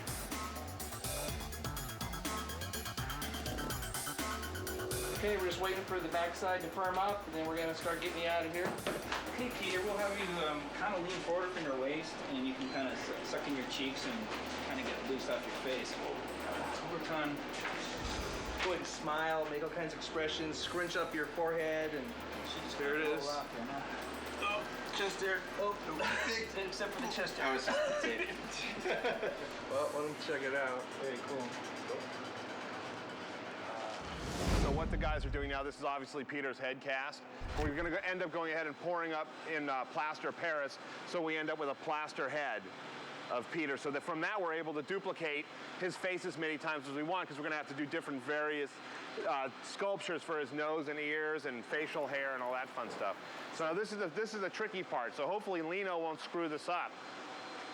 Okay, we're just waiting for the backside to firm up, and then we're gonna start getting you out of here. Okay, Peter, we'll have you kind of lean forward from your waist, and you can kind of suck in your cheeks and kind of get loose off your face. Over time. Go ahead and smile, make all kinds of expressions, scrunch up your forehead, and there it is. Oh, chest hair. Oh, except for the chest hair. I was just Well, let them check it out. Very cool. So what the guys are doing now, this is obviously Peter's head cast. We're going to end up going ahead and pouring up in plaster Paris, so we end up with a plaster head of Peter, so that from that we're able to duplicate his face as many times as we want, because we're going to have to do different various sculptures for his nose and ears and facial hair and all that fun stuff. So this is the tricky part, so hopefully Lino won't screw this up.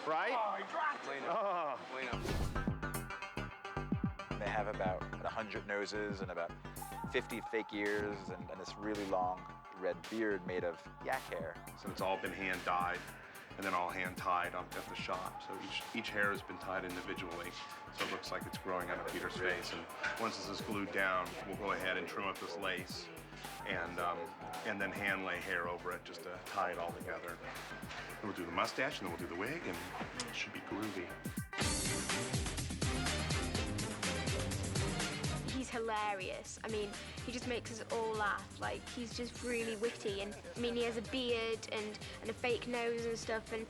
Right? Oh, he dropped it! Oh. They have about 100 noses and about 50 fake ears and this really long red beard made of yak hair. So it's all been hand dyed and then all hand tied up at the shop. So each hair has been tied individually. So it looks like it's growing out of Peter's face. And once this is glued down, we'll go ahead and trim up this lace and then hand lay hair over it just to tie it all together. Then we'll do the mustache and then we'll do the wig, and it should be groovy. He's hilarious. I mean, he just makes us all laugh. Like, he's just really witty. And I mean, he has a beard and a fake nose and stuff. And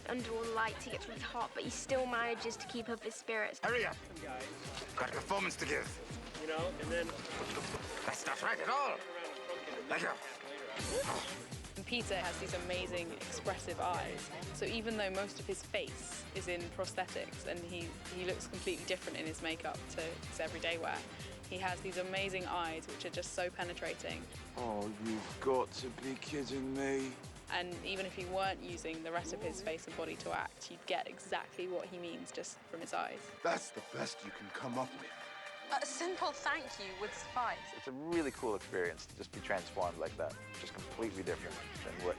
under all the lights, he gets really hot, but he still manages to keep up his spirits. Hurry up! Got a performance to give. You know, and then... That's not right at all. Let go. Peter has these amazing expressive eyes, so even though most of his face is in prosthetics and he looks completely different in his makeup to his everyday wear, he has these amazing eyes which are just so penetrating. Oh, you've got to be kidding me. And even if he weren't using the rest of his face and body to act, you'd get exactly what he means just from his eyes. That's the best you can come up with. A simple thank you would suffice. It's a really cool experience to just be transformed like that. Just completely different than what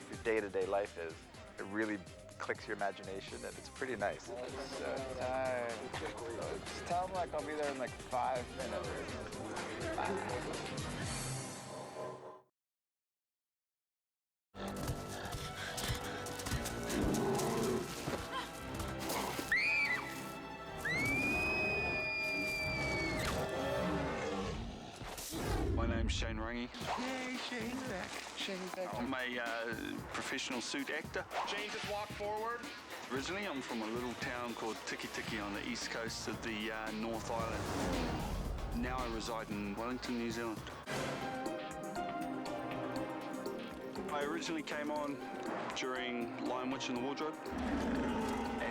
your day-to-day life is. It really clicks your imagination, and it's pretty nice. Just tell them like I'll be there in like 5 minutes. My name name's Shane Rangi. Hey, Shane's back. Shane's back. I'm a professional suit actor. Shane, just walk forward. Originally, I'm from a little town called Tiki Tiki on the east coast of the North Island. Now I reside in Wellington, New Zealand. I originally came on during Lion Witch in the Wardrobe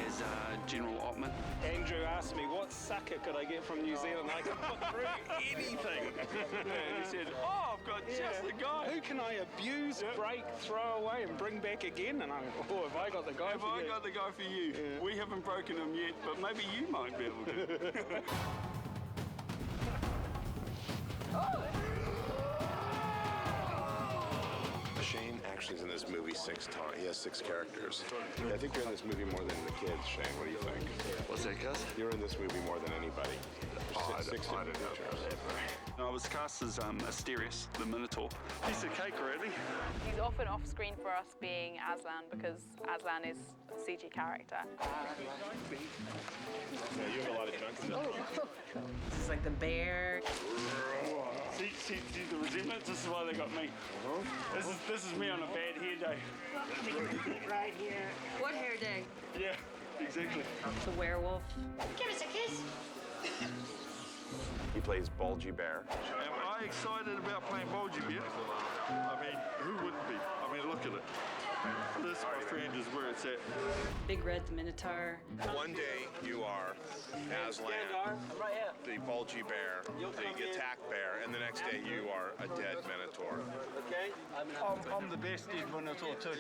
as General Ottman. Andrew asked me, what sucker could I get from New Zealand? I can put through anything. And he said, oh, I've got just the guy. Who can I abuse, break, throw away, and bring back again? And I go, oh, have I got the guy for you? Have I got the guy for you? Yeah. We haven't broken him yet, but maybe you might be able to. Shane actually is in this movie 6 times. He has 6 characters. I think you're in this movie more than the kids, Shane. What do you think? What's that, cuz? You're in this movie more than anybody. There's six different pictures. I was cast as Asterius, the Minotaur. Piece of cake, really. He's often off screen for us being Aslan because Aslan is a CG character. Yeah, you have a lot of junk in this. This is like the bear. See the resemblance? This is why they got me. This is me on a bad hair day. Right here. What hair day? Yeah, exactly. The werewolf. Give us a kiss. He plays Bulgy Bear. Am I excited about playing Bulgy Bear? I mean, who wouldn't be? I mean, look at it. This, my friend, is where it's at. Big Red the Minotaur. One day you are Aslan, the Bulgy Bear, the attack bear, and the next day you are a dead Minotaur. Okay? I'm the best dead Minotaur too.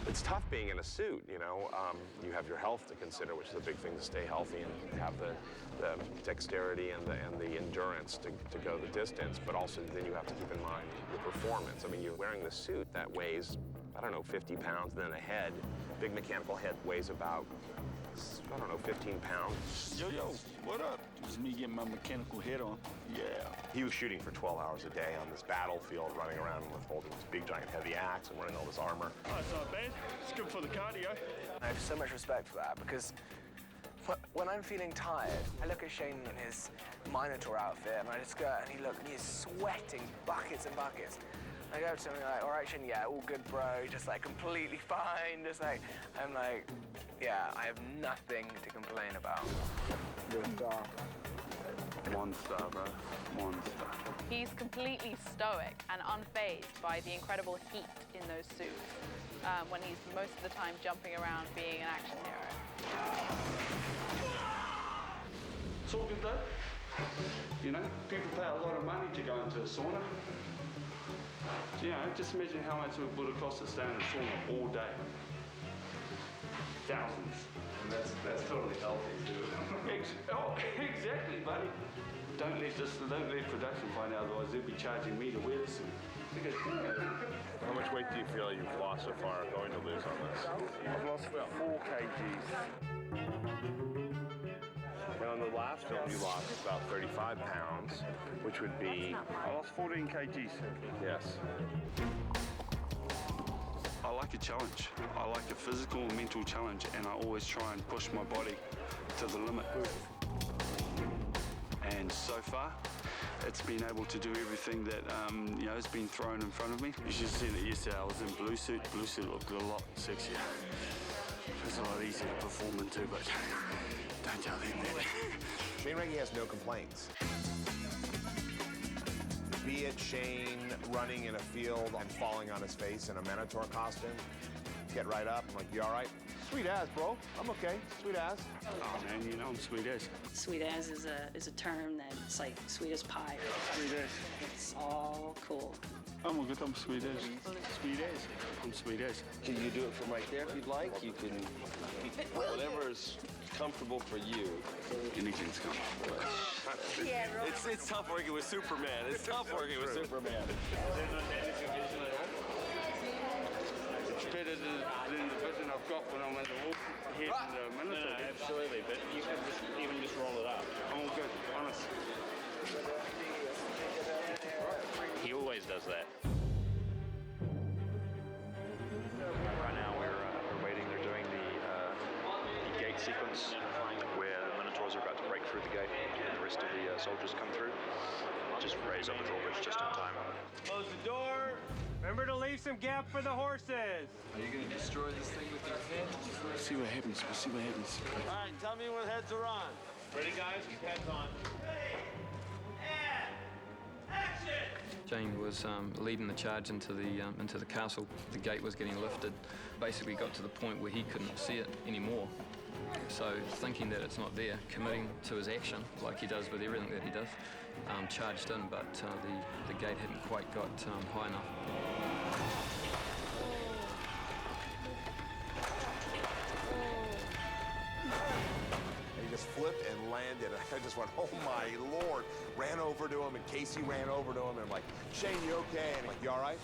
It's tough being in a suit, you know. You have your health to consider, which is a big thing to stay healthy and have the dexterity and the endurance to go the distance, but also then you have to keep in mind your performance. I mean, you're wearing the suit that weighs, I don't know, 50 pounds, then a head, big mechanical head weighs about, I don't know, 15 pounds. Yo, what up? It's me getting my mechanical head on. Yeah. He was shooting for 12 hours a day on this battlefield, running around with holding this big giant heavy axe and wearing all this armor. Oh, it's not bad. It's good for the cardio. I have so much respect for that because when I'm feeling tired, I look at Shane in his Minotaur outfit and I just go and he's sweating buckets and buckets. I go to him like, all right, Shane, yeah, all good, bro, just like completely fine. Just like, I'm like, yeah, I have nothing to complain about. You're a star. One star, bro. One star. He's completely stoic and unfazed by the incredible heat in those suits when he's most of the time jumping around being an action hero. It's all good though. You know, people pay a lot of money to go into a sauna. You know, just imagine how much it would have cost to stay in a sauna all day. Thousands. And that's totally healthy too. Exactly, buddy. Don't let production find out, otherwise they'll be charging me to wear the suit. Because, How much weight do you feel you've lost so far going to lose on this? I've lost 4 kgs. And on the last film, you lost about 35 pounds, which would be... I lost 14 kgs. Yes. I like a challenge. I like a physical and mental challenge, and I always try and push my body to the limit. And so far, it's been able to do everything that has been thrown in front of me. You should have seen it yesterday. I was in blue suit. Blue suit looked a lot sexier. It's a lot easier to perform in too, but don't tell them that. Shane Rangi has no complaints. Be it Shane running in a field and falling on his face in a Minotaur costume, get right up. I'm like, you all right? Sweet as, bro. I'm okay. Sweet as. Oh man, you know I'm sweet as. Sweet as is a term that's like sweet as pie. Sweet as. It's all cool. I'm good. I'm sweet as. Sweet as. I'm sweet as. Can you do it from right there if you'd like? You can, whatever is comfortable for you. Anything's comfortable. Yeah, it's tough working with Superman. It's tough working with Superman. It's better than the vision I've got when I'm in the wolf head and the Minotaur. No, absolutely, but you can just roll it up. I'm all good, honest. He always does that. Right now we're waiting. They're doing the gate sequence where the Minotaurs are about to break through the gate and the rest of the soldiers come through. just raise up the drawbridge just in time. Close the door. Remember to leave some gap for the horses. Are you going to destroy this thing with your head? We'll see what happens. We'll see what happens. All right, tell me when heads are on. Ready, guys? Keep heads on. Shane was leading the charge into the castle. The gate was getting lifted. Basically got to the point where he couldn't see it anymore. So thinking that it's not there, committing to his action like he does with everything that he does, charged in, but the gate hadn't quite got high enough. He just flipped and landed. I just went, oh my Lord. Ran over to him, and Casey ran over to him, and I'm like, Shane, you okay? And I'm like, you all right?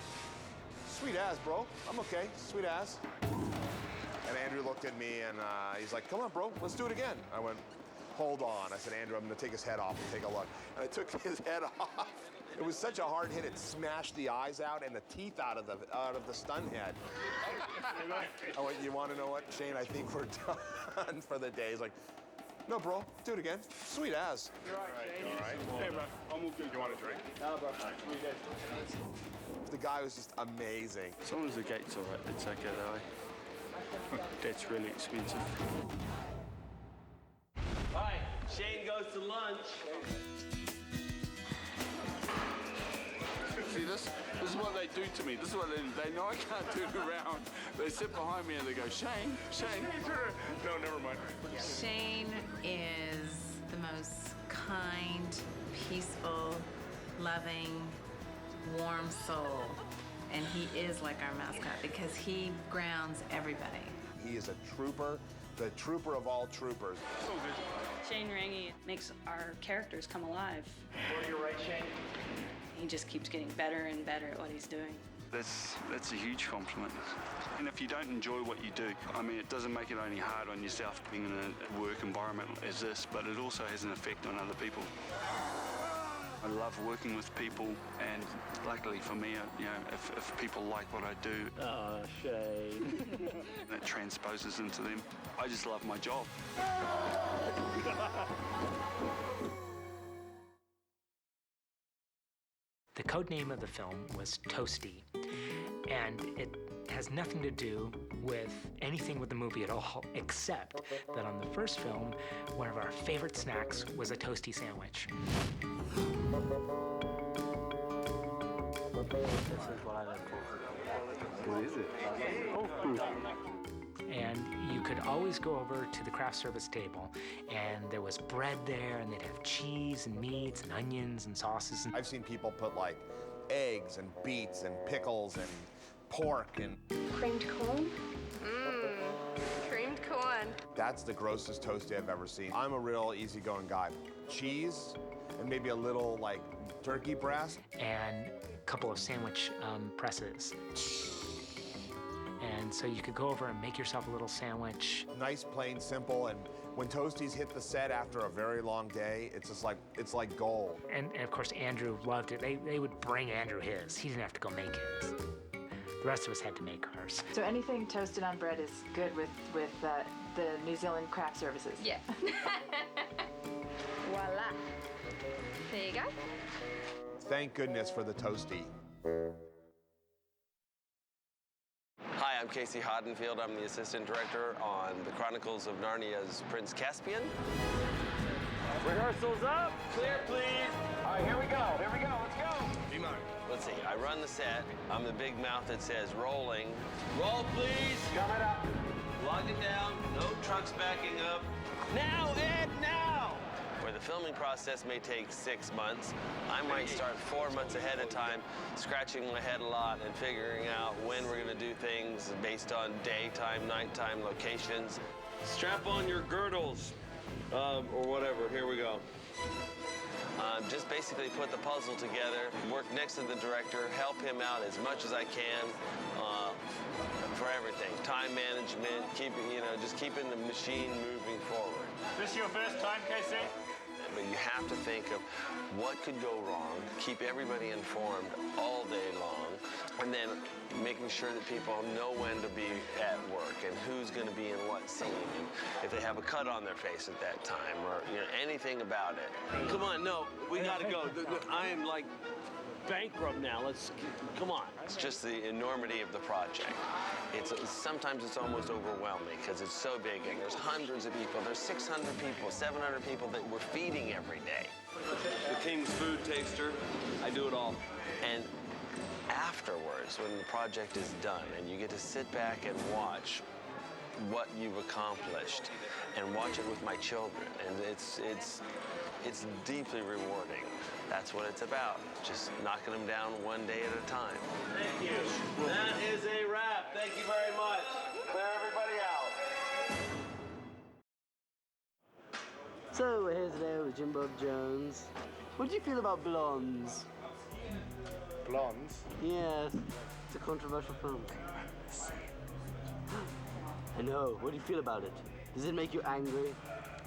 Sweet ass, bro. I'm okay. Sweet ass. And Andrew looked at me, and he's like, come on, bro. Let's do it again. I went, hold on. I said, Andrew, I'm going to take his head off and take a look. And I took his head off. It was such a hard hit, it smashed the eyes out and the teeth out of the stun head. I went, you want to know what, Shane? I think we're done for the day. He's like, no, bro, do it again. Sweet ass. You're right, Shane. All right. Hey, bro, I'll move through. You want a drink? No, bro. The guy was just amazing. As long as the gate's all right, it's okay though. That's really expensive. All right, Shane goes to lunch. See this? This is what they do to me. This is what they know I can't turn around. They sit behind me and they go, Shane, Shane. No, never mind. Shane is the most kind, peaceful, loving, warm soul. And he is like our mascot because he grounds everybody. He is a trooper, the trooper of all troopers. Shane Rangi makes our characters come alive. Over your right, Shane. He just keeps getting better and better at what he's doing. That's a huge compliment. And if you don't enjoy what you do, I mean, it doesn't make it only hard on yourself being in a work environment as this, but it also has an effect on other people. I love working with people, and luckily for me, you know, if people like what I do, oh, Shane, it transposes into them. I just love my job. The code name of the film was Toasty, and it has nothing to do with anything with the movie at all, except that on the first film, one of our favorite snacks was a Toasty sandwich. This is what I look for. What is it? And you could always go over to the craft service table, and there was bread there, and they'd have cheese and meats and onions and sauces. I've seen people put like eggs and beets and pickles and pork and Creamed corn? Creamed corn. That's the grossest toasty I've ever seen. I'm a real easygoing guy. Cheese and maybe a little like turkey breast. And a couple of sandwich presses. And so you could go over and make yourself a little sandwich. Nice, plain, simple, and when Toasties hit the set after a very long day, it's just like, it's like gold. And of course, Andrew loved it. They would bring Andrew his. He didn't have to go make his. The rest of us had to make ours. So anything toasted on bread is good with the New Zealand craft services? Yeah. Voila. There you go. Thank goodness for the Toasty. Hi, I'm Casey Hoddenfield. I'm the assistant director on The Chronicles of Narnia's Prince Caspian. Rehearsal's up. Clear, please. All right, here we go. Here we go. Let's go. B-Mark. Let's see. I run the set. I'm the big mouth that says rolling. Roll, please. Coming up. Lock it down. No trucks backing up. Now, Ed, now! Where the filming process may take 6 months, I might start 4 months ahead of time, scratching my head a lot and figuring out when we're going to do things based on daytime, nighttime locations. Strap on your girdles, or whatever. Here we go. Just basically put the puzzle together, work next to the director, help him out as much as I can for everything. Time management, just keeping the machine moving forward. This your first time, Casey? But you have to think of what could go wrong, keep everybody informed all day long, and then making sure that people know when to be at work and who's going to be in what scene. And if they have a cut on their face at that time, or anything about it. Come on, no, we gotta go. I am like bankrupt now. Come on. It's just the enormity of the project. Sometimes it's almost overwhelming because it's so big and there's hundreds of people. There's 600 people, 700 people that we're feeding every day. The King's food taster. I do it all. And afterwards, when the project is done and you get to sit back and watch what you've accomplished and watch it with my children, and it's deeply rewarding. That's what it's about, just knocking them down one day at a time. Thank you. That is a wrap. Thank you very much. Clear everybody out. So we're here today with Jim Bob Jones. What do you feel about Blondes? Blondes? Yes, it's a controversial film. I know. What do you feel about it? Does it make you angry?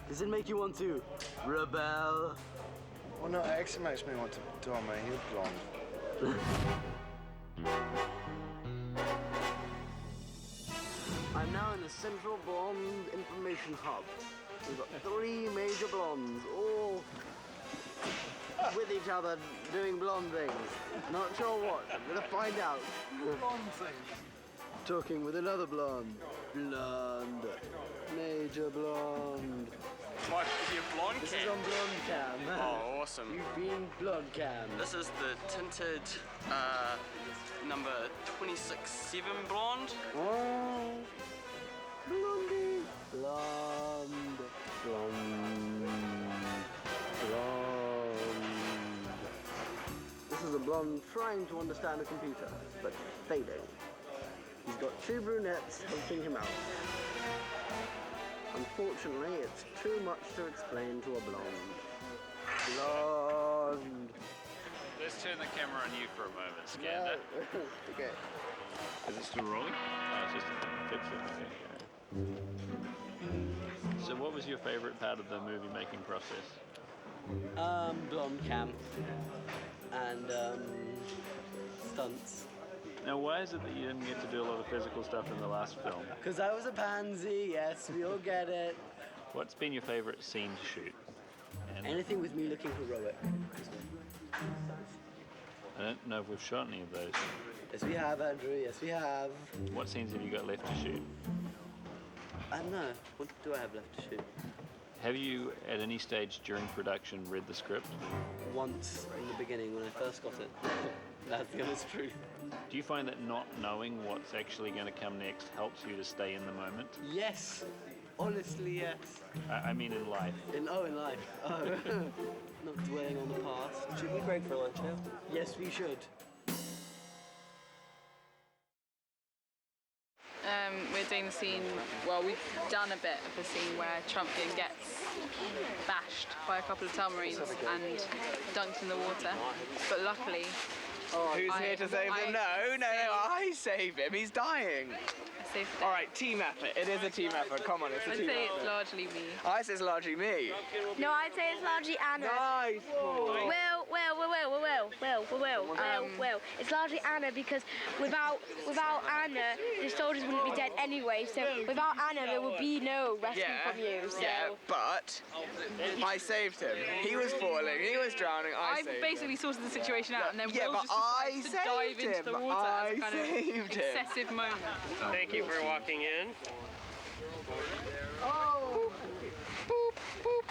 Does it make you want to rebel? Well, no, it actually makes me want to dye my hair blonde. I'm now in the Central Blonde Information Hub. We've got 3 major blondes, all with each other doing blonde things. Not sure what. I'm gonna find out. Blonde things. Talking with another blonde. Blonde. Major blonde. What, is your blonde This cam? is on blonde cam. Oh, awesome. You've been blonde cam. This is the tinted number 26/7 blonde. Oh. Blondie. Blonde. Blonde. Blonde. This is a blonde trying to understand a computer, but failing. He's got 2 brunettes helping him out. Unfortunately, it's too much to explain to a blonde. Blonde. Let's turn the camera on you for a moment, Skander. Okay. Is it still rolling? Oh, it's just a picture. Okay. So what was your favorite part of the movie making process? Blonde cam. And, stunts. Now, why is it that you didn't get to do a lot of physical stuff in the last film? Because I was a pansy, yes, we all get it. What's been your favorite scene to shoot? And Anything with me looking heroic. I don't know if we've shot any of those. Yes, we have, Andrew, yes, we have. What scenes have you got left to shoot? I don't know. What do I have left to shoot? Have you, at any stage during production, read the script? Once in the beginning when I first got it. That's the honest truth. Do you find that not knowing what's actually going to come next helps you to stay in the moment? Yes. Honestly, yes. I mean in life. In life. Oh. Not dwelling on the past. Should we break for lunch now? Yes, we should. We're doing the scene, well, we've done a bit of the scene where Trumpkin gets bashed by a couple of submarines and dunked in the water. But luckily, Who's here to save him? No, I save him. He's dying. I saved him. All right, team effort. It is a team effort. Come on, it's a I'd team say effort. it's largely me. I say it's largely me. No, I'd say it's largely Anna. Nice. Well. It's largely Anna because without Anna, the soldiers wouldn't be dead anyway. So without Anna, there would be no rescue from you. So. Yeah, but I saved him. He was falling. He was drowning. I saved basically sorted the situation out, and then Yeah, Will but just decides to I dive saved into the him. water as a I kind of saved him. excessive moment. Thank you for walking in. Oh. Boop, boop.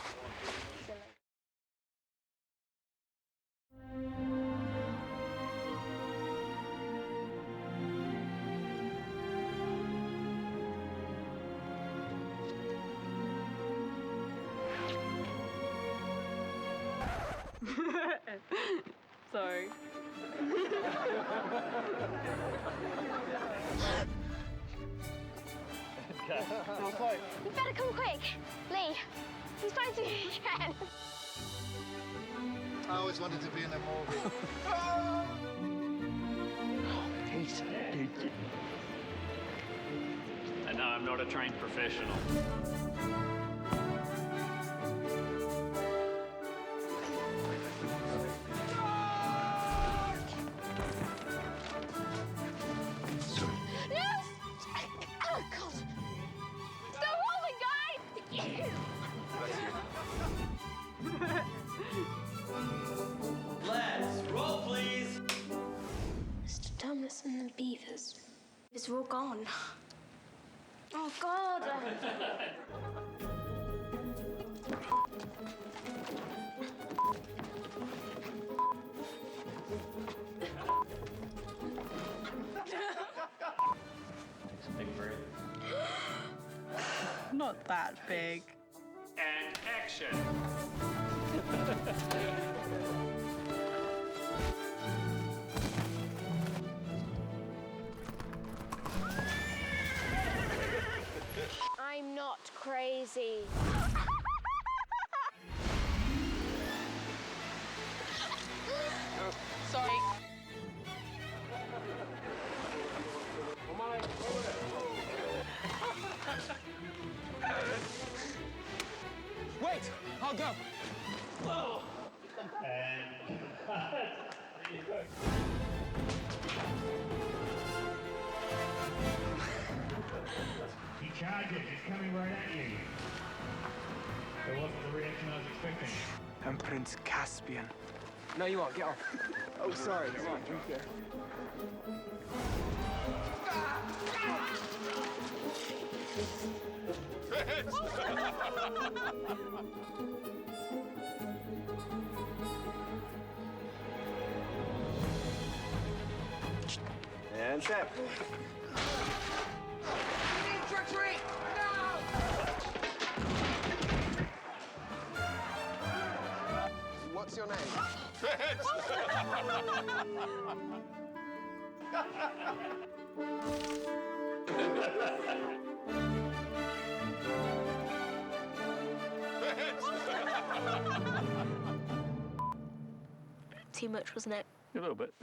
Sorry. You better come quick. Lee, he's fighting again. I always wanted to be in a movie. And no, I'm not a trained professional. No! Oh, God. Stop rolling, guys! Let's roll, please. Mr. Thomas and the Beavers. It's all gone. Oh, God. It's a big bird. Not that big. And action. I'm not crazy. Sorry. Wait, I'll go. Whoa. And he charges. He's coming right at you. That wasn't the reaction I was expecting. I'm Prince Caspian. No, you won't. Get off. Oh, sorry. Come on, drink there. And tap. Treachery! What's your name? Too much, wasn't it? A little bit.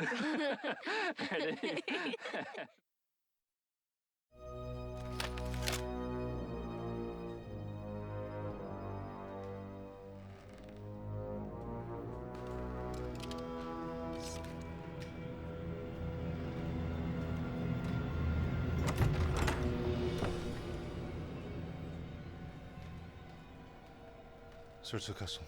Search the castle.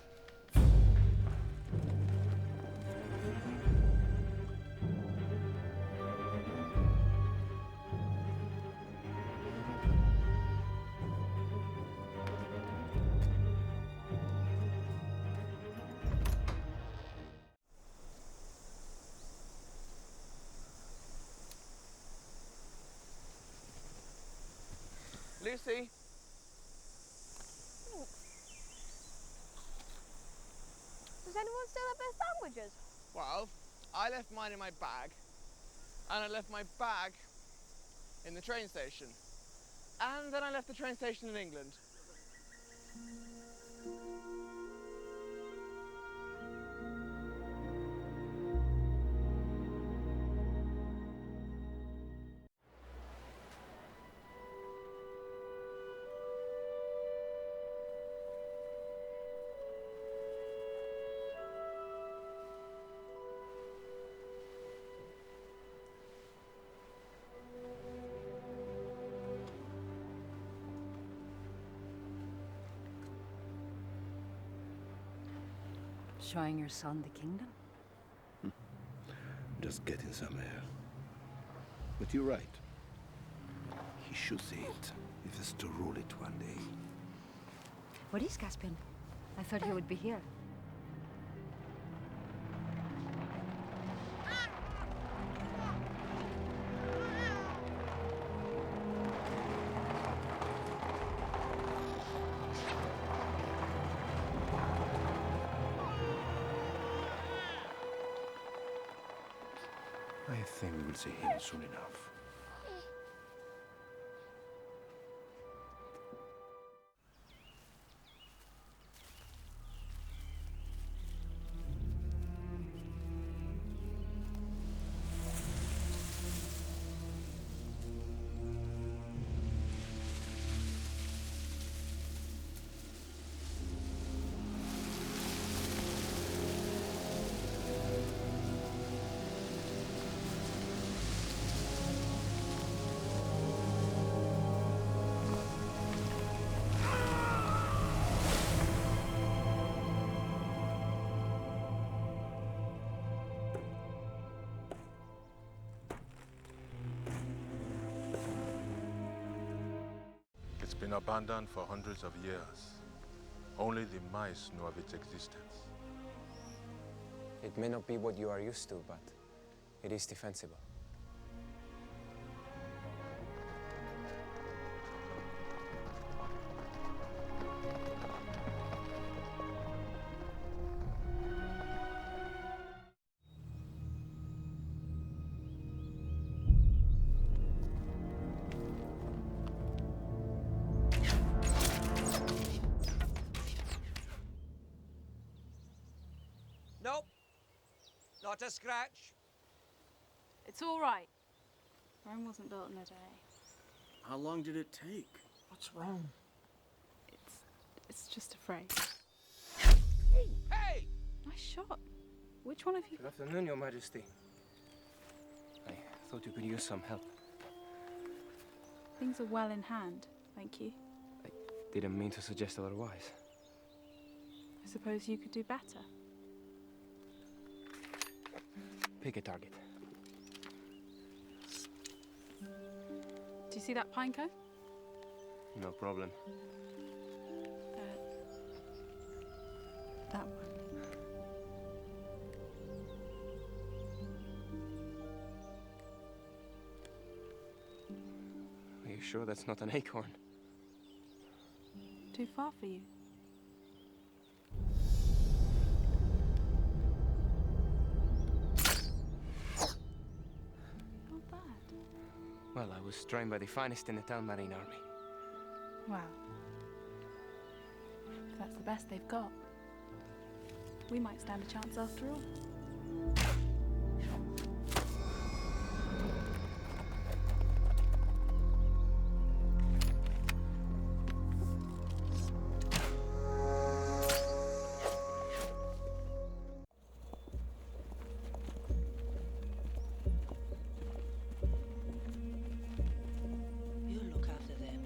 Lucy. Does anyone still have their sandwiches? Well, I left mine in my bag, and I left my bag in the train station, and then I left the train station in England. Showing your son the kingdom? Just getting some air. But you're right. He should see it if he's to rule it one day. What is Caspian? I thought he would be here. I think we will see him soon enough. been abandoned for hundreds of years. Only the mice know of its existence. It may not be what you are used to, but it is defensible. Nope. Not a scratch. It's all right. Rome wasn't built in a day. How long did it take? What's wrong? It's just a phrase. Hey! Nice shot. Which one of you? Good afternoon, Your Majesty. I thought you could use some help. Things are well in hand, thank you. Didn't mean to suggest otherwise. I suppose you could do better. Pick a target. Do you see that pine cone? No problem. That one. Are you sure that's not an acorn? Too far for you. Not bad. Well, I was trained by the finest in the Talmarine army. Wow. If that's the best they've got, we might stand a chance after all. You look after them.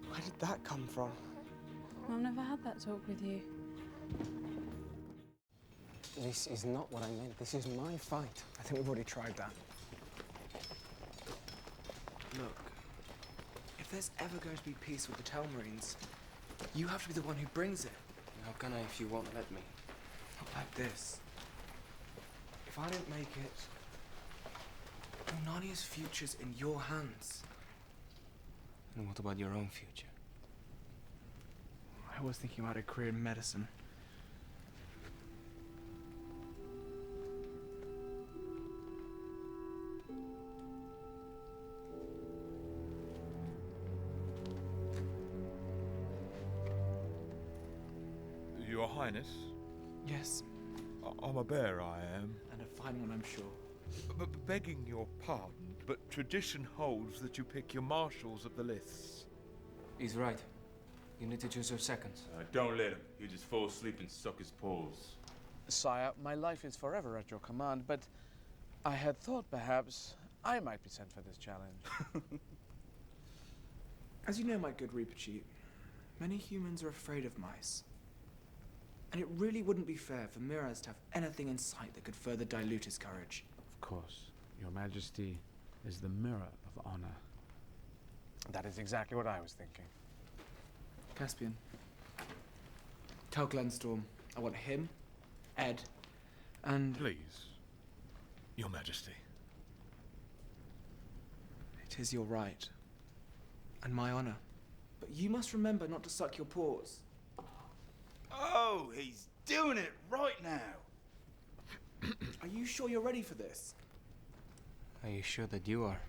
Where did that come from? I've never had that talk with you. This is not what I meant. This is my fight. I think we've already tried that. Look, if there's ever going to be peace with the Telmarines, you have to be the one who brings it. How can I if you won't let me? Not like this. If I don't make it, Narnia's future's in your hands. And what about your own future? I was thinking about a career in medicine. Your Highness? Yes. I'm a bear, I am. And a fine one, I'm sure. Begging your pardon, but tradition holds that you pick your marshals of the lists. He's right. You need to choose your seconds. Don't let him. He'll just fall asleep and suck his paws. Sire, my life is forever at your command, but I had thought perhaps I might be sent for this challenge. As you know, my good Reaper Chief, many humans are afraid of mice. And it really wouldn't be fair for Miraz to have anything in sight that could further dilute his courage. Of course, Your Majesty is the mirror of honor. That is exactly what I was thinking. Caspian, tell Glenstorm I want him, Ed, and... Please, Your Majesty. It is your right. And my honor. But you must remember not to suck your paws. Oh, he's doing it right now. Are you sure you're ready for this? Are you sure that you are?